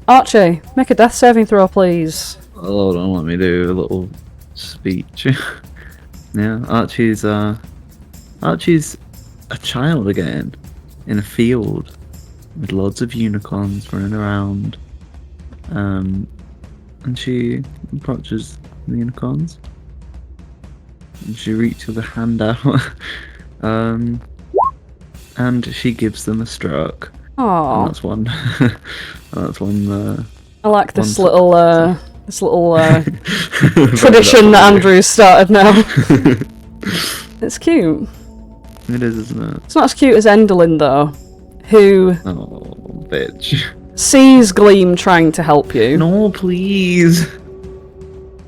Archie, make a death saving throw, please. Hold on, let me do a little speech. Yeah, Archie's a child again, in a field, with loads of unicorns running around. And she approaches the unicorns. And she reaches a hand out. And she gives them a stroke. Aww. And that's one. That's one. I like this one little tradition that Andrew's started now. It's cute. It is, isn't it? It's not as cute as Endolin though, who Oh, bitch. sees Gleam trying to help you. No, please.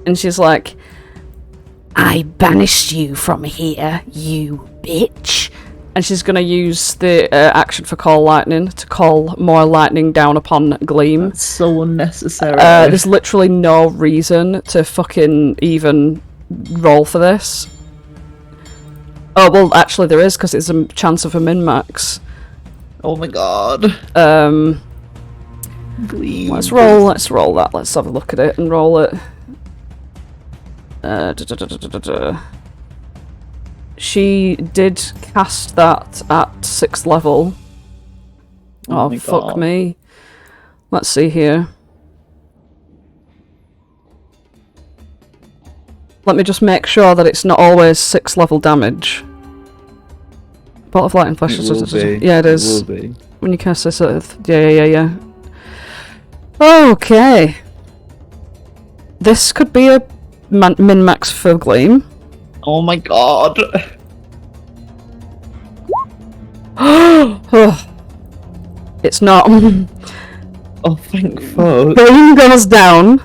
And she's like, I banished you from here, you bitch. And she's going to use the action for Call Lightning to call more lightning down upon Gleam. That's so unnecessary. There's literally no reason to fucking even roll for this. Oh, well, actually there is, because it's a chance of a min-max. Oh my god. Please. Let's roll that. Let's have a look at it and roll it. She did cast that at 6th level. Oh, my fuck God. me. Let's see here. Let me just make sure that it's not always 6th level damage. Bolt of Light and Flash. It will be. Yeah, it is. It will be. When you cast this, yeah. Okay. This could be a min-max for Gleam. Oh my god. It's not. Oh, thank fuck. Gleam goes down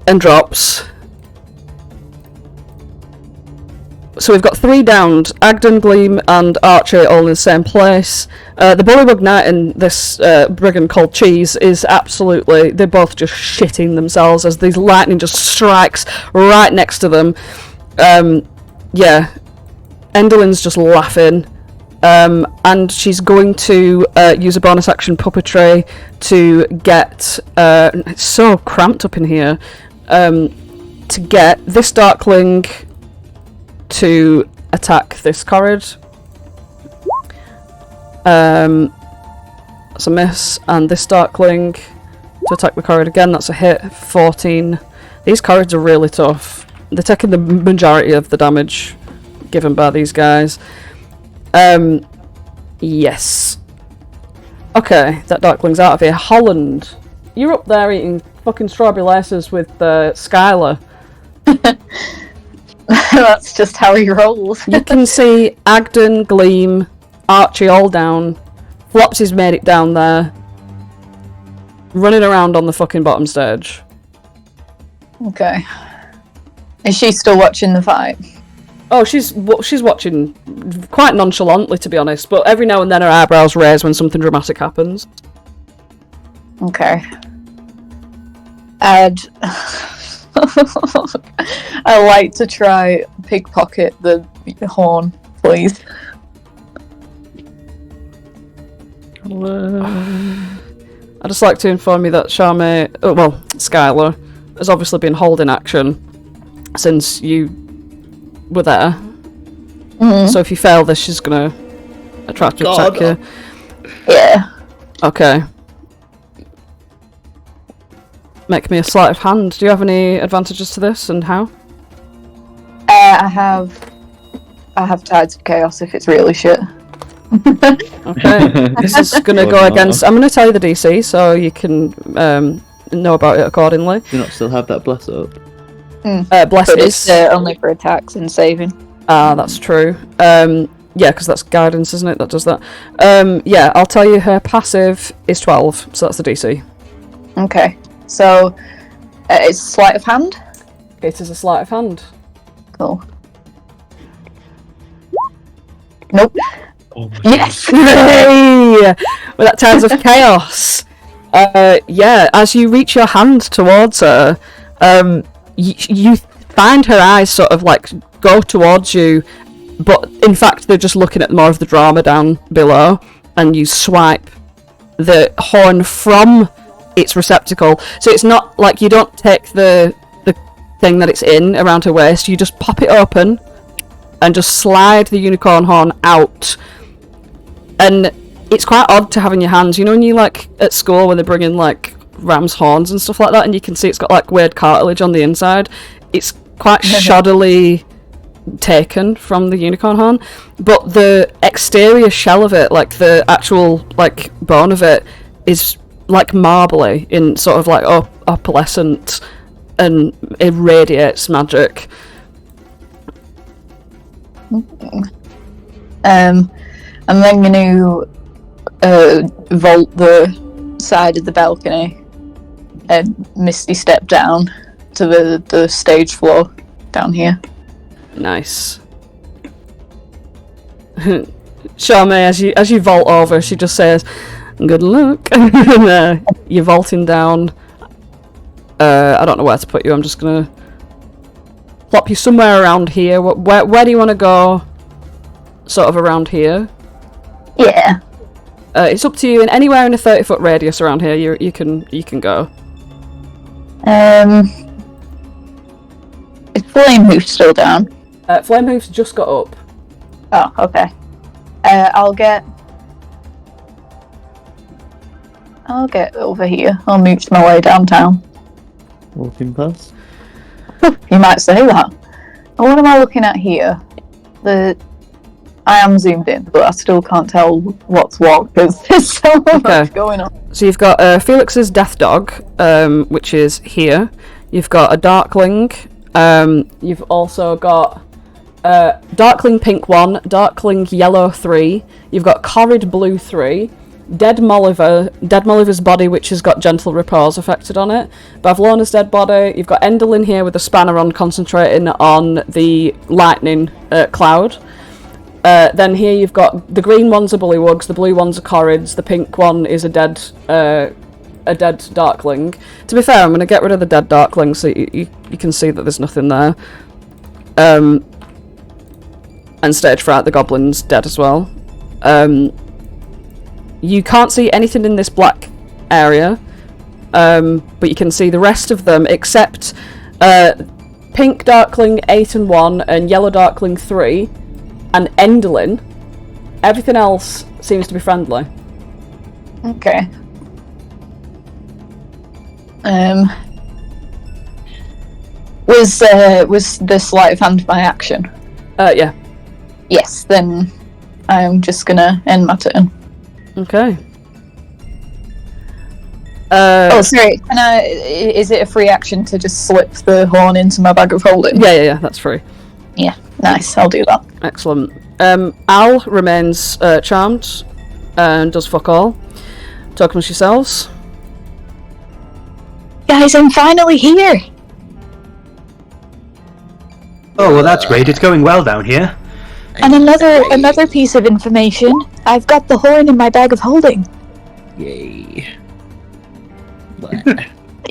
and drops. So we've got 3 downed. Agden, Gleam, and Archie all in the same place. The Bullywug Knight and this brigand called Cheese is absolutely... They're both just shitting themselves as these lightning just strikes right next to them. Yeah. Endolin's just laughing. And she's going to use a bonus action puppetry to get... it's so cramped up in here. To get this Darkling to attack this Corrid. That's a miss. And this Darkling to attack the Corrid again. That's a hit. 14. These Corrids are really tough. They're taking the majority of the damage given by these guys. Yes. Okay, that Darkling's out of here. Holland, you're up there eating fucking strawberry laces with Skylar. That's just how he rolls. You can see Agden, Gleam, Archie all down. Flopsy's made it down there. Running around on the fucking bottom stage. Okay. Is she still watching the fight? Oh, she's watching quite nonchalantly, to be honest, but every now and then her eyebrows raise when something dramatic happens. Okay. I'd I like to try pickpocket the horn, please. I'd just like to inform you that Skylar has obviously been holding action since you were there. Mm-hmm. So if you fail this, she's gonna try to attack you. Yeah. Okay. Make me a sleight of hand. Do you have any advantages to this, and how? I have Tides of Chaos if it's really shit. Okay. This is gonna go against... I'm gonna tell you the DC, so you can know about it accordingly. Do you not still have that bless up? Bless But is... it's only for attacks and saving. Ah, that's true. Yeah, because that's guidance, isn't it? That does that. Yeah, I'll tell you her passive is 12, so that's the DC. Okay. So, it's sleight of hand? It is a sleight of hand. Cool. Nope. Oh my Yes! Hey! With that Tales of Chaos. Yeah, as you reach your hand towards her, you find her eyes sort of like go towards you, but in fact they're just looking at more of the drama down below, and you swipe the horn from its receptacle. So it's not like you don't take the thing that it's in around her waist, you just pop it open and just slide the unicorn horn out. And it's quite odd to have in your hands. You know when you like at school when they bring in like ram's horns and stuff like that, and you can see it's got like weird cartilage on the inside? It's quite shoddily taken from the unicorn horn, but the exterior shell of it, like the actual like bone of it, is like marbly in sort of like opalescent, and it radiates magic. I'm then going to vault the side of the balcony and misty step down to the stage floor down here. Nice. Charmaine, as you vault over, she just says, "Good luck." And you're vaulting down. I don't know where to put you. I'm just gonna plop you somewhere around here. Where do you want to go? Sort of around here. Yeah. It's up to you. In anywhere in a 30-foot radius around here, you can go. Is Flamehoof still down? Flamehoof's just got up. Oh, okay. I'll get over here. I'll mooch my way downtown. Walking past. You might say that. What am I looking at here? I am zoomed in, but I still can't tell what's what because there's so much going on. So you've got Felix's Death Dog, which is here. You've got a Darkling. You've also got Darkling Pink 1, Darkling Yellow 3. You've got Corrid Blue 3. Dead Molliver's body, which has got Gentle Repose affected on it. Bavlona's dead body. You've got Enderlin here with a spanner on, concentrating on the lightning cloud. Then here you've got the green ones are Bullywugs, the blue ones are Corrids, the pink one is a dead Darkling. To be fair, I'm going to get rid of the dead Darkling so you can see that there's nothing there. And Stage Fright, the Goblin's dead as well. You can't see anything in this black area, but you can see the rest of them except Pink Darkling 8 and 1 and Yellow Darkling 3 and Enderlin. Everything else seems to be friendly. Okay. Was the sleight of hand my action? Yeah. Yes, then I'm just gonna end my turn. Okay. Oh, sorry. Is it a free action to just slip the horn into my bag of holding? Yeah, that's free. Yeah, nice. I'll do that. Excellent. Al remains charmed and does fuck all. Talk amongst yourselves. Guys, I'm finally here. Oh, well, that's great. It's going well down here. And another piece of information. I've got the horn in my bag of holding. Yay.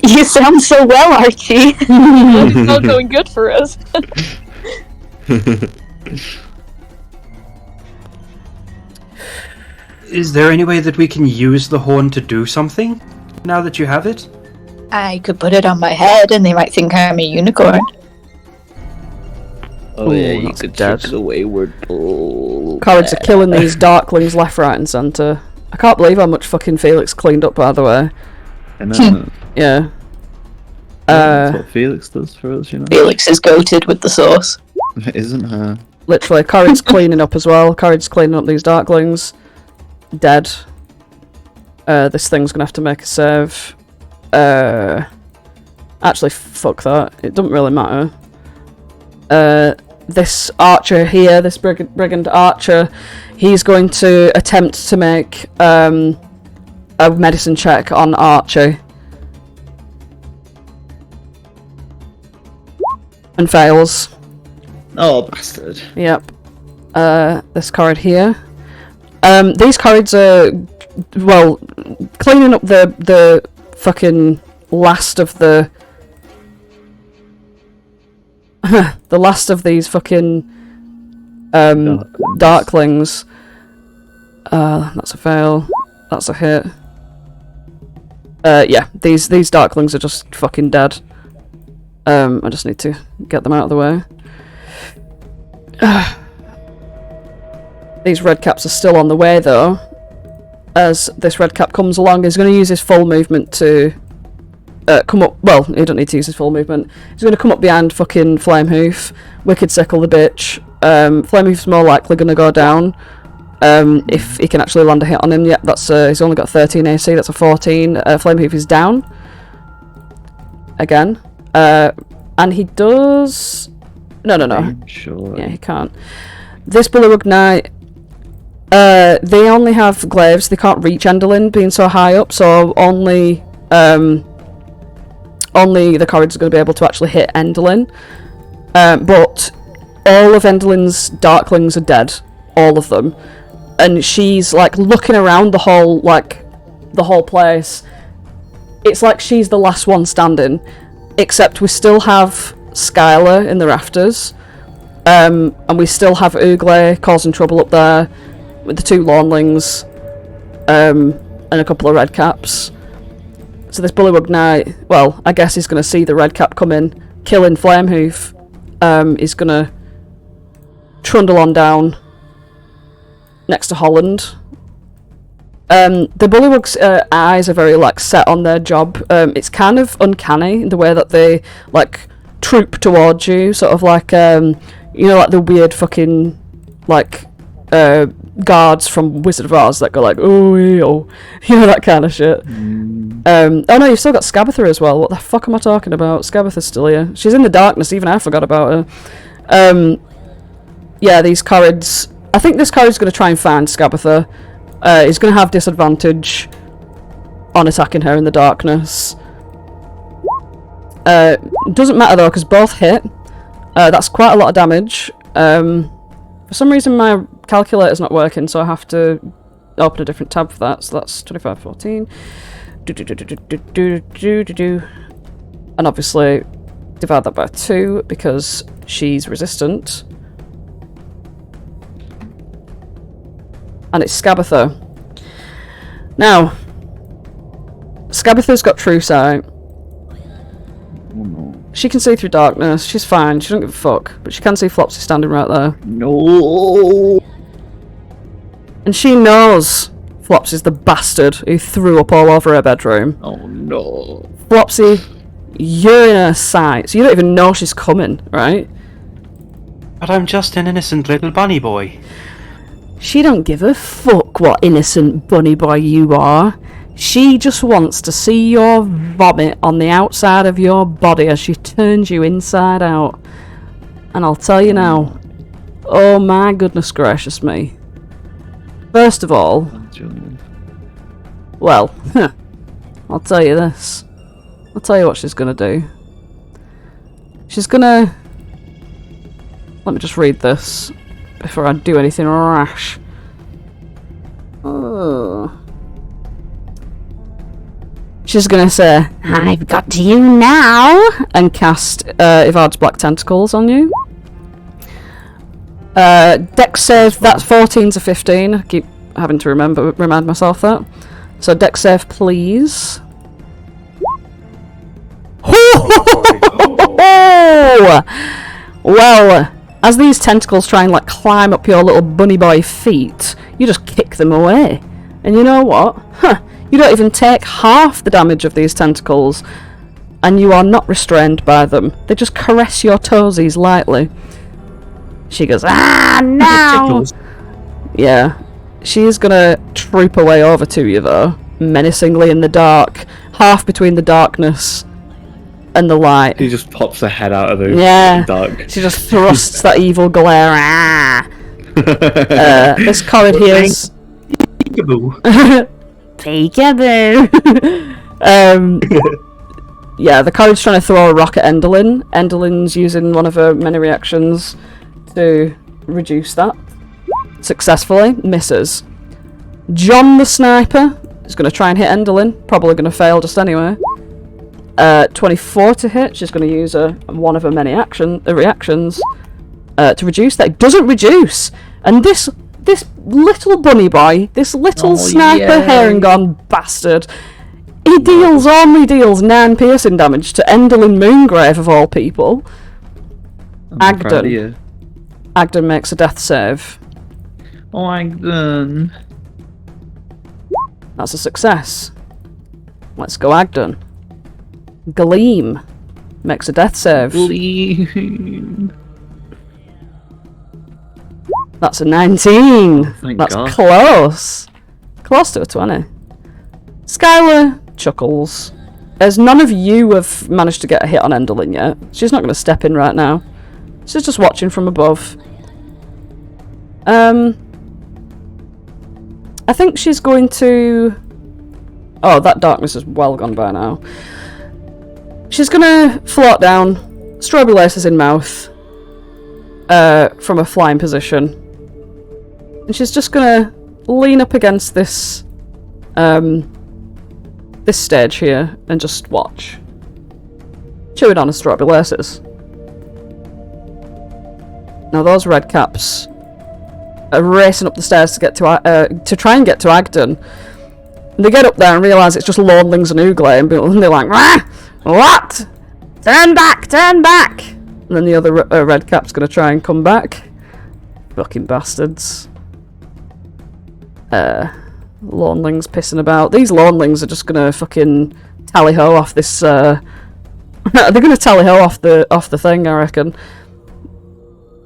You sound so well, Archie. It's all going good for us. Is there any way that we can use the horn to do something now that you have it? I could put it on my head and they might think I'm a unicorn. Oh yeah, Ooh, you that's could dead. trick the wayward bull. Corrids are killing these Darklings left, right and centre. I can't believe how much fucking Felix cleaned up, by the way. I know. Yeah. That's what Felix does for us, you know. Felix is goated with the sauce. It isn't her. Literally, Corrid's cleaning up as well. Corrid's cleaning up these Darklings. Dead. This thing's gonna have to make a save. Actually, fuck that. It doesn't really matter. This archer here, this brigand archer, he's going to attempt to make a medicine check on Archie. And fails. Oh, bastard. Yep. this corrid here. These corrids are, well, cleaning up the fucking last of the the last of these fucking darklings. That's a fail. That's a hit. Yeah, these darklings are just fucking dead. I just need to get them out of the way. These red caps are still on the way though. As this red cap comes along, he's going to use his full movement to come up. Well, he don't need to use his full movement. He's going to come up behind fucking Flamehoof, Wicked Sickle the bitch. Flamehoof's more likely going to go down if he can actually land a hit on him. Yeah, that's he's only got 13 AC. That's a 14. Flamehoof is down again, and he does. No. Sure. Yeah, he can't. This Bullywug Knight. They only have glaives. They can't reach Enderlin being so high up. So only the corrids are going to be able to actually hit Enderlin. But all of Enderlin's darklings are dead, all of them, and she's like looking around the whole place. It's like she's the last one standing, except we still have Skylar in the rafters, and we still have Ooglay causing trouble up there with the 2 Lawnlings, and a couple of red caps. So this Bullywug Knight, well, I guess he's going to see the red cap come in, killing Flamehoof. He's going to trundle on down next to Holland. The Bullywug's eyes are very like set on their job. It's kind of uncanny the way that they like troop towards you, sort of like you know, like the weird fucking like guards from Wizard of Oz that go like, oh, you know, that kind of shit. Oh no, you've still got Scabatha as well. What the fuck am I talking about? Scabatha's still here. She's in the darkness. Even I forgot about her. Yeah, these corrids. I think this corrid's going to try and find Scabatha. He's going to have disadvantage on attacking her in the darkness. Doesn't matter though, because both hit. That's quite a lot of damage. For some reason my calculator's not working, so I have to open a different tab for that. So that's 25, 14. And obviously divide that by 2 because she's resistant. And it's Scabatha. Now, Scabatha's got true sight. She can see through darkness. She's fine. She don't give a fuck. But she can see Flopsy standing right there. No. And she knows Flopsy's the bastard who threw up all over her bedroom. Oh no. Flopsy, you're in her sight, so you don't even know she's coming, right? But I'm just an innocent little bunny boy. She don't give a fuck what innocent bunny boy you are. She just wants to see your vomit on the outside of your body as she turns you inside out. And I'll tell you now, oh my goodness gracious me. First of all, well, I'll tell you this. I'll tell you what she's gonna do. She's gonna... Let me just read this before I do anything rash. Oh. She's gonna say, I've got you now, and cast Ivard's Black Tentacles on you. Dex save, that's 14 to 15. I keep having to remind myself that. So Dex save, please. Well, as these tentacles try and like climb up your little bunny boy feet, you just kick them away. And you know what? You don't even take half the damage of these tentacles, and you are not restrained by them. They just caress your toesies lightly. She goes, ah, no! Yeah. She is gonna troop away over to you, though, menacingly in the dark, half between the darkness and the light. He just pops her head out of the dark. She just thrusts that evil glare. Ah! This corrid here is... Peekaboo. Peekaboo! Yeah, the corrid's trying to throw a rock at Enderlin. Enderlin's using one of her many reactions to reduce that. Successfully misses. John the sniper is going to try and hit Enderlin. Probably going to fail just anyway. 24 to hit. She's going to use one of her many reactions to reduce that. It doesn't reduce. And this little bunny boy, this little sniper Harengon bastard, he only deals 9 piercing damage to Enderlin Moongrave of all people. Agden makes a death save. Oh, Agden. That's a success. Let's go Agden. Gleam makes a death save. Gleam. That's a 19. Thank That's God. close. Close to a 20. Skylar chuckles. As none of you have managed to get a hit on Enderlin yet, she's not going to step in right now. She's just watching from above. I think she's going to... Oh, that darkness is well gone by now. She's going to float down, strawberry laces in mouth, from a flying position. And she's just going to lean up against this stage here and just watch. Chewing on her strawberry laces. Now those red caps are racing up the stairs to get to try and get to Agden. And they get up there and realise it's just Lordlings and Ooglay, and they're like, "Rah! What? Turn back! Turn back!" And then the other red cap's going to try and come back. Fucking bastards. Lornlings pissing about. These Lornlings are just going to fucking tally-ho off this... they're going to tally-ho off the thing, I reckon.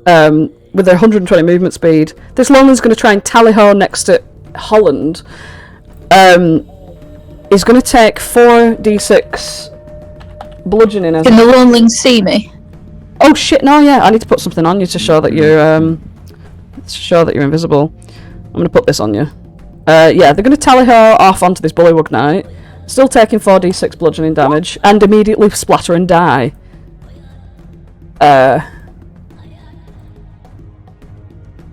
With their 120 movement speed. This Lornling's going to try and tally-ho next to Holland. He's going to take 4d6 bludgeoning as... Can the Lonelings see me? Oh shit, no, yeah, I need to put something on you to show that you're invisible. I'm going to put this on you. Yeah, they're going to tally her off onto this Bullywug Knight, still taking 4d6 bludgeoning damage, and immediately splatter and die.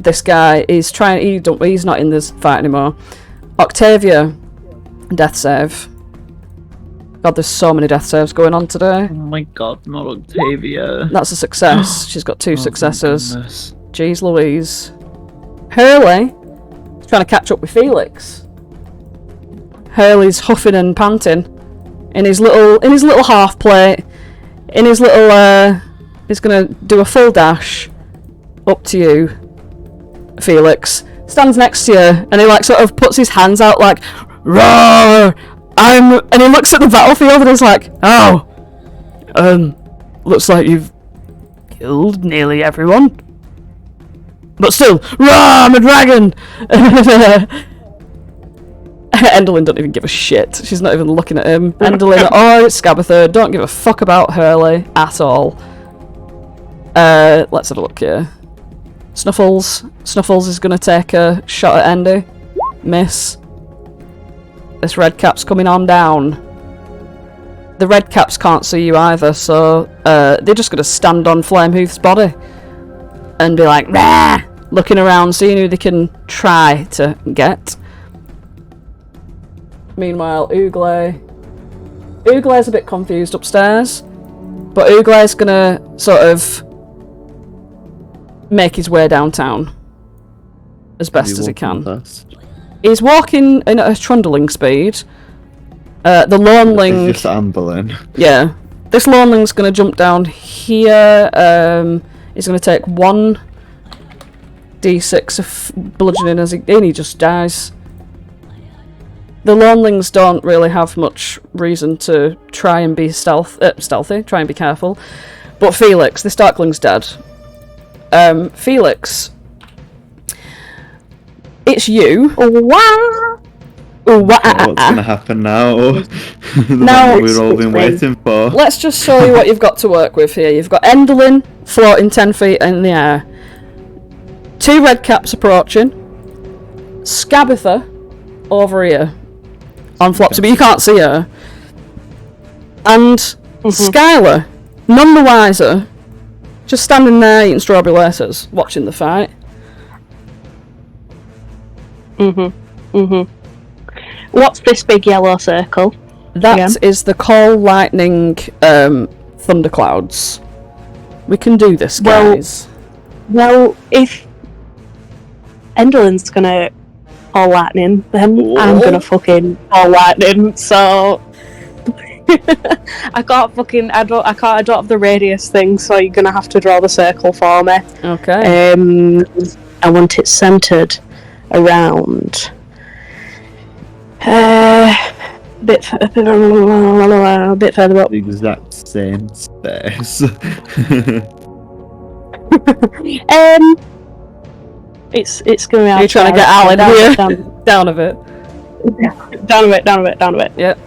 This guy is trying, he's not in this fight anymore. Octavia, death save. God, there's so many death saves going on today. Oh my God, not Octavia. That's a success. She's got 2 successes. Goodness. Jeez Louise. Hurley is trying to catch up with Felix. Hurley's huffing and panting in his little half plate. He's gonna do a full dash up to you, Felix. Stands next to you and he like sort of puts his hands out like, roar! And he looks at the battlefield and he's like, oh, looks like you've killed nearly everyone. But still, rah, I'm a dragon! Enderlin don't even give a shit. She's not even looking at him. Enderlin or Scabather don't give a fuck about Hurley at all. Let's have a look here. Snuffles is going to take a shot at Endy. Miss. This red cap's coming on down. The red caps can't see you either, so they're just going to stand on Flamehoof's body and be like, rah! Looking around, seeing who they can try to get. Meanwhile, Ooglay's a bit confused upstairs, but Ooglay's going to sort of make his way downtown as best as he can. Fast? He's walking in at a trundling speed. The Lornling... He's just ambling. Yeah. This Lornling's going to jump down here. He's going to take 1d6 of bludgeoning and he just dies. The Lornlings don't really have much reason to try and be stealthy, try and be careful. But Felix, this Darkling's dead. Felix... It's you. Wow. What's gonna happen now? Now we've all been waiting for. Let's just show you what you've got to work with here. You've got Enderlin floating 10 feet in the air. 2 red caps approaching. Scabather over here on Flopsy, but you can't see her. And Skylar, none the wiser, just standing there eating strawberry laces, watching the fight. What's this big yellow circle? That is the call lightning thunderclouds. We can do this, guys. Well, if Enderlin's gonna call lightning, then I'm gonna fucking call lightning. So I can't have the radius thing. So you're gonna have to draw the circle for me. Okay. I want it centered around. A bit further up. The exact same space. It's going to be. You're trying to get Al in here. Down a bit. Down a bit. Yep.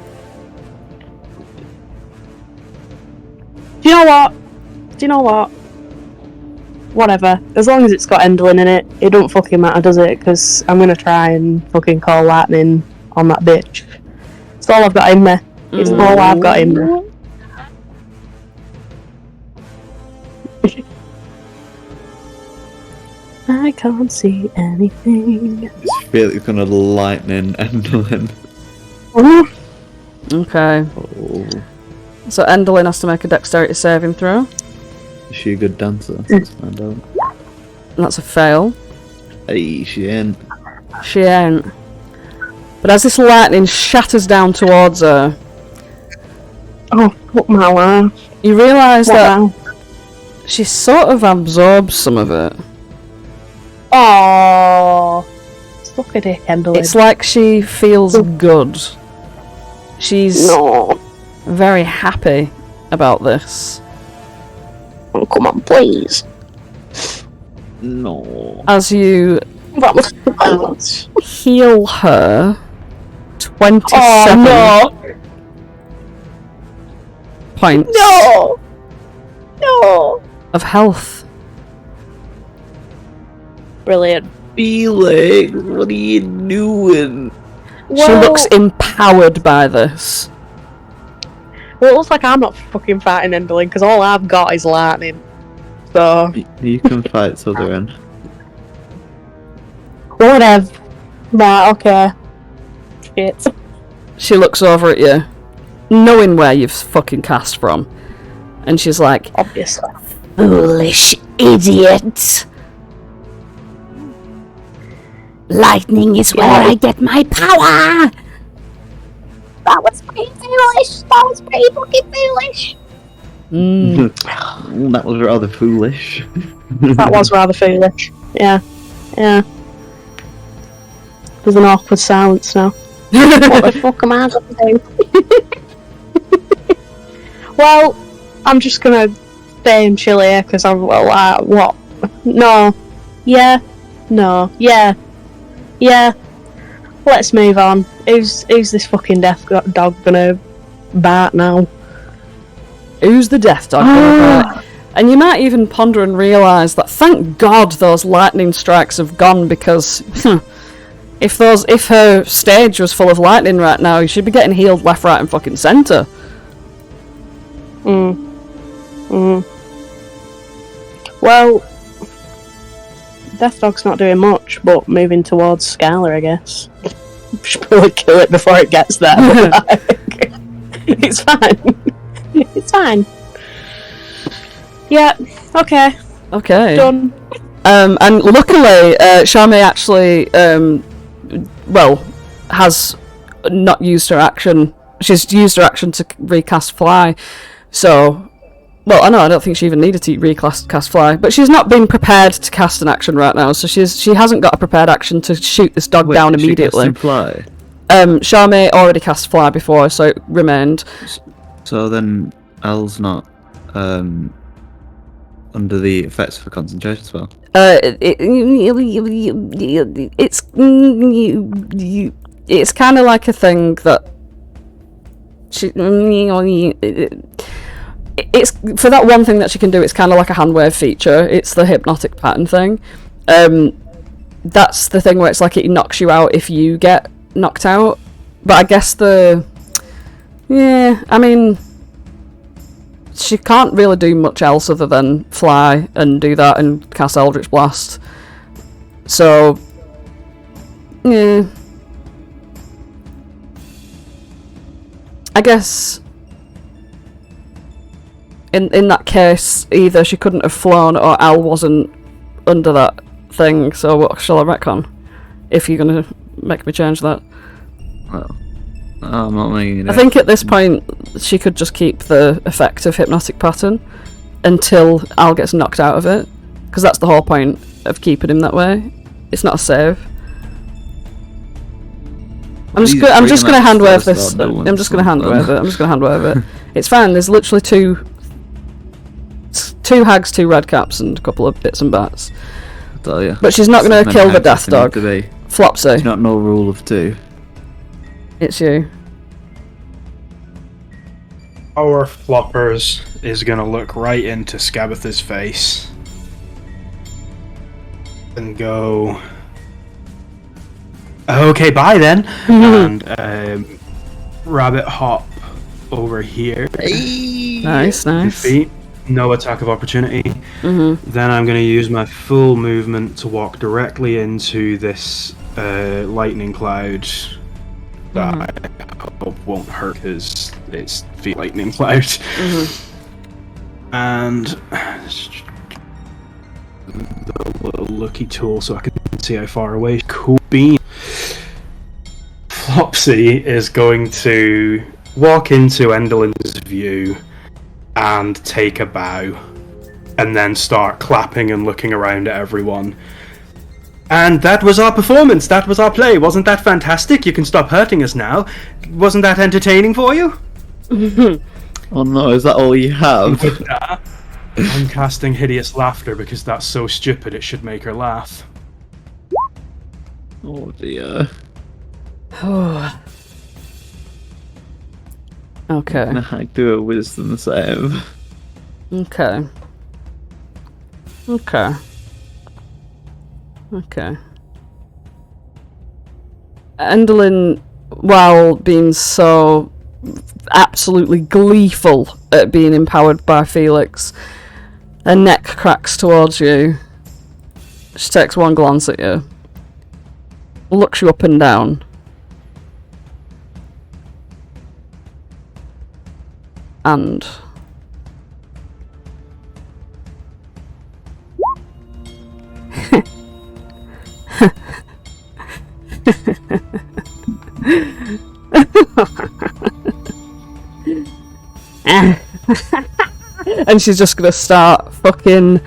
Do you know what? Whatever. As long as it's got Enderlin in it, it don't fucking matter, does it? Because I'm gonna try and fucking call lightning on that bitch. It's all I've got in me. It's all I've got in me. I can't see anything. It's Felix gonna lightning Enderlin. Okay. Oh. So Enderlin has to make a dexterity saving throw. Is she a good dancer? Let's find out. That's a fail. Hey, she ain't. She ain't. But as this lightning shatters down towards her, Oh, fuck my life. you realise that Wow. she sort of absorbs some of it. Oh, suck a dick, Enderlin. It's like she feels good. She's No. very happy about this. Oh, come on, please. No. As you That was violence. heal her 27 Oh, no. points No. No. of health. Brilliant. Felix, what are you doing? She looks empowered by this. Well, it looks like I'm not fucking fighting Enderlin because all I've got is lightning. So, You can fight Southern. whatever. Right, okay. Shit. She looks over at you, knowing where you've fucking cast from. And she's like, Obviously. Foolish idiot. Lightning is where I get my power. That was pretty foolish. That was pretty fucking foolish. That was rather foolish. That was rather foolish. Yeah. Yeah. There's an awkward silence now. What the fuck am I gonna do? Well, I'm just gonna stay and chill here because I'm like, what? No. Yeah. No. Yeah. Yeah. Let's move on. Who's this fucking death dog gonna bark now? who's the death dog gonna bite? And you might even ponder and realise that thank God those lightning strikes have gone, because if her stage was full of lightning right now, she'd be getting healed left, right and fucking centre. Well, Death Dog's not doing much, but moving towards Scala, I guess. Should probably kill it before it gets there. It's fine. It's fine. Yeah, okay, Okay. done. And luckily, Charmaine actually, has not used her action. She's used her action to recast Fly. So, I don't think she even needed to recast Fly. But she's not been prepared to cast an action right now, so she hasn't got a prepared action to shoot this dog down immediately. Fly. Charmaine already cast Fly before, so it remained. So then, Al's not under the effects of a concentration spell. It's kind of like a thing that it's for that one thing that she can do. It's kind of like a hand wave feature. It's the hypnotic pattern thing. That's the thing where it's like it knocks you out if you get knocked out. But I guess she can't really do much else other than fly and do that and cast Eldritch Blast. So Yeah. I guess in that case, either she couldn't have flown or Al wasn't under that thing, so what shall I retcon? If you're gonna make me change that. Well, I'm not making it. I think at this point she could just keep the effect of hypnotic pattern until Al gets knocked out of it, because that's the whole point of keeping him that way. It's not a save. I'm just gonna hand wave this. I'm just gonna hand wave it. It's fine. There's literally two hags, 2 red caps, and a couple of bits and bats. I tell you. But she's not gonna kill the death dog. Flopsy. It's not no rule of 2. It's you. Our Floppers is gonna look right into Scabatha's face and go, okay, bye then, and rabbit hop over here. Nice. Defeat. No attack of opportunity. Then I'm going to use my full movement to walk directly into this lightning cloud that I hope won't hurt because it's the lightning cloud. And the little looky tool so I can see how far away. Cool bean. Flopsy is going to walk into Enderlin's view and take a bow, and then start clapping and looking around at everyone. And that was our performance, that was our play. Wasn't that fantastic? You can stop hurting us now. Wasn't that entertaining for you? Oh no, is that all you have? With that, I'm casting Hideous Laughter because that's so stupid it should make her laugh. Oh dear. Okay. I do a wisdom save. Okay. Enderlin, while being so absolutely gleeful at being empowered by Felix, her neck cracks towards you. She takes one glance at you, looks you up and down, and and she's just gonna start fucking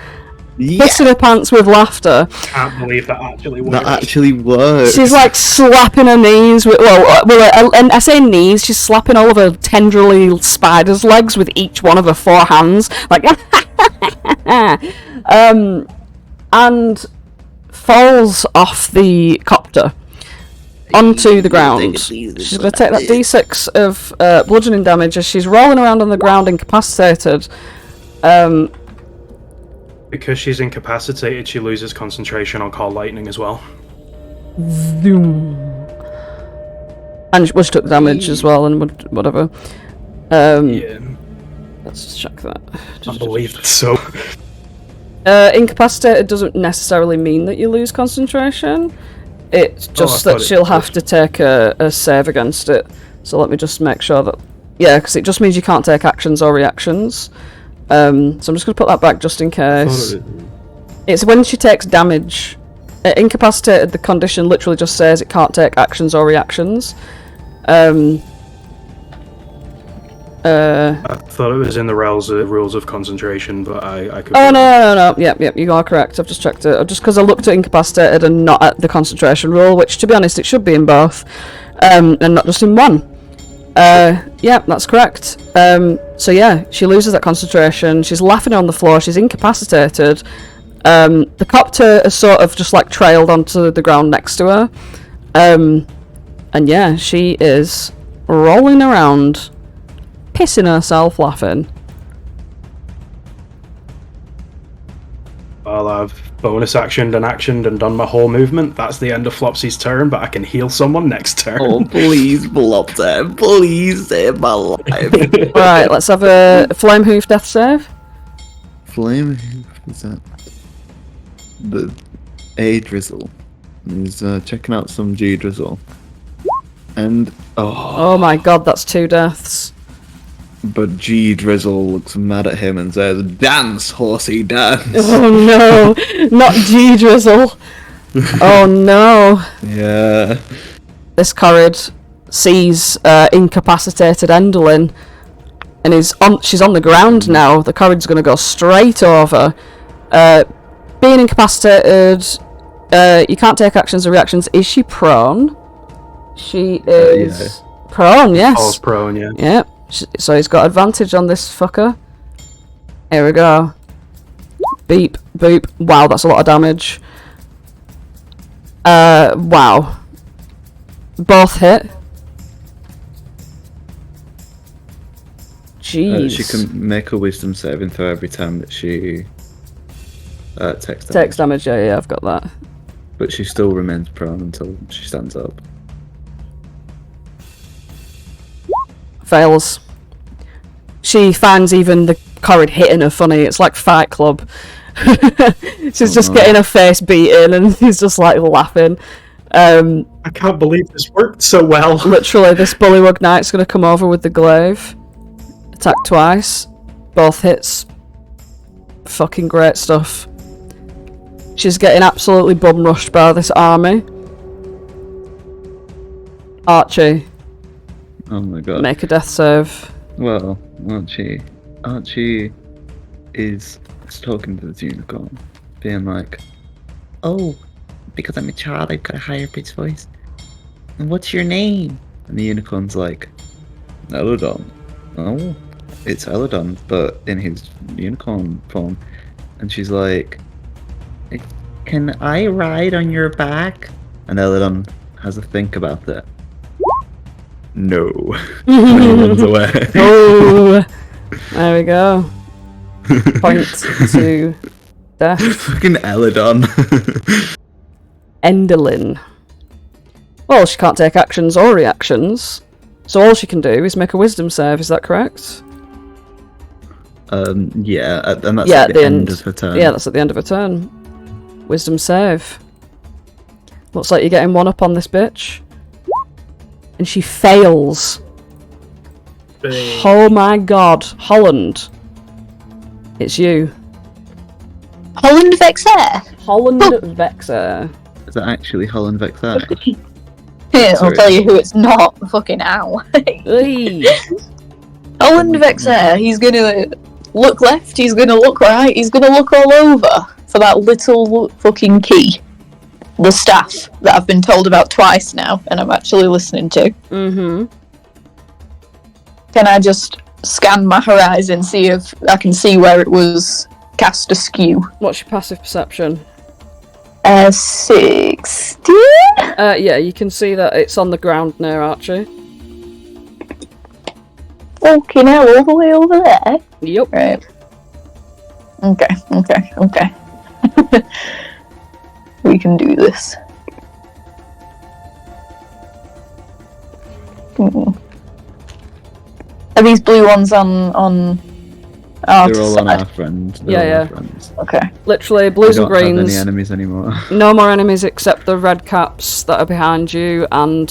pissing her pants with laughter. Can't believe that actually worked. That actually works. She's like slapping her knees with, and I say knees, she's slapping all of her tendrily spider's legs with each one of her 4 hands, like, and falls off the copter onto the ground. She's going to take that d6 of bludgeoning damage as she's rolling around on the ground incapacitated. Because she's incapacitated, she loses concentration on Call Lightning as well. Zoom. And she took damage as well, and whatever. Yeah. Let's just check that. I believe that's so. Incapacitated doesn't necessarily mean that you lose concentration. It's just that she'll have to take a save against it. So let me just make sure that... Yeah, because it just means you can't take actions or reactions. So I'm just going to put that back just in case. It's when she takes damage. Incapacitated, the condition literally just says it can't take actions or reactions. I thought it was in the rules of concentration, but I could... Oh, no. Yep, you are correct. I've just checked it. Just because I looked at incapacitated and not at the concentration rule, which, to be honest, it should be in both, and not just in one. Yeah, that's correct. So yeah, she loses that concentration. She's laughing on the floor. She's incapacitated. The copter is sort of just like trailed onto the ground next to her. And yeah, she is rolling around, pissing herself laughing. Well, I've bonus actioned and done my whole movement. That's the end of Flopsy's turn, but I can heal someone next turn. Oh, please, Flopsy. Please save my life. Right, let's have a Flame Hoof death save. Flame Hoof, is that the A drizzle? He's checking out some G drizzle. And Oh my god, that's 2 deaths. but G drizzle looks mad at him and says, "Dance, horsey, dance." Oh no, not G drizzle. Oh no. Yeah. This Corrid sees incapacitated Endolin and she's on the ground now. The Corrid's going to go straight over. Being incapacitated, you can't take actions or reactions. Is she prone? She is prone, yes. Falls prone, yeah. Yep. So he's got advantage on this fucker. Here we go. Beep, boop. Wow, that's a lot of damage. Wow. Both hit. Jeez. She can make a wisdom saving throw every time that she takes damage. Takes damage, yeah, I've got that. But she still remains prone until she stands up. Fails. She finds even the Corrid hitting her funny. It's like Fight Club. She's just getting her face beaten and he's just like laughing. I can't believe this worked so well. Literally, this Bullywug Knight's going to come over with the glaive. Attack twice. Both hits. Fucking great stuff. She's getting absolutely bum rushed by this army. Archie, Oh my god. make a death save. Well, Archie is talking to this unicorn, being like, "Oh, because I'm a child, I've got a higher pitched voice. And what's your name?" And the unicorn's like, "Elodon." Oh, it's Elodon, but in his unicorn form. And she's like, "Can I ride on your back?" And Elodon has a think about it. No. And he runs away. Oh, there we go. Point to death. Fucking Elodon. Endolin. Well, she can't take actions or reactions, so all she can do is make a wisdom save, is that correct? Yeah, and that's Yeah, at the end of her turn. Yeah, that's at the end of her turn. Wisdom save. Looks like you're getting one up on this bitch. And she fails. Oh my god. Holland. It's you. Holland Vexair? Holland Vexair. Is that actually Holland Vexair? Yeah, I'll Sorry. tell you who it's not. Fucking ow. Eey. Holland Vexair, he's gonna look left, he's gonna look right, he's gonna look all over for that little fucking key. The staff that I've been told about twice now, and I'm actually listening to. Mm-hmm. Can I just scan my horizon, see if I can see where it was cast askew? What's your passive perception? 16? Yeah, you can see that it's on the ground near Archie. Fucking hell, all the way over there? Yep. Right. Okay. We can do this. Are these blue ones on our They're all on side? our friend. Yeah, They're all yeah. our friends. Okay. Literally, We blues and don't have any greens. enemies anymore. No more enemies except the red caps that are behind you and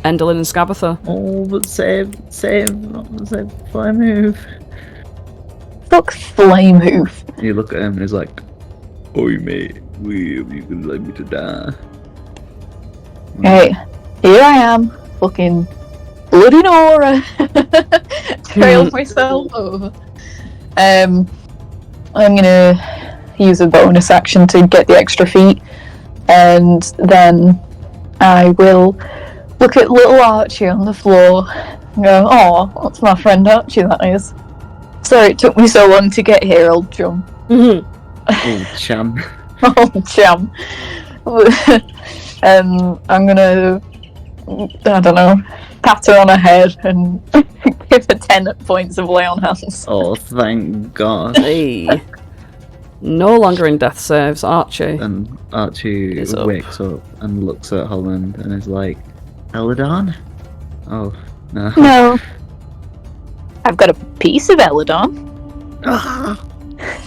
Endolin and Scabatha. Oh, but save, fly move. Fuck flame hoof. You look at him and he's like, "Oi, mate, you can let me to die." Right. Here I am. Fucking bloody Nora. Trailed myself over. I'm gonna use a bonus action to get the extra feet, and then I will look at little Archie on the floor and go, "Oh, that's my friend Archie, that is. Sorry it took me so long to get here, old chum." Oh, cham. Oh, chum. I'm gonna, I don't know, pat her on her head and give her 10 points of lay on hands. Oh, thank God. Hey. No longer in death saves, Archie. And Archie Is up. wakes up and looks at Holland and is like, "Elodon?" Oh, no. No. I've got a piece of Elodon. Ah,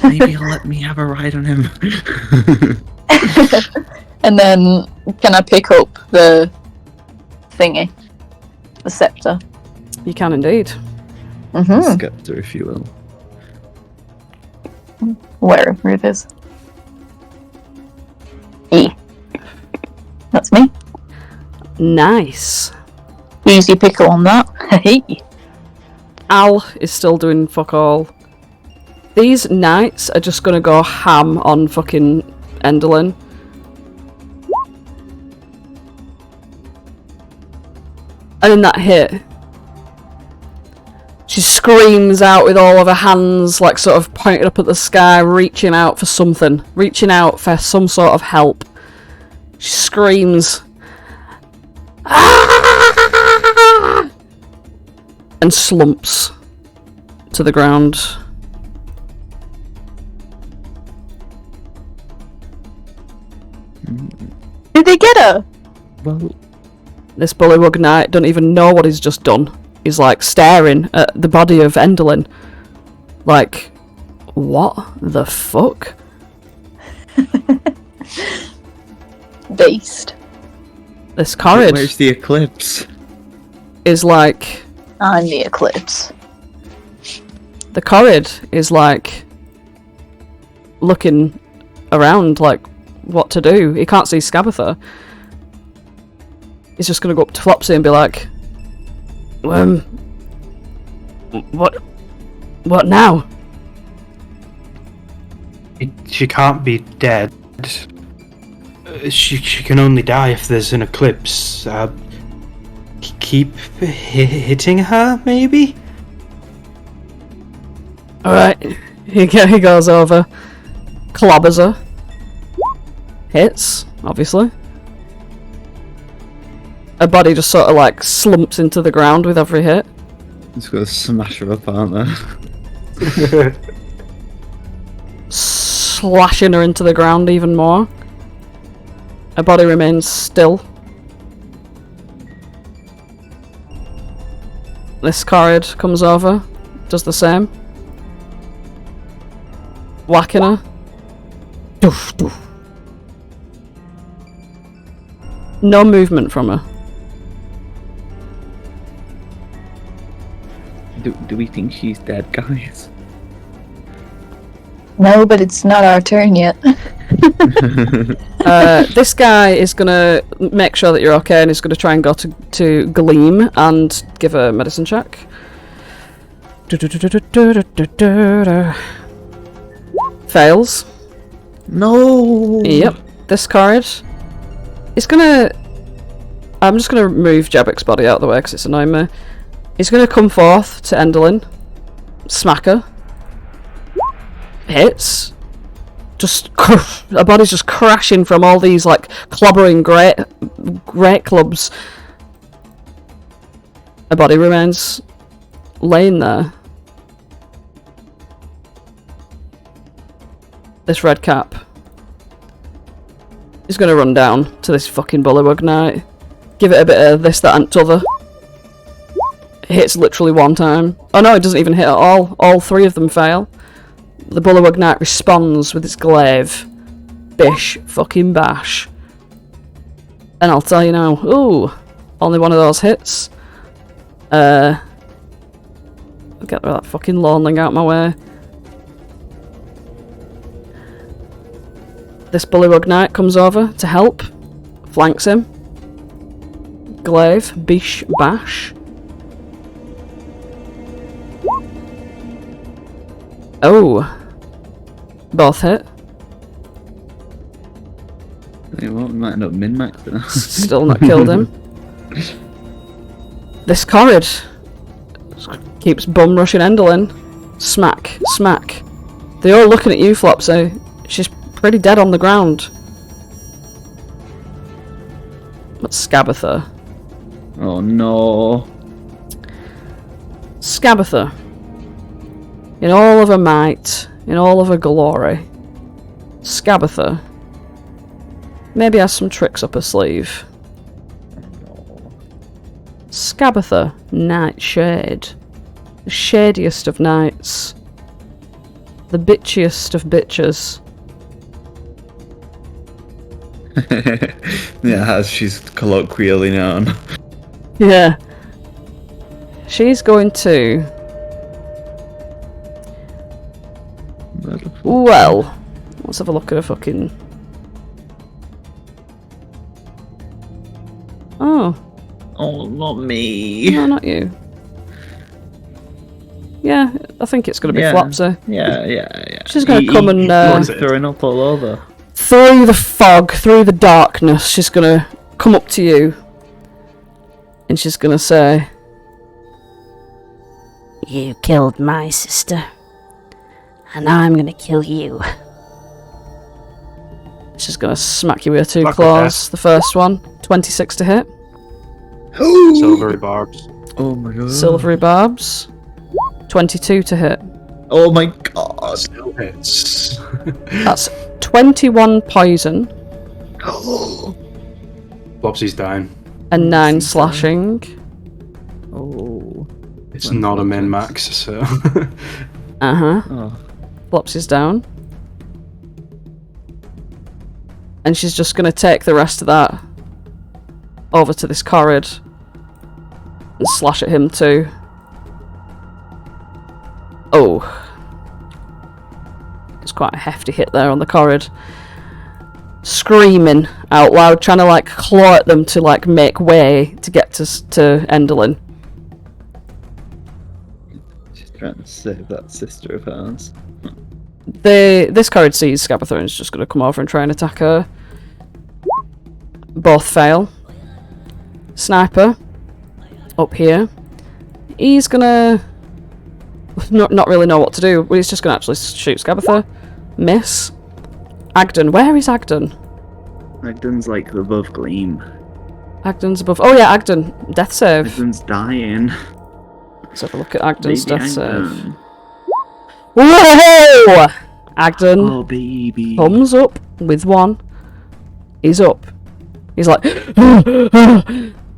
maybe he'll let me have a ride on him. And then Can I pick up the thingy? The scepter? You can indeed. Mm-hmm. Scepter, if you will. Wherever it is. That's me. Nice. Easy pickle on that. Hey. Al is still doing fuck all. These knights are just gonna go ham on fucking Enderlin. And in that hit, she screams out with all of her hands, like sort of pointed up at the sky, reaching out for something, reaching out for some sort of help. She screams, "Ah!" and slumps to the ground. Did they get her? Well, This bullywug knight don't even know what he's just done. He's like staring at the body of Enderlin. Like, what the fuck? Beast. This Corrid where's the eclipse? is like... I'm the eclipse. The Corrid is like... looking around like what to do. He can't see Scabatha. He's just gonna go up to Flopsy and be like... What now? She can't be dead. She can only die if there's an eclipse. Keep hitting her, maybe? Alright, he goes over, clobbers her, hits, obviously. Her body just sort of like slumps into the ground with every hit. Just gonna smash her up, aren't they? Slashing her into the ground even more. Her body remains still. This Corrid comes over, does the same. Whacking her. Doof, doof. No movement from her. Do we think she's dead, guys? No, but it's not our turn yet. This guy is gonna make sure that you're okay and is gonna try and go to Gleam and give a medicine check. Fails. No! Yep. This card is gonna... I'm just gonna move Jabek's body out of the way because it's annoying me. He's gonna come forth to Enderlin. Smack her. Hits. Just... her body's just crashing from all these, like, clobbering great clubs. Her body remains laying there. This red cap is going to run down to this fucking bullywug knight. Give it a bit of this, that and t'other. It hits literally one time. Oh no, it doesn't even hit at all. All three of them fail. The bullywug knight responds with its glaive. Bish fucking bash. And I'll tell you now, ooh, only one of those hits. I'll get that fucking loneling out my way. This bullywug knight comes over to help. Flanks him. Glaive, bish, bash. Oh. Both hit. You know what, we might end up min-maxing. Still not killed him. This Corrid keeps bum rushing Enderlin. Smack, smack. They're all looking at you, Flopsy. She's pretty dead on the ground. But Scabatha. Oh no. Scabatha. In all of her might, in all of her glory, Scabatha maybe has some tricks up her sleeve. Scabatha, Nightshade. The shadiest of knights. The bitchiest of bitches. Yeah, as she's colloquially known. Yeah. She's going to... Well, let's have a look at her fucking... Oh. Oh, not me. No, not you. Yeah, I think it's going to be Yeah. Flopsy. Yeah. She's going to come and... throwing up all over. through the fog, through the darkness, she's going to come up to you. And she's going to say... You killed my sister. And now I'm gonna kill you. She's going to smack you with her 2 Luck with claws. The first one, 26 to hit. Silvery barbs. Oh my god. Silvery barbs, 22 to hit. Oh my god. Still hits. That's 21 poison Flopsy's down. and 9 slashing. Oh. It's not a min max, so. Uh-huh. Oh. Flopsy's down. And she's just going to take the rest of that over to this corrid and slash at him too. Oh. It's quite a hefty hit there on the corrid. Screaming out loud, trying to like claw at them to like make way to get to Enderlin. She's trying to save that sister of hers. This corrid sees Scabatha and is just going to come over and try and attack her. Both fail. Sniper up here. He's gonna not really know what to do, but he's just gonna actually shoot Scabatha. Miss. Agden, where is Agden? Agden's like above Gleam. Agden's above. Oh yeah, Agden. Death save. Agden's dying. Let's have a look at Agden's Baby death save. Agden. Whoa! Agden. Oh baby. Thumbs up with 1. He's up. He's like,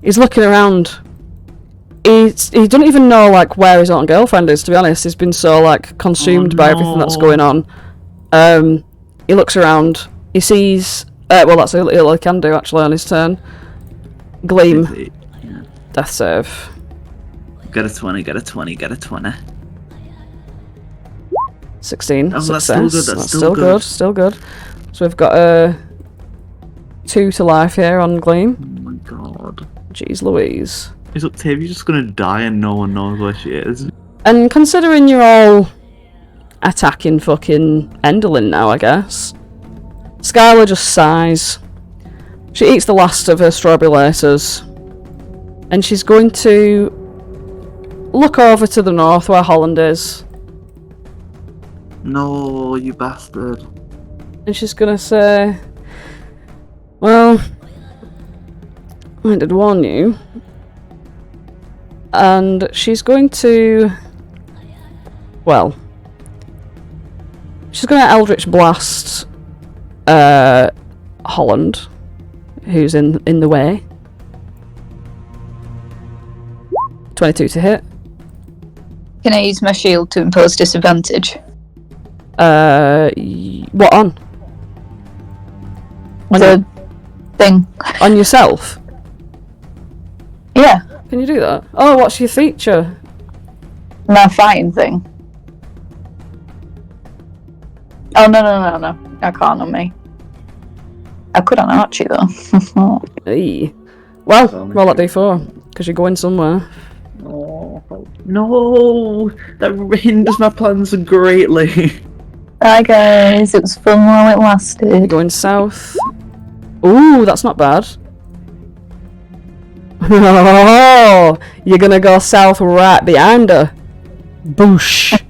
he's looking around. He doesn't even know like where his own girlfriend is. To be honest, he's been so like consumed by everything that's going on. He looks around. He sees. Well, that's all he can do actually on his turn. Gleam. Yeah. Death save. Get a 20. Get a 20. Get a 20. 16. Oh, Success. that's still good. That's still good. Still good. So we've got a 2 to life here on Gleam. Oh my god. Jeez Louise. Is Octavia just gonna die and no one knows where she is? And considering you're all attacking fucking Enderlin now, I guess, Skylar just sighs. She eats the last of her strawberry laces, and she's going to look over to the north where Holland is, No, you bastard. and she's gonna say, well, I did warn you. And she's going to... Well... She's going to Eldritch Blast... Holland. Who's in the way. 22 to hit. Can I use my shield to impose disadvantage? What on? The thing. On yourself? Yeah, Can you do that? Oh, what's your feature? my fighting thing. Oh, no. I can't on me. I could on Archie, though. Eee. Well, roll that d4, because you're going somewhere. Oh, no! That hinders my plans greatly. Hi, guys. It was fun while it You're lasted. going south. Ooh, that's not bad. Oh, you're gonna go south right behind her. Boosh.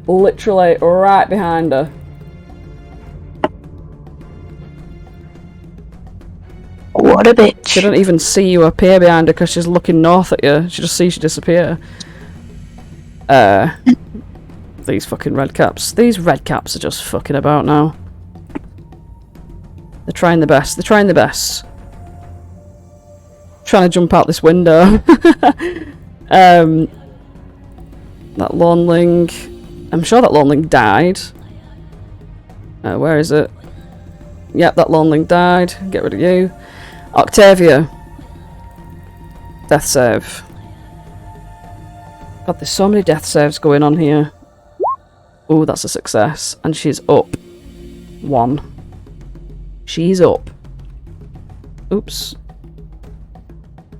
Literally right behind her. What a She bitch. doesn't even see you appear behind her because she's looking north at you. She just sees you disappear. These fucking red caps. These red caps are just fucking about now. They're trying the best. They're trying the best. Trying to jump out this window. That loneling. I'm sure that loneling died. Where is it? Yep, that loneling died. Get rid of you. Octavia. Death save. God, there's so many death saves going on here. Oh, that's a success. And she's up. 1. She's up. Oops.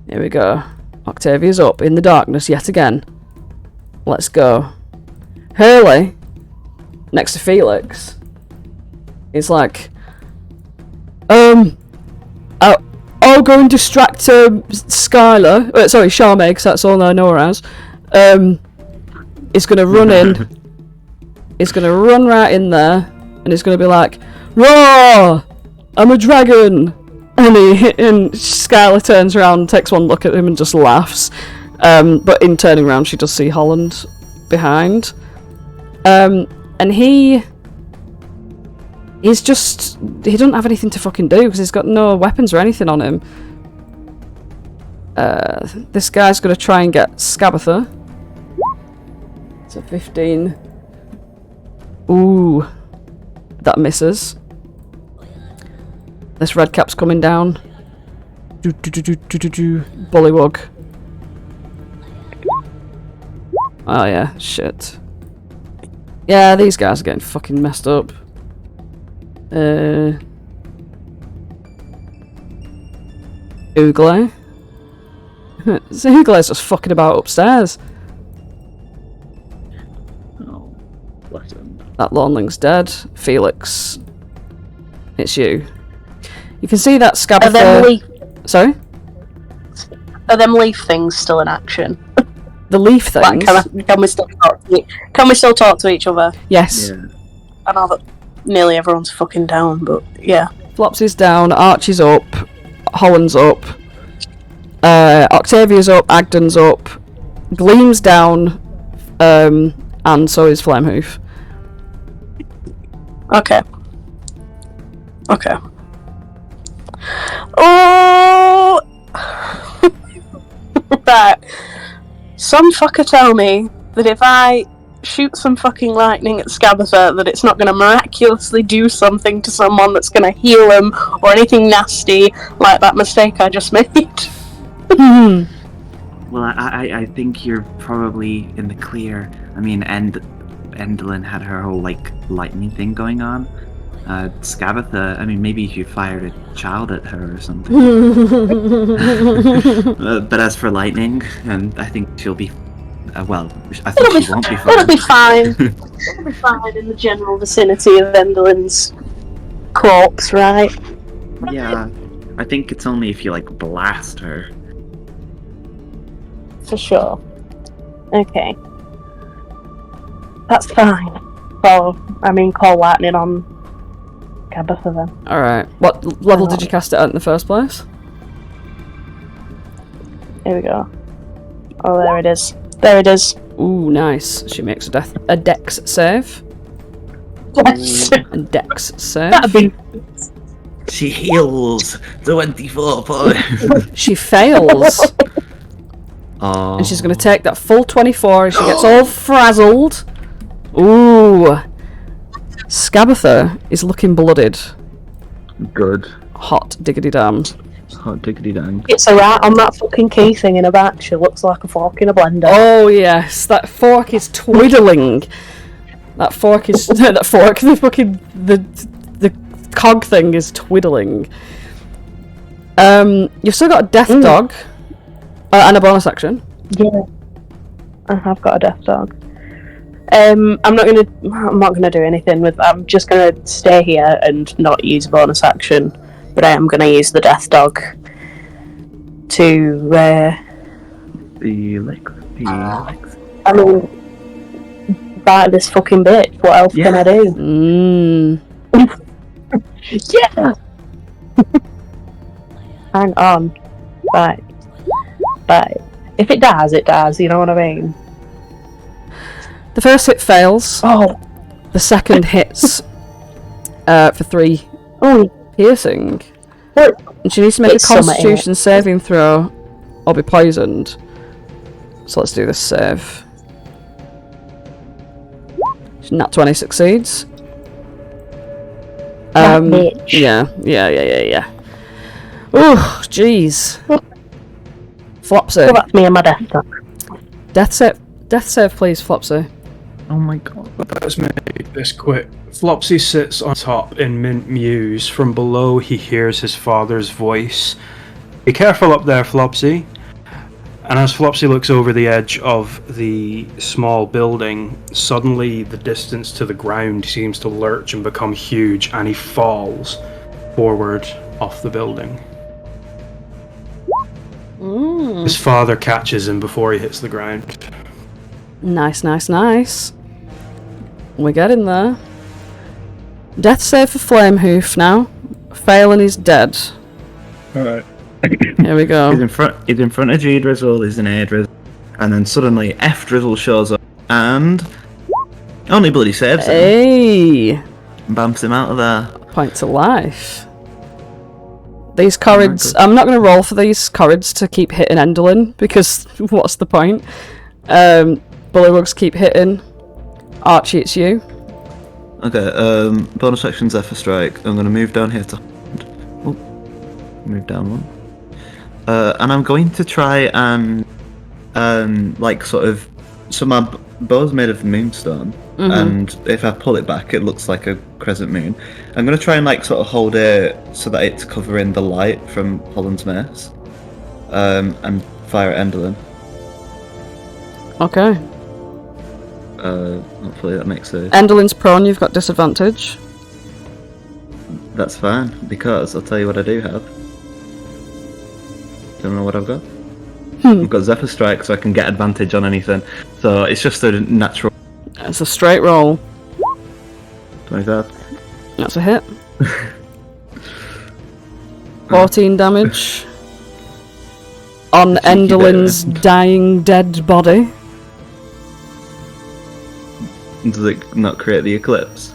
Here we go. Octavia's up in the darkness yet again. Let's go. Hallie, next to Felix, is like, I'll go and distract Skylar. Sorry, Charmaine, because that's all I know her as. Is gonna run in. Is gonna run right in there, and is gonna be like, "Roar! I'm a dragon!" And Skylar turns around, takes one look at him, and just laughs. But in turning around, she does see Holland behind. And he doesn't have anything to fucking do because he's got no weapons or anything on him. This guy's gonna try and get Scabatha. It's a 15. Ooh, that misses. This red cap's coming down. Bullywug. Oh yeah, shit. Yeah, these guys are getting fucking messed up. Ooglay. Ooglay's just fucking about upstairs. Oh, bless him. That loneling's dead. Felix. It's you. You can see that Scabatha... Sorry? Are them leaf things still in action? The leaf things? Like, can we still talk to each other? Yes. Yeah. I know that nearly everyone's fucking down, but yeah. Flopsy's down, Archie's up, Holland's up, Octavia's up, Agden's up, Gleam's down, and so is Flamehoof. Okay. Oh! Right. Some fucker tell me that if I shoot some fucking lightning at Scabatha, that it's not going to miraculously do something to someone that's going to heal him or anything nasty like that mistake I just made. Well, I think you're probably in the clear. I mean, Endlin had her whole, like, lightning thing going on. Scabatha, I mean, maybe if you fired a child at her or something. But as for lightning, I think she'll be... I think she won't be fine. It'll be fine. It'll be fine in the general vicinity of Endelin's corpse, right? Yeah, I think it's only if you, like, blast her. For sure. Okay. That's fine. Call lightning on Scabatha then. Alright. What level did you cast it at in the first place? Here we go. Oh, there it is. There it is. Ooh, nice. She makes a dex save. Yes. A dex save. That'd be... She heals 24 points. She fails. Oh. And she's going to take that full 24 and she gets all frazzled. Ooh. Scabatha is looking blooded. Good. Hot diggity damn. Hot diggity dang. It's a rat on that fucking key thing in a back. She looks like a fork in a blender. Oh yes, that fork is twiddling. The cog thing is twiddling. You've still got a death dog and a bonus action. Yeah, I have got a death dog. I'm not gonna do anything with that. I'm just gonna stay here and not use a bonus action, but I am gonna use the death dog to I mean, bite this fucking bitch. What else can I do? Yeah. Hang on. Right. If it dies, it dies. You know what I mean? The first hit fails. Oh. The second hits for 3 piercing. And she needs to make a Constitution saving throw or be poisoned. So let's do this save. Nat 20 succeeds. That bitch. Yeah. Oh, jeez. Flopsy. Well, that's me and my desktop. Death save, please, Flopsy. Oh my god. Let's make this quick. Flopsy sits on top in mint muse. From below, he hears his father's voice. Be careful up there, Flopsy. And as Flopsy looks over the edge of the small building, suddenly the distance to the ground seems to lurch and become huge, and he falls forward off the building. His father catches him before he hits the ground. Nice. We're getting there. Death save for Flamehoof now. Failing, he's dead. Alright. Here we go. He's in front of G Drizzle, he's in A Drizzle. And then suddenly F Drizzle shows up and only bloody saves him. Hey! Bumps him out of there. Point to life. These Corrids, I'm not going to roll for these Corrids to keep hitting Enderlin, because what's the point? Bullywugs keep hitting. Archie, it's you. Okay, bonus action Zephyr Strike. I'm going to move down here to... Oh, move down one. And I'm going to try and, like, sort of... So my bow's made of moonstone, and if I pull it back, it looks like a crescent moon. I'm going to try and, like, sort of hold it so that it's covering the light from Holland's mace, and fire at Enderlin. Okay. Hopefully that makes sense. Enderlin's prone, you've got disadvantage. That's fine, because I'll tell you what I do have. Don't know what I've got. I've got Zephyr Strike, so I can get advantage on anything. So it's just a natural. It's a straight roll. 25. That's a hit. 14 damage. On Enderlin's dying dead body. Does it not create the eclipse?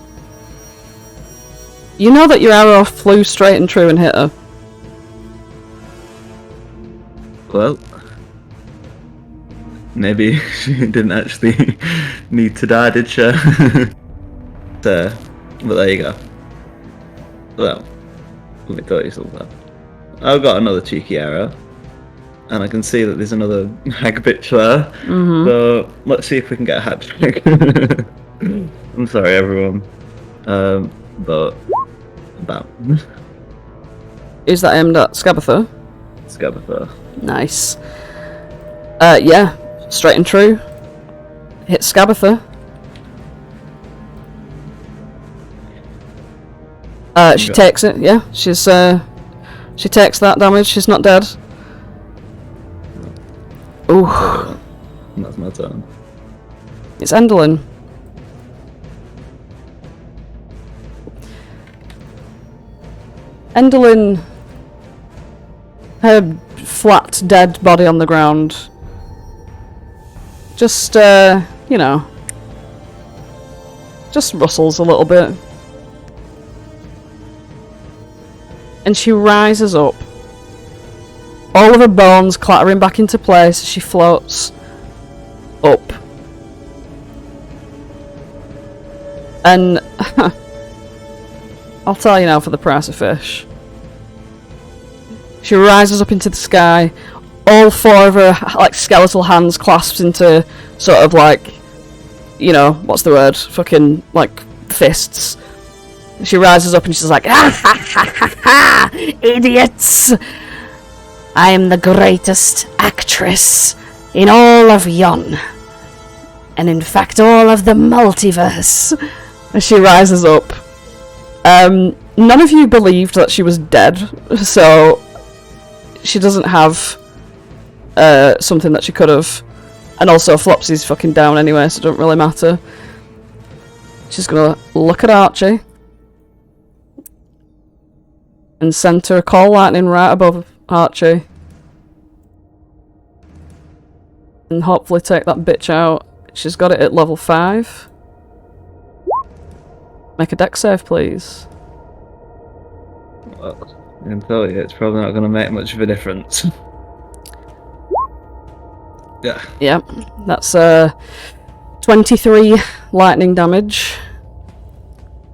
You know that your arrow flew straight and true and hit her. Well, maybe she didn't actually need to die, did she? But there you go. Well, let me tell you something. I've got another cheeky arrow, and I can see that there's another hag bitch there. So let's see if we can get a hat trick. I'm sorry, everyone, but bam. Is that aimed at Scabatha? Scabatha. Nice. Yeah, straight and true. Hit Scabatha. She takes it. Yeah, she takes that damage. She's not dead. Ooh. That's my turn. It's Enderlin. Enderlin, her flat, dead body on the ground, just, you know, just rustles a little bit. And she rises up, all of her bones clattering back into place as she floats up. And I'll tell you now for the price of fish. She rises up into the sky, all four of her like skeletal hands clasped into sort of like, you know, what's the word? Fucking like fists. She rises up and she's like, ah, ha, ha, ha, ha, idiots! I am the greatest actress in all of Yon. And in fact all of the multiverse. As she rises up. None of you believed that she was dead, so she doesn't have something that she could have. And also Flopsy's fucking down anyway, so it doesn't really matter. She's gonna look at Archie and center a Call Lightning right above Archie. And hopefully take that bitch out. She's got it at level 5. Make a dex save, please. Well, I can tell you, it's probably not going to make much of a difference. Yeah. Yep, that's 23 lightning damage.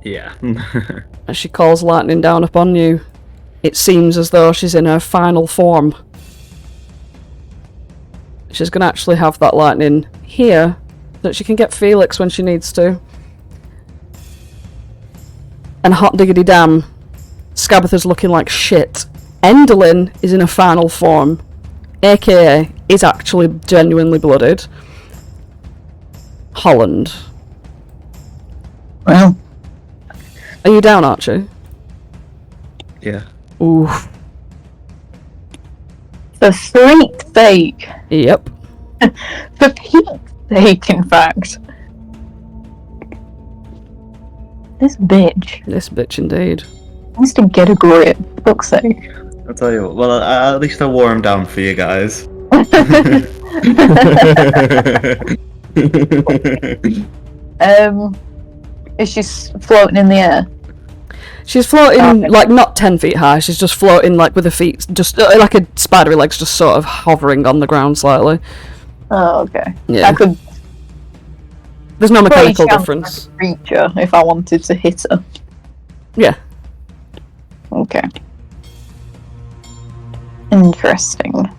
Yeah. As she calls lightning down upon you, it seems as though she's in her final form. She's going to actually have that lightning here, so that she can get Felix when she needs to. And hot diggity damn, Scabatha's looking like shit. Enderlin is in a final form, aka is actually genuinely blooded. Holland. Well, Are you down, Archie? Yeah. Ooh. for freak's sake. Yep. For Pete's sake, in fact. This bitch This bitch indeed. needs to get a grip, for fuck's sake. I'll tell you what. Well, at least I wore him down for you guys. Is she floating in the air? She's floating, Okay. like, not 10 feet high, she's just floating, like, with her feet, just, like a spidery legs, just sort of hovering on the ground slightly. Oh, okay. Yeah. I could There's no mechanical chance difference. reach her if I wanted to hit her. Yeah. Okay. Interesting.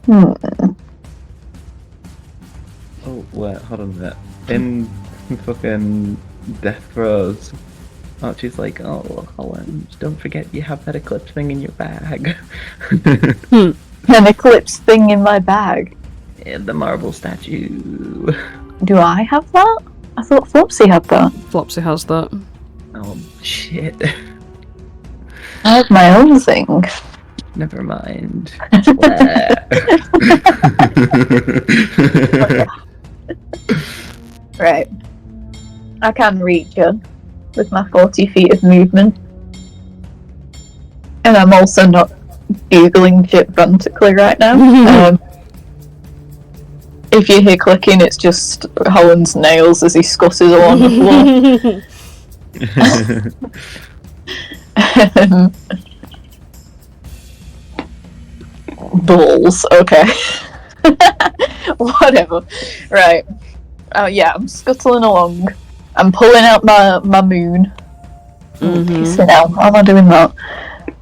Oh, wait, hold on a minute. In fucking Death Throes, Archie's like, oh, Holland, don't forget you have that eclipse thing in your bag. An eclipse thing in my bag. And the marble statue. Do I have that? I thought Flopsy had that. Flopsy has that. Oh, shit. I have my own thing. Never mind. Right. I can reach her with my 40 feet of movement. And I'm also not googling shit frantically right now. If you hear clicking, it's just Holland's nails as he scusses along the floor. Balls, okay. Whatever. Right. Yeah, I'm scuttling along. I'm pulling out my moon. Pissing out. Why am I doing that?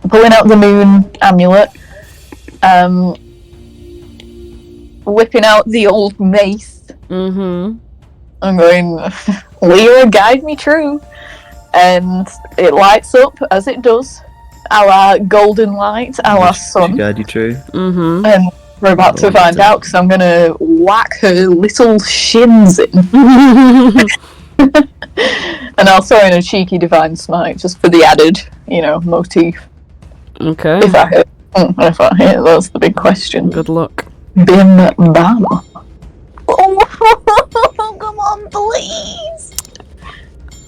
I'm pulling out the moon amulet. Whipping out the old mace. I'm going, Lyra, guide me true. And it lights up as it does. Our golden light, our sun. Guide you true. And we're about to find out because I'm gonna whack her little shins in. And I'll throw in a cheeky divine smite just for the added, motif. Okay. If I hit. If I hit, that's the big question. Good luck. Bim bam. Oh, come on, please.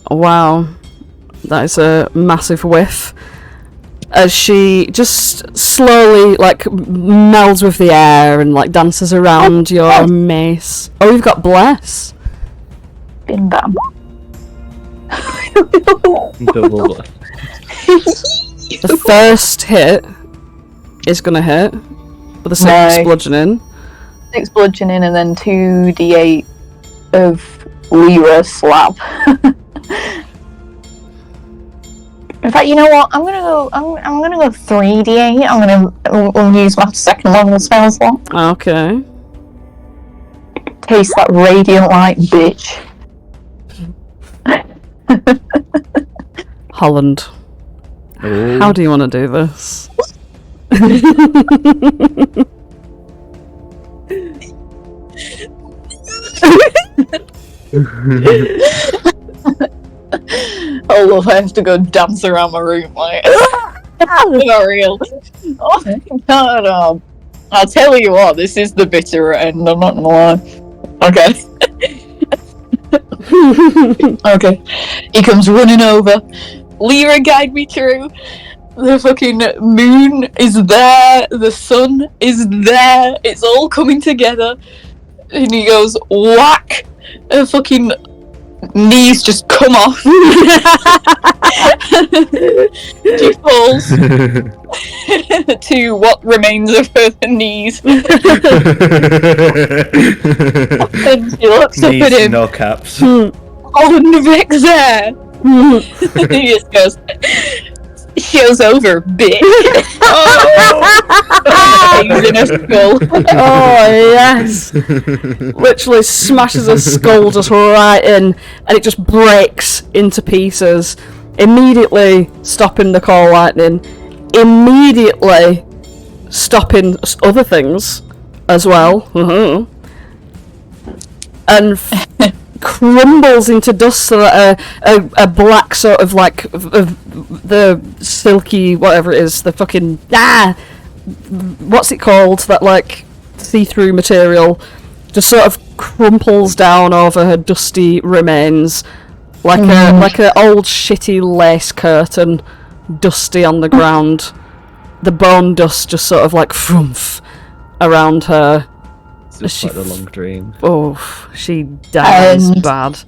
Wow. That is a massive whiff. As she just slowly, melds with the air and, dances around your mace. Oh, you've got Bless. Bim bam. Double. The first hit is gonna hit. With a 6 Nice. bludgeoning. 6 bludgeoning and then 2d8 of Lyra slap. In fact, you know what? I'm gonna go 3d8. I'll use my second level spell slot. Okay. Taste that radiant light, bitch. Holland. Oh. How do you want to do this? Oh, love, I have to go dance around my room, not real. Oh, God, I'll tell you what, this is the bitter end, I'm not gonna lie. Okay. Okay. He comes running over. Lyra, guide me through. The fucking moon is there. The sun is there. It's all coming together. And he goes, whack! A fucking knees just come off. She falls to what remains of her knees. And she looks up at him. No caps. Holland Vic's there. He just goes, show's over, bitch. He's in her skull. Oh yes! Literally smashes her skull just right in, and it just breaks into pieces. Immediately stopping the core lightning. Immediately stopping other things as well. And crumbles into dust so that a black sort of like the silky whatever it is, the fucking what's it called, that like see-through material just sort of crumples down over her dusty remains like a old shitty lace curtain, dusty on the ground. The bone dust just sort of like frumph around her. It's like a long dream. Oh, she dies bad.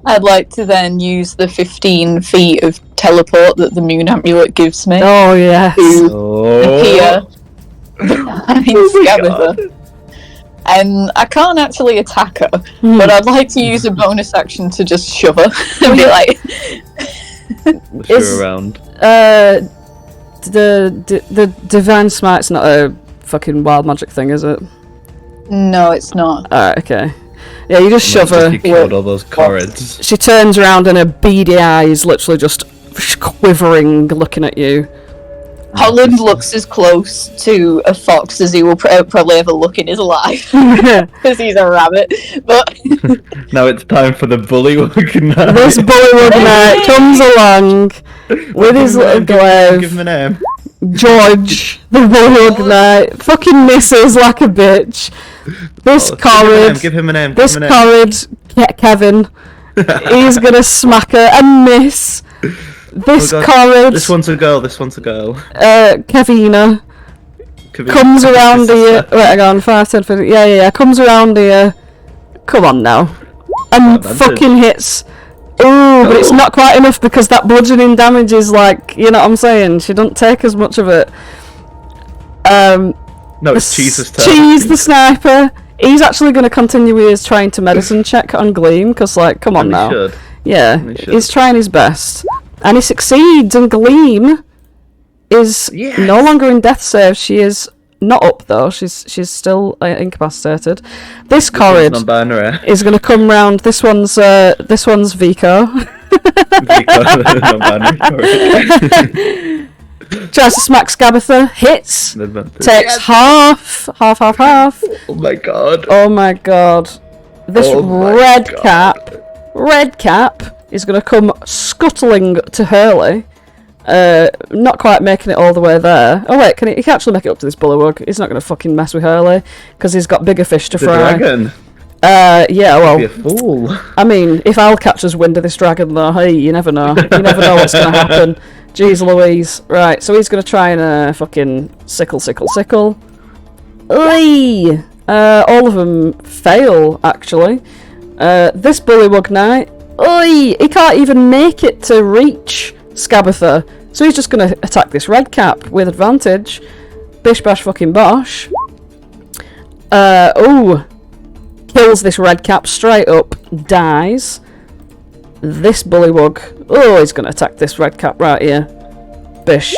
I'd like to then use the 15 feet of teleport that the moon amulet gives me Oh yes. to appear behind Scabatha. And I can't actually attack her, but I'd like to use a bonus action to just shove her and be like, You're around. The divine smite's not a fucking wild magic thing, is it? no, it's not. Alright, okay. Yeah, you just shove her. You killed all those corrids. She turns around and her beady eyes literally just quivering, looking at you. Holland looks as close to a fox as he will probably ever look in his life, because he's a rabbit. But Now it's time for the bullywug knight. This bullywug knight comes along with his little glaive. Give him a name. George, the bullywug knight, fucking misses like a bitch. This corrid, Give him a name. this corrid, Kevin, he's gonna smack her and miss. This corrid, This one's a girl. This one's a girl. Kevina, comes around here. Wait, hang on, 5, 10, 15. Yeah, comes around here. Come on now. And Advantage. fucking hits. Ooh, but it's not quite enough because that bludgeoning damage is like, you know what I'm saying? She doesn't take as much of it. No, it's Cheese's turn. Cheese, the sniper. He's actually going to continue with his trying to medicine check on Gleam because, like, come on And he now. should. Yeah, And he should. he's trying his best. And he succeeds, and Gleam is no longer in death save. She is not up though. She's still incapacitated. This corrid Non-binary. is going to come round. This one's Vico. Non-binary. Corrid. Tries to smack Scabatha. Hits. Advantage. Takes half. Oh my god. Oh my god. This Oh my red God. cap is going to come scuttling to Hurley. Not quite making it all the way there. Oh wait, he can actually make it up to this bullywug. He's not going to fucking mess with Hurley because he's got bigger fish to The fry. dragon. Yeah, well, Be a fool. I mean, if Al catches wind of this dragon though, hey, you never know. You never know what's going to happen. Jeez Louise. Right, so he's going to try and fucking sickle. Oi! All of them fail, actually. This bullywug knight, oi! He can't even make it to reach Scabatha, so he's just going to attack this red cap with advantage. Bish bash fucking bosh. Kills this red cap straight up, dies. This bullywug, he's going to attack this red cap right here. Bish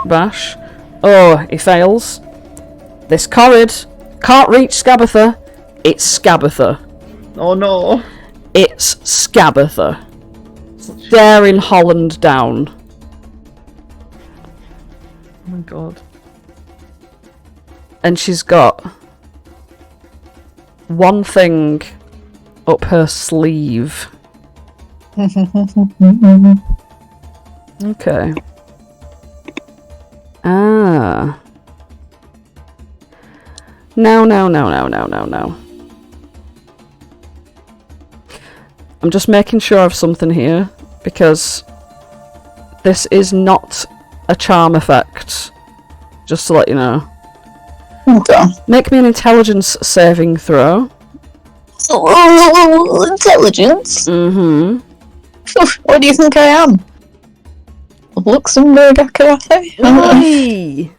bash. Oh, he fails. This corrid can't reach Scabatha. It's Scabatha. Oh no. It's Scabatha. Staring Holland down. Oh my god. And she's got one thing up her sleeve. Okay. Now. I'm just making sure of something here, because this is not a charm effect. Just to let you know. Okay. Make me an intelligence saving throw. Oh, intelligence. Mm-hmm. What do you think I am? Luxembourg Karate? Oi!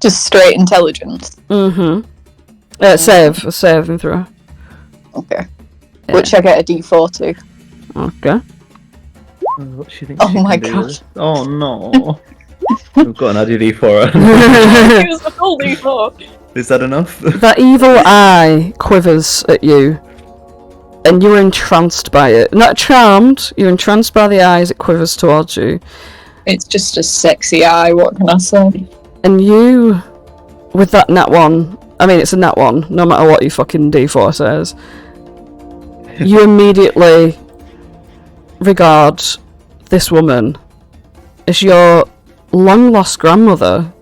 Just straight intelligence. Mm-hmm. Saving throw. Okay. Yeah. Which I get a D4 to. Okay. What she thinks Oh she my can do god. with it. Oh no. I've got an added for her. Use the full D4. Is that enough? That evil eye quivers at you, and you're entranced by it. Not charmed, you're entranced by the eye as it quivers towards you. It's just a sexy eye, what can I say? And you, with that Nat One, I mean it's a Nat One, no matter what your fucking D4 says, you immediately regard this woman as your long-lost grandmother.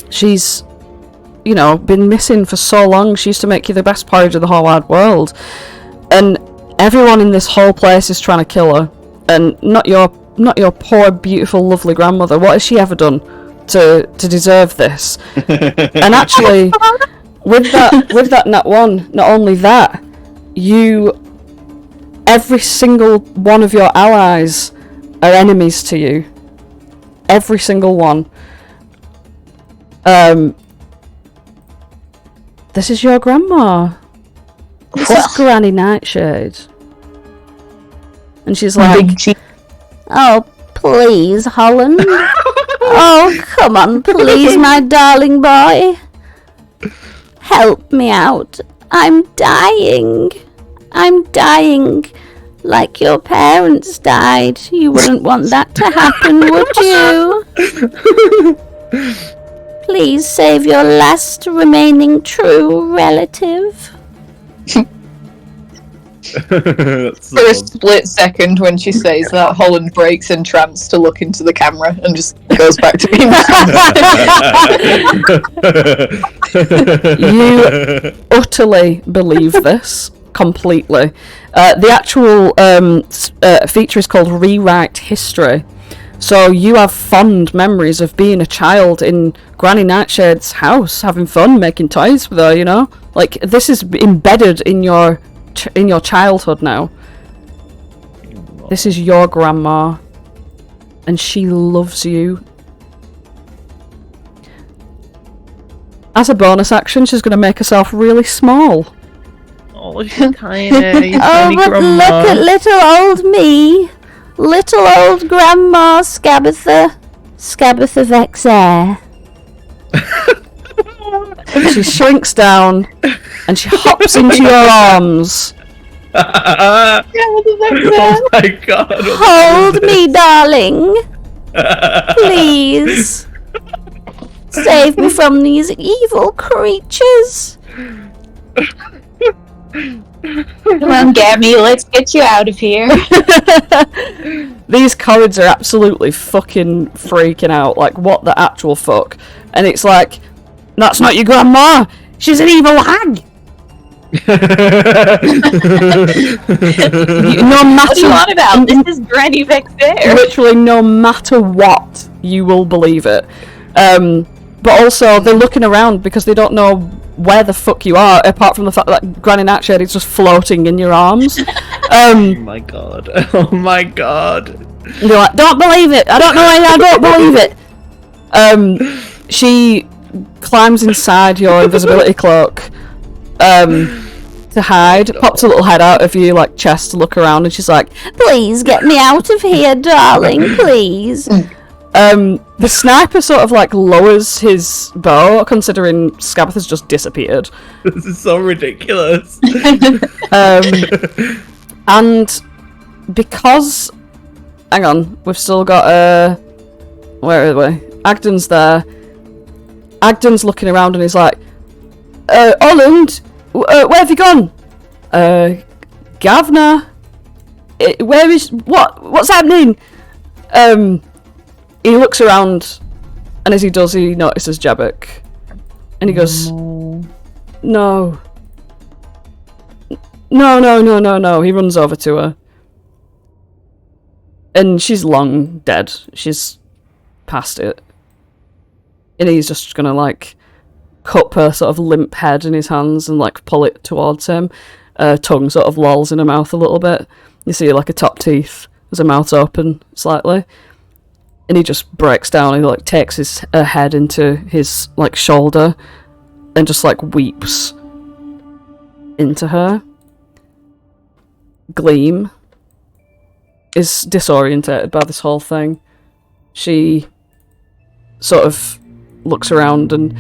She's, been missing for so long. She used to make you the best porridge of the whole wide world. And everyone in this whole place is trying to kill her. And not your poor, beautiful, lovely grandmother. What has she ever done to deserve this? And actually, with that Nat One, not only that, every single one of your allies are enemies to you. Every single one. This is your grandma. This is Granny Nightshade. And she's like, Oh, please, Holland. Oh, come on, please, my darling boy. Help me out. I'm dying. Like your parents died. You wouldn't want that to happen, would you? Please save your last remaining true relative. For a split second when she says that, Holland breaks in trance to look into the camera and just goes back to being you utterly believe this completely. The actual feature is called Rewrite History. So you have fond memories of being a child in Granny Nightshade's house, having fun, making toys with her, Like, this is embedded in your childhood now. This is your grandma. And she loves you. As a bonus action, she's going to make herself really small. Oh, she's tiny. Oh, but look at little old me. Little old Grandma Scabatha Vexair. She shrinks down and she hops into your arms. Oh my god. Hold me, darling. Please. Save me from these evil creatures. Come on, Gabby, let's get you out of here. These cowards are absolutely fucking freaking out. Like, what the actual fuck? And it's like, that's not your grandma! She's an evil hag! What are you on about? This is Granny Vexair. Literally, no matter what, you will believe it. But also, they're looking around because they don't know where the fuck you are, apart from the fact that Granny Nightshade is just floating in your arms. Oh my god. Oh my god. They're like, don't believe it! I don't know why I don't believe it! She climbs inside your invisibility cloak to hide, pops a little head out of your chest to look around, and she's like, Please get me out of here, darling, please. The sniper sort of lowers his bow, considering Scabatha's just disappeared. This is so ridiculous. And because, hang on, we've still got where are we? Agden's there. Agden's looking around and he's like, Holland, where have you gone? Gavna, where is what's happening? He looks around, and as he does, he notices Jabek, and he goes, No. He runs over to her, and she's long dead. She's past it, and he's just gonna cup her sort of limp head in his hands and pull it towards him, tongue sort of lolls in her mouth a little bit. You see like a top teeth as her mouth's open slightly. And he just breaks down. He like takes her head into his like shoulder and just like weeps into her. Gleam is disorientated by this whole thing. She sort of looks around and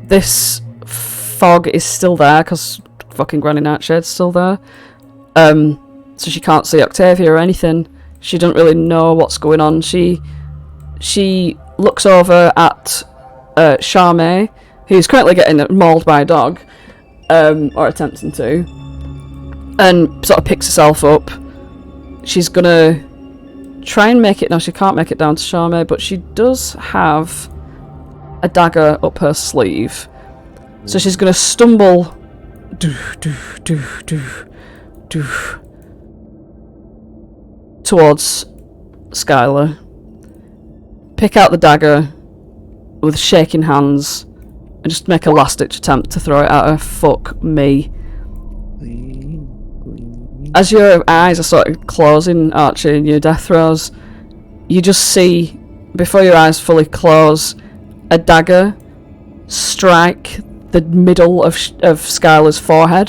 this fog is still there because fucking Granny Nightshade's still there. So she can't see Octavia or anything. She doesn't really know what's going on. She looks over at Charmaine, who's currently getting mauled by a dog, or attempting to, and sort of picks herself up. She's gonna try and make it. No, she can't make it down to Charmaine, but she does have a dagger up her sleeve. So she's gonna stumble towards Skylar, pick out the dagger with shaking hands, and just make a last-ditch attempt to throw it at her. Fuck me. As your eyes are sort of closing, Archie, in your death throes, you just see, before your eyes fully close, a dagger strike the middle of Skylar's forehead,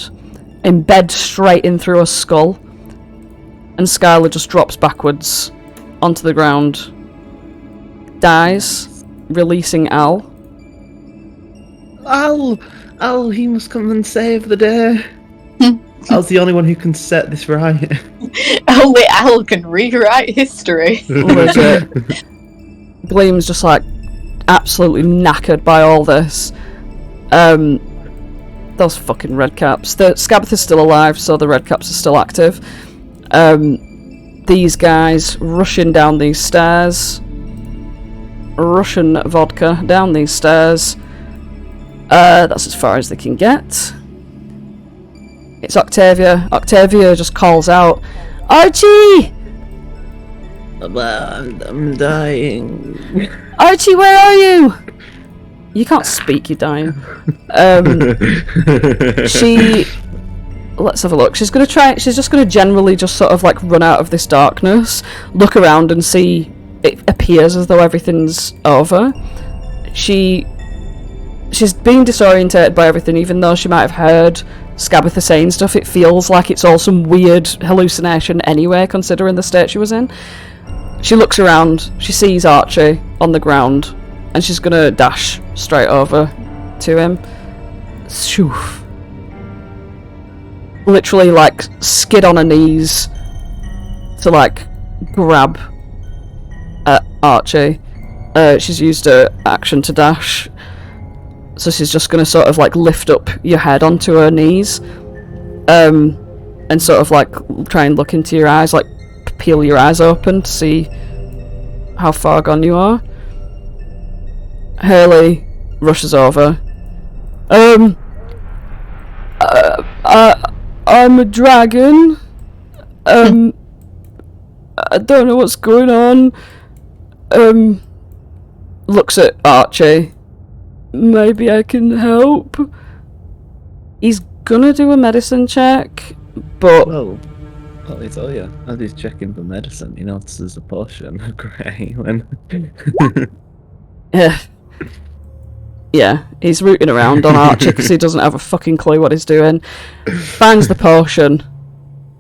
embed straight in through her skull, and Skylar just drops backwards onto the ground, dies, releasing Al. Al, he must come and save the day. Al's the only one who can set this right. Only Al can rewrite history. Legit. Gleam's just like absolutely knackered by all this. Those fucking redcaps. The Scabatha's still alive, so the redcaps are still active. These guys rushing down these stairs. Russian vodka down these stairs. That's as far as they can get. It's Octavia. Octavia just calls out, Archie! I'm dying. Archie, where are you? You can't speak, you're dying. Let's have a look. She's just gonna generally just sort of like run out of this darkness, look around and see. It appears as though everything's over. She's being disorientated by everything, even though she might have heard Scabatha saying stuff. It feels like it's all some weird hallucination anyway, considering the state she was in. She looks around, she sees Archie on the ground, and she's gonna dash straight over to him. Shoof. Literally, like, skid on her knees to, like, grab at Archie. She's used her action to dash. So she's just going to sort of like lift up your head onto her knees, and sort of like try and look into your eyes, like peel your eyes open to see how far gone you are. Hallie rushes over. I'm a dragon. I don't know what's going on. Looks at Archie. Maybe I can help. He's gonna do a medicine check, but... Well, I tell you, as he's checking for medicine, he notices a potion of grey when... Yeah, he's rooting around on Archie because he doesn't have a fucking clue what he's doing. Finds the potion,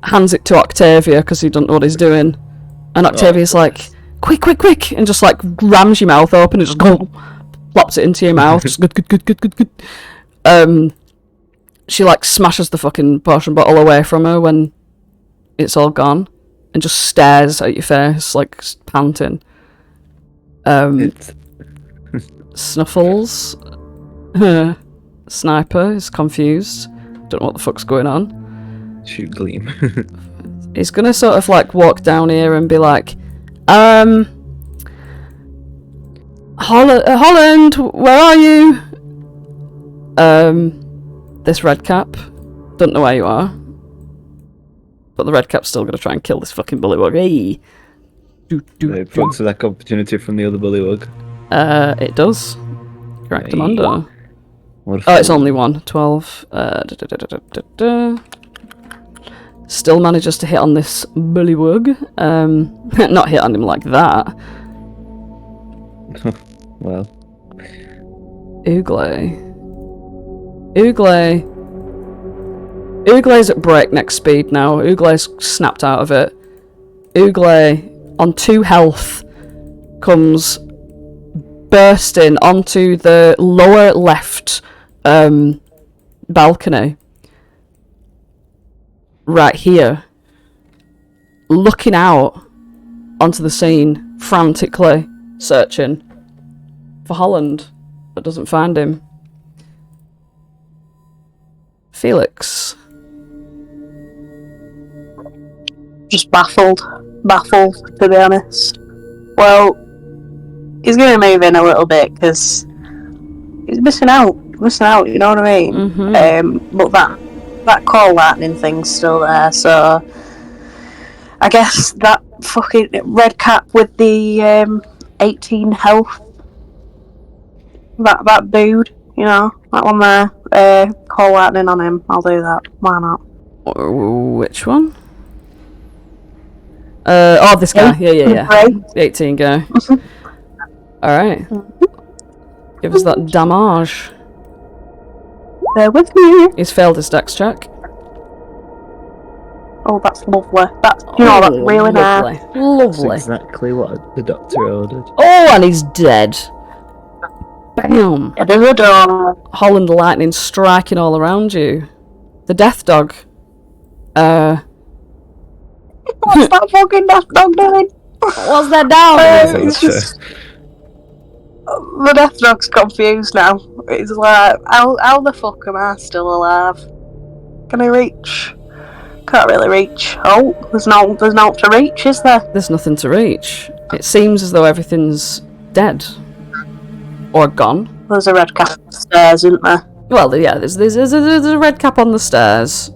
hands it to Octavia because he doesn't know what he's doing, and Octavia's like, quick, and just like rams your mouth open and just go... plops it into your mouth. Just good. She like smashes the fucking potion bottle away from her when it's all gone, and just stares at your face like panting. Snuffles, Sniper is confused. Don't know what the fuck's going on. Shoot Gleam. He's gonna sort of like walk down here and be like, Holland, where are you? This redcap. Don't know where you are. But the redcap's still gonna try and kill this fucking bullywug. Hey! It fucks with that opportunity from the other bullywug. It does. Correct, Hey. Amanda. Oh, it's only one. 12. Still manages to hit on this bullywug. Not hit on him like that. Well. Ooglay's at breakneck speed now. Ooglay's snapped out of it. Ooglay, on 2 health, comes bursting onto the lower left balcony. Right here. Looking out onto the scene, frantically searching for Holland, but doesn't find him. Felix. Just baffled, to be honest. Well, he's going to move in a little bit because he's missing out, you know what I mean? Mm-hmm. But that core lightning thing's still there, so I guess that fucking red cap with the 18 health, that dude, you know, that one there, core lightning on him, I'll do that, why not? Which one? This guy. Yeah. Right. 18 guy. Alright. Give us that damage. Bear with me. He's failed his dex check. Oh, that's lovely. That's really nice. Lovely. That's exactly what the doctor ordered. Oh, and he's dead. Bam. It is a door. Holland lightning striking all around you. The death dog. What's that fucking death dog doing? What's that down? It's just... The death dog's confused now. It's like, how the fuck am I still alive? Can I reach? Can't really reach. Oh, there's no to reach, is there? There's nothing to reach. It seems as though everything's dead. Or gone. There's a red cap upstairs, isn't there? Well, yeah, there's a red cap on the stairs.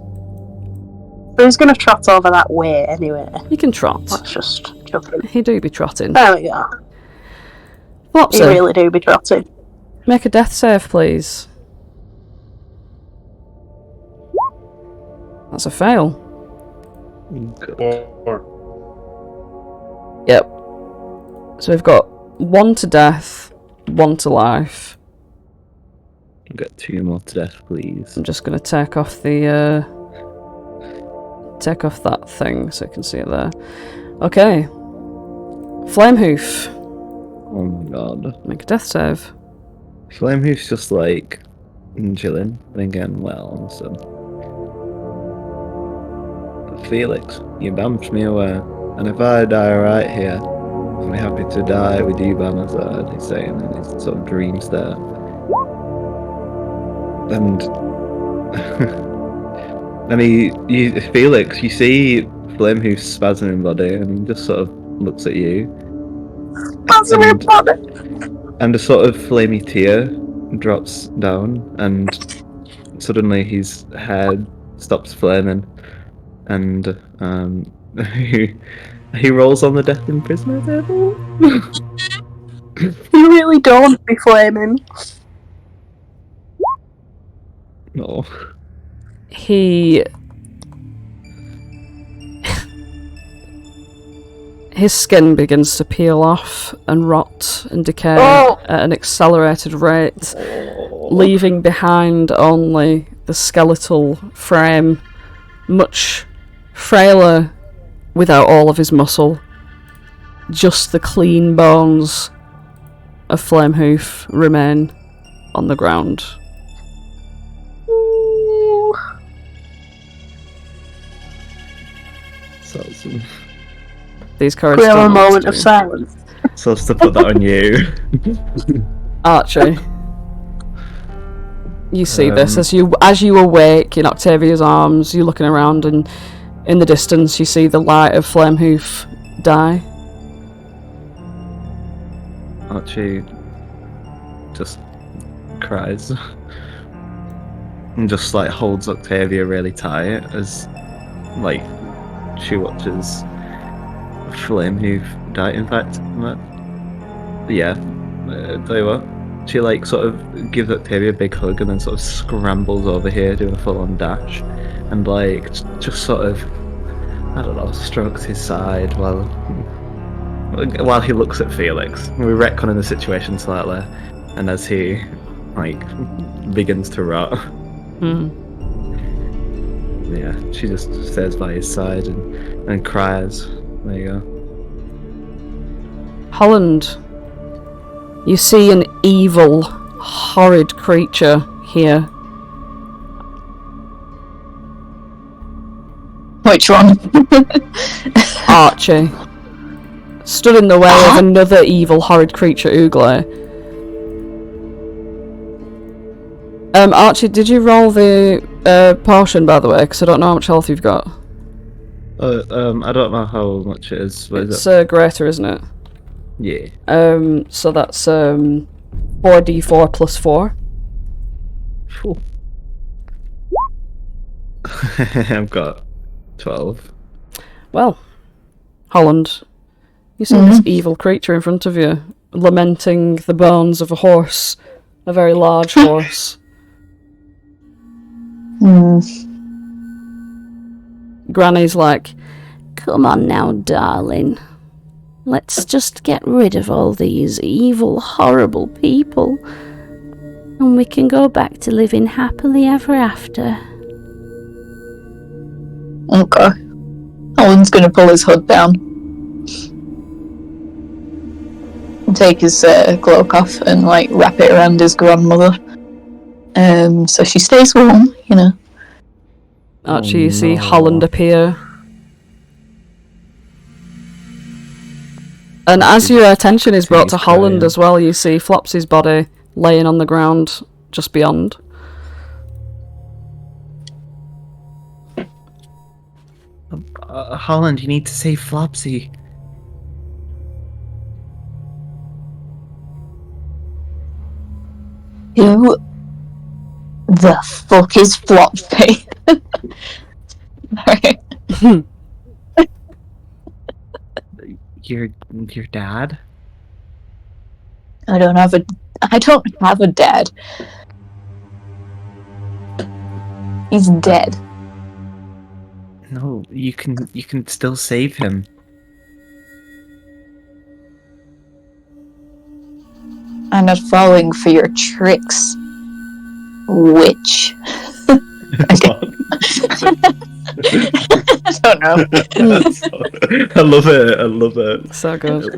But he's going to trot over that way anyway. You can trot. Let's just jump in. He do be trotting. There we go. Flopsy, He really do be trotting. make a death save, please. That's a fail. Yep. So we've got 1 to death, 1 to life. Get 2 more to death, please. I'm just going to take off the take off that thing so you can see it there. Okay. Flamehoof. Oh my god. Make a death save. Flamehoof's just like chilling and getting well, so. Felix, you bamfed me away, and if I die right here, I'll be happy to die with you by my side, he's saying in his sort of dream state. And Felix, you see Flamehoof's spasming body, and he just sort of looks at you. Spasming body! And a sort of flamey tear drops down, and suddenly his head stops flaming, and he rolls on the death in prisoner table. You really don't be flaming. No. His skin begins to peel off and rot and decay at an accelerated rate, leaving behind only the skeletal frame, much frailer without all of his muscle. Just the clean bones of Flamehoof remain on the ground. So awesome. These cards We have a don't moment to of silence. So to put that on you. Archie, you see this as you awake in Octavia's arms. You're looking around, and in the distance, you see the light of Flamehoof die. Archie just cries and just like holds Octavia really tight as like she watches Flamehoof die. In fact, yeah, tell you what, she like sort of gives Octavia a big hug and then sort of scrambles over here doing a full-on dash, and like just sort of, I don't know, strokes his side while he looks at Felix. We're retconning the situation slightly, and as he like begins to rot, yeah, she just stays by his side and cries. There you go. Holland, you see an evil, horrid creature here. Which one? Archie. Stood in the way of another evil, horrid creature, Oogler. Archie, did you roll the potion, by the way? Because I don't know how much health you've got. I don't know how much it is. What is It's greater, isn't it? Yeah. So that's 4d4 plus 4. Cool. I've got 12. Well, Holland, you see this evil creature in front of you, lamenting the bones of a horse, a very large horse. Granny's like, Come on now, darling. Let's just get rid of all these evil, horrible people, and we can go back to living happily ever after. Okay. Holland's gonna pull his hood down. And take his cloak off and like wrap it around his grandmother. So she stays warm, you know. Archie, you see Holland appear. And as your attention is brought to Holland as well, you see Flopsy's body laying on the ground just beyond. Holland, you need to save Flopsy. Who the fuck is Flopsy? Alright. Your dad? I don't have a dad. He's dead. No, you can still save him. I'm not falling for your tricks, witch. I don't know. I love it. So good.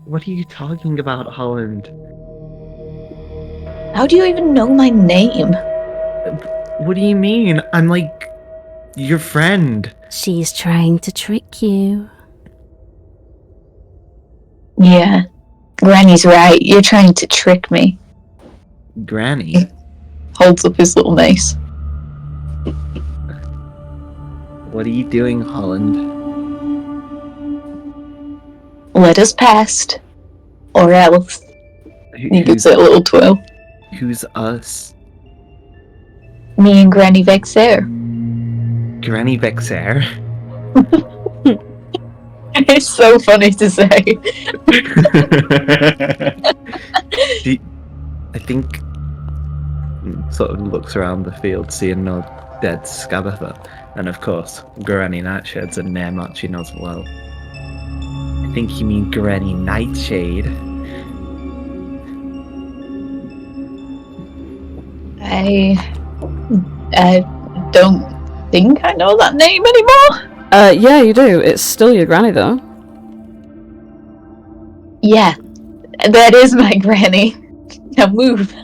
What are you talking about, Holland? How do you even know my name? What do you mean? I'm like your friend. She's trying to trick you. Yeah, Granny's right. You're trying to trick me. Granny? Holds up his little mace. What are you doing, Holland? Let us past, or else. He gives it a little twirl. Who's us? Me and Granny Vexer. Granny Vexer? It's so funny to say. I think sort of looks around the field, seeing no dead Scabatha, and of course Granny Nightshades, a name Archie knows well. I think you mean Granny Nightshade. I don't think I know that name anymore. Yeah, you do. It's still your granny, though. Yeah, that is my granny. Now move.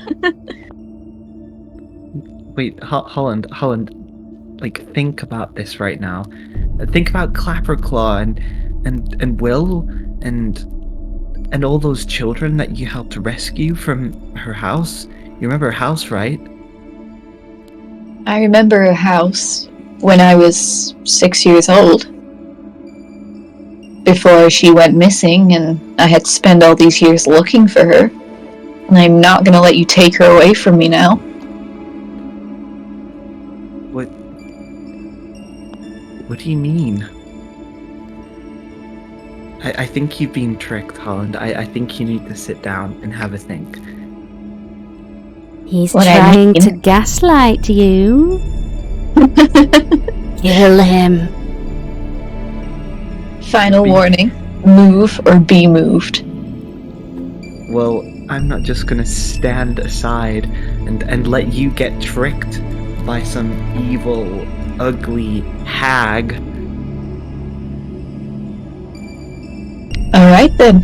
Wait, Holland, like, think about this right now. Think about Clapperclaw and Will and all those children that you helped rescue from her house. You remember her house, right? I remember her house when I was 6 years old. Before she went missing, and I had to spend all these years looking for her. And I'm not gonna let you take her away from me now. What do you mean? I think you've been tricked, Holland. I think you need to sit down and have a think. He's What I trying mean- to gaslight you. Kill him. Final warning. Move or be moved. Well, I'm not just gonna stand aside and let you get tricked by some evil, ugly hag. Alright then.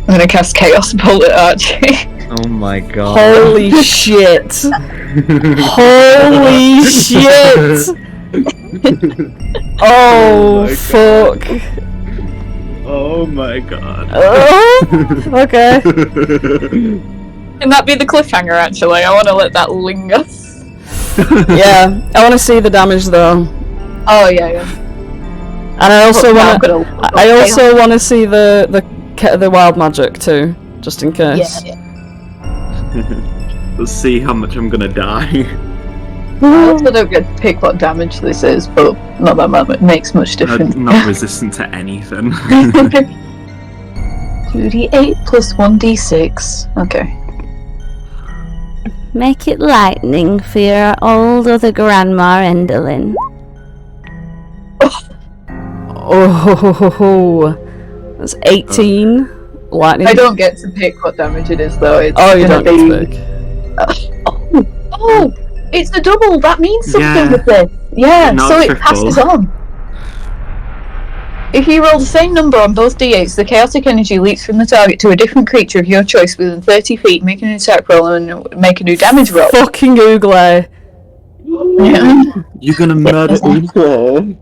I'm gonna cast Chaos Bolt at Archie. Oh my god. Holy shit! Holy shit! Oh, fuck. Oh my god. Okay. Can that be the cliffhanger, actually? I want to let that linger. Yeah, I want to see the damage though. Oh, yeah. And I also want to. I also want to see the wild magic too, just in case. Yeah. Let's see how much I'm gonna die. I also don't get to pick what damage this is, but not that it makes much difference. I'm not resistant to anything. 2d8 plus 1d6. Okay. Make it lightning for your old other grandma, Endolin. Oh, that's 18 lightning. I don't get to pick what damage it is, though. It's Oh, you gonna don't be... get to pick. Oh! It's a double! That means something Yeah. with this! Yeah, Not so it triple. passes on. If you roll the same number on both d8s, the chaotic energy leaps from the target to a different creature of your choice within 30 feet, make an attack roll and make a new damage roll. Fucking Ooglay. Yeah. You're gonna murder Ugo.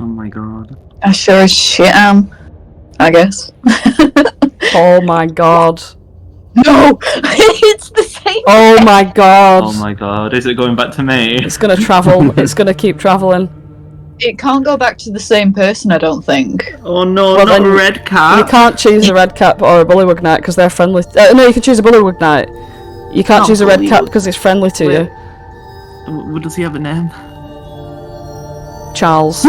Oh my god. I sure as shit am. I guess. Oh my god. No! It's the same! Oh my god. Oh my god. Is it going back to me? It's gonna travel. It's gonna keep traveling. It can't go back to the same person, I don't think. Oh no, Well, not then a red cat. You can't choose a red cap or a bullywug knight because they're friendly. No, you can choose a bullywug knight. You can't choose a red cap because it's friendly to you. What does he have a name? Charles.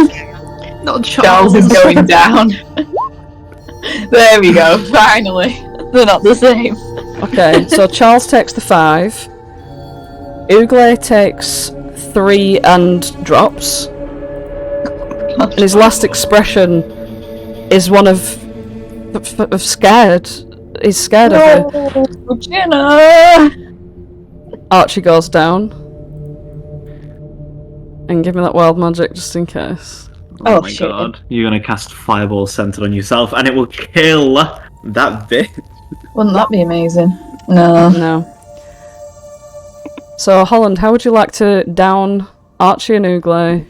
Not Charles is going down. There we go, finally. They're not the same. Okay, so Charles takes the 5. Ooglay takes 3 and drops. And his last expression is one of scared. He's scared of her. Oh, Jenna! Archie goes down. And give me that wild magic just in case. Oh, my shit. god. You're gonna cast Fireball centered on yourself and it will kill that bitch. Wouldn't that be amazing? No. No. So, Holland, how would you like to down Archie and Ooglay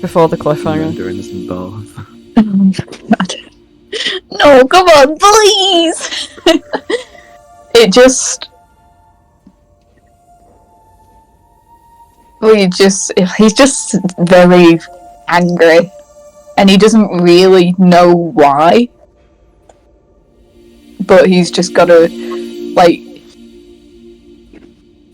before the cliffhanger? Doing this in both. No, come on, please! It just... He's just very angry. And he doesn't really know why. But he's just gotta, like,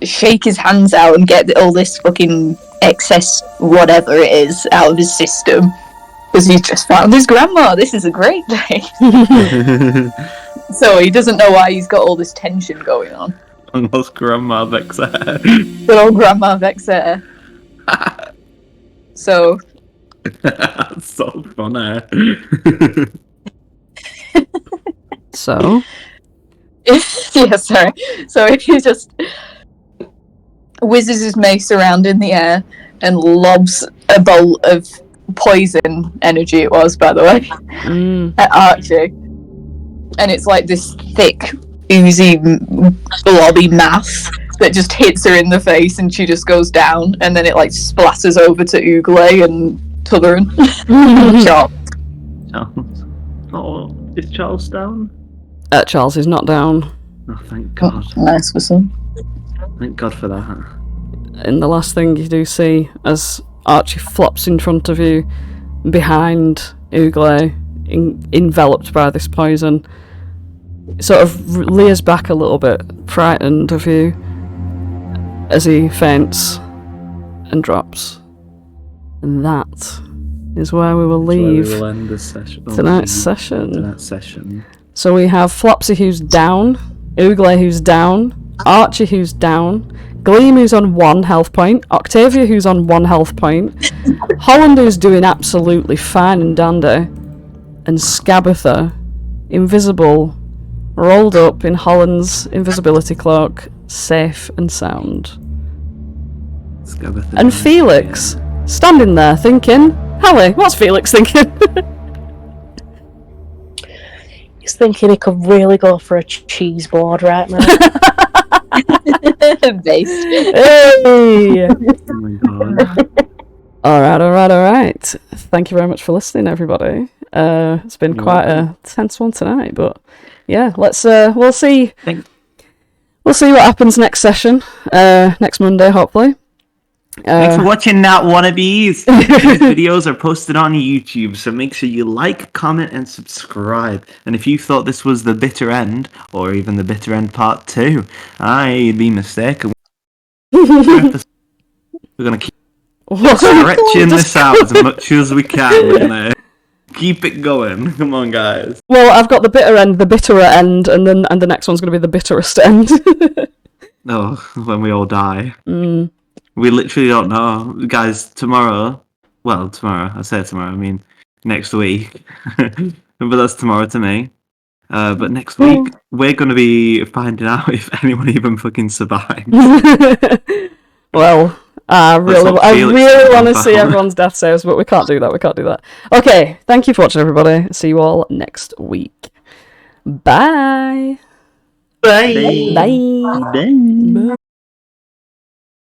shake his hands out and get all this fucking excess whatever it is out of his system. Because he's just found his grandma. This is a great day. So he doesn't know why he's got all this tension going on. Almost Grandma Vexer. Good old Grandma Vexer. So... So funny. So? Yeah, sorry. So if he just whizzes his mace around in the air and lobs a bolt of poison energy, it was, by the way, at Archie. And it's like this thick, oozy, blobby mass that just hits her in the face and she just goes down, and then it like splatters over to Ooglay and Tutherin. Chop. Charles. Oh, is Charles down? Charles is not down. Oh, thank God. Nice for some. Thank God for that. And the last thing you do see as Archie flops in front of you, behind Ooglay, enveloped by this poison, sort of leers back a little bit, frightened of you, as he faints and drops. And that is where we will leave We will end this session. tonight's session. Tonight's session. So we have Flopsy who's down, Ooglay who's down, Archie who's down, Gleam, who's on 1 health point, Octavia, who's on 1 health point, Holland, who's doing absolutely fine and dandy, and Scabatha, invisible, rolled up in Holland's invisibility cloak, safe and sound. And Felix, standing there thinking, Hallie, what's Felix thinking? He's thinking he could really go for a cheese board right now. Based. Hey! Oh my god. Alright. Thank you very much for listening, everybody. It's been quite a tense one tonight, but yeah, let's we'll see. We'll see what happens next session. Next Monday, hopefully. Thanks for watching Nat Wannabes. These videos are posted on YouTube, so make sure you like, comment, and subscribe. And if you thought this was the bitter end, or even the bitter end part 2, I'd be mistaken. We're gonna keep stretching this out as much as we can. We're gonna keep it going. Come on, guys. Well, I've got the bitter end, the bitterer end, and the next one's gonna be the bitterest end. Oh, when we all die. Mm. We literally don't know. Guys, tomorrow, I say tomorrow, I mean next week. But that's tomorrow to me. But next week, we're going to be finding out if anyone even fucking survives. Well, I really want to see everyone's death saves, but we can't do that. Okay, thank you for watching, everybody. See you all next week. Bye. Bye. Bye. Bye.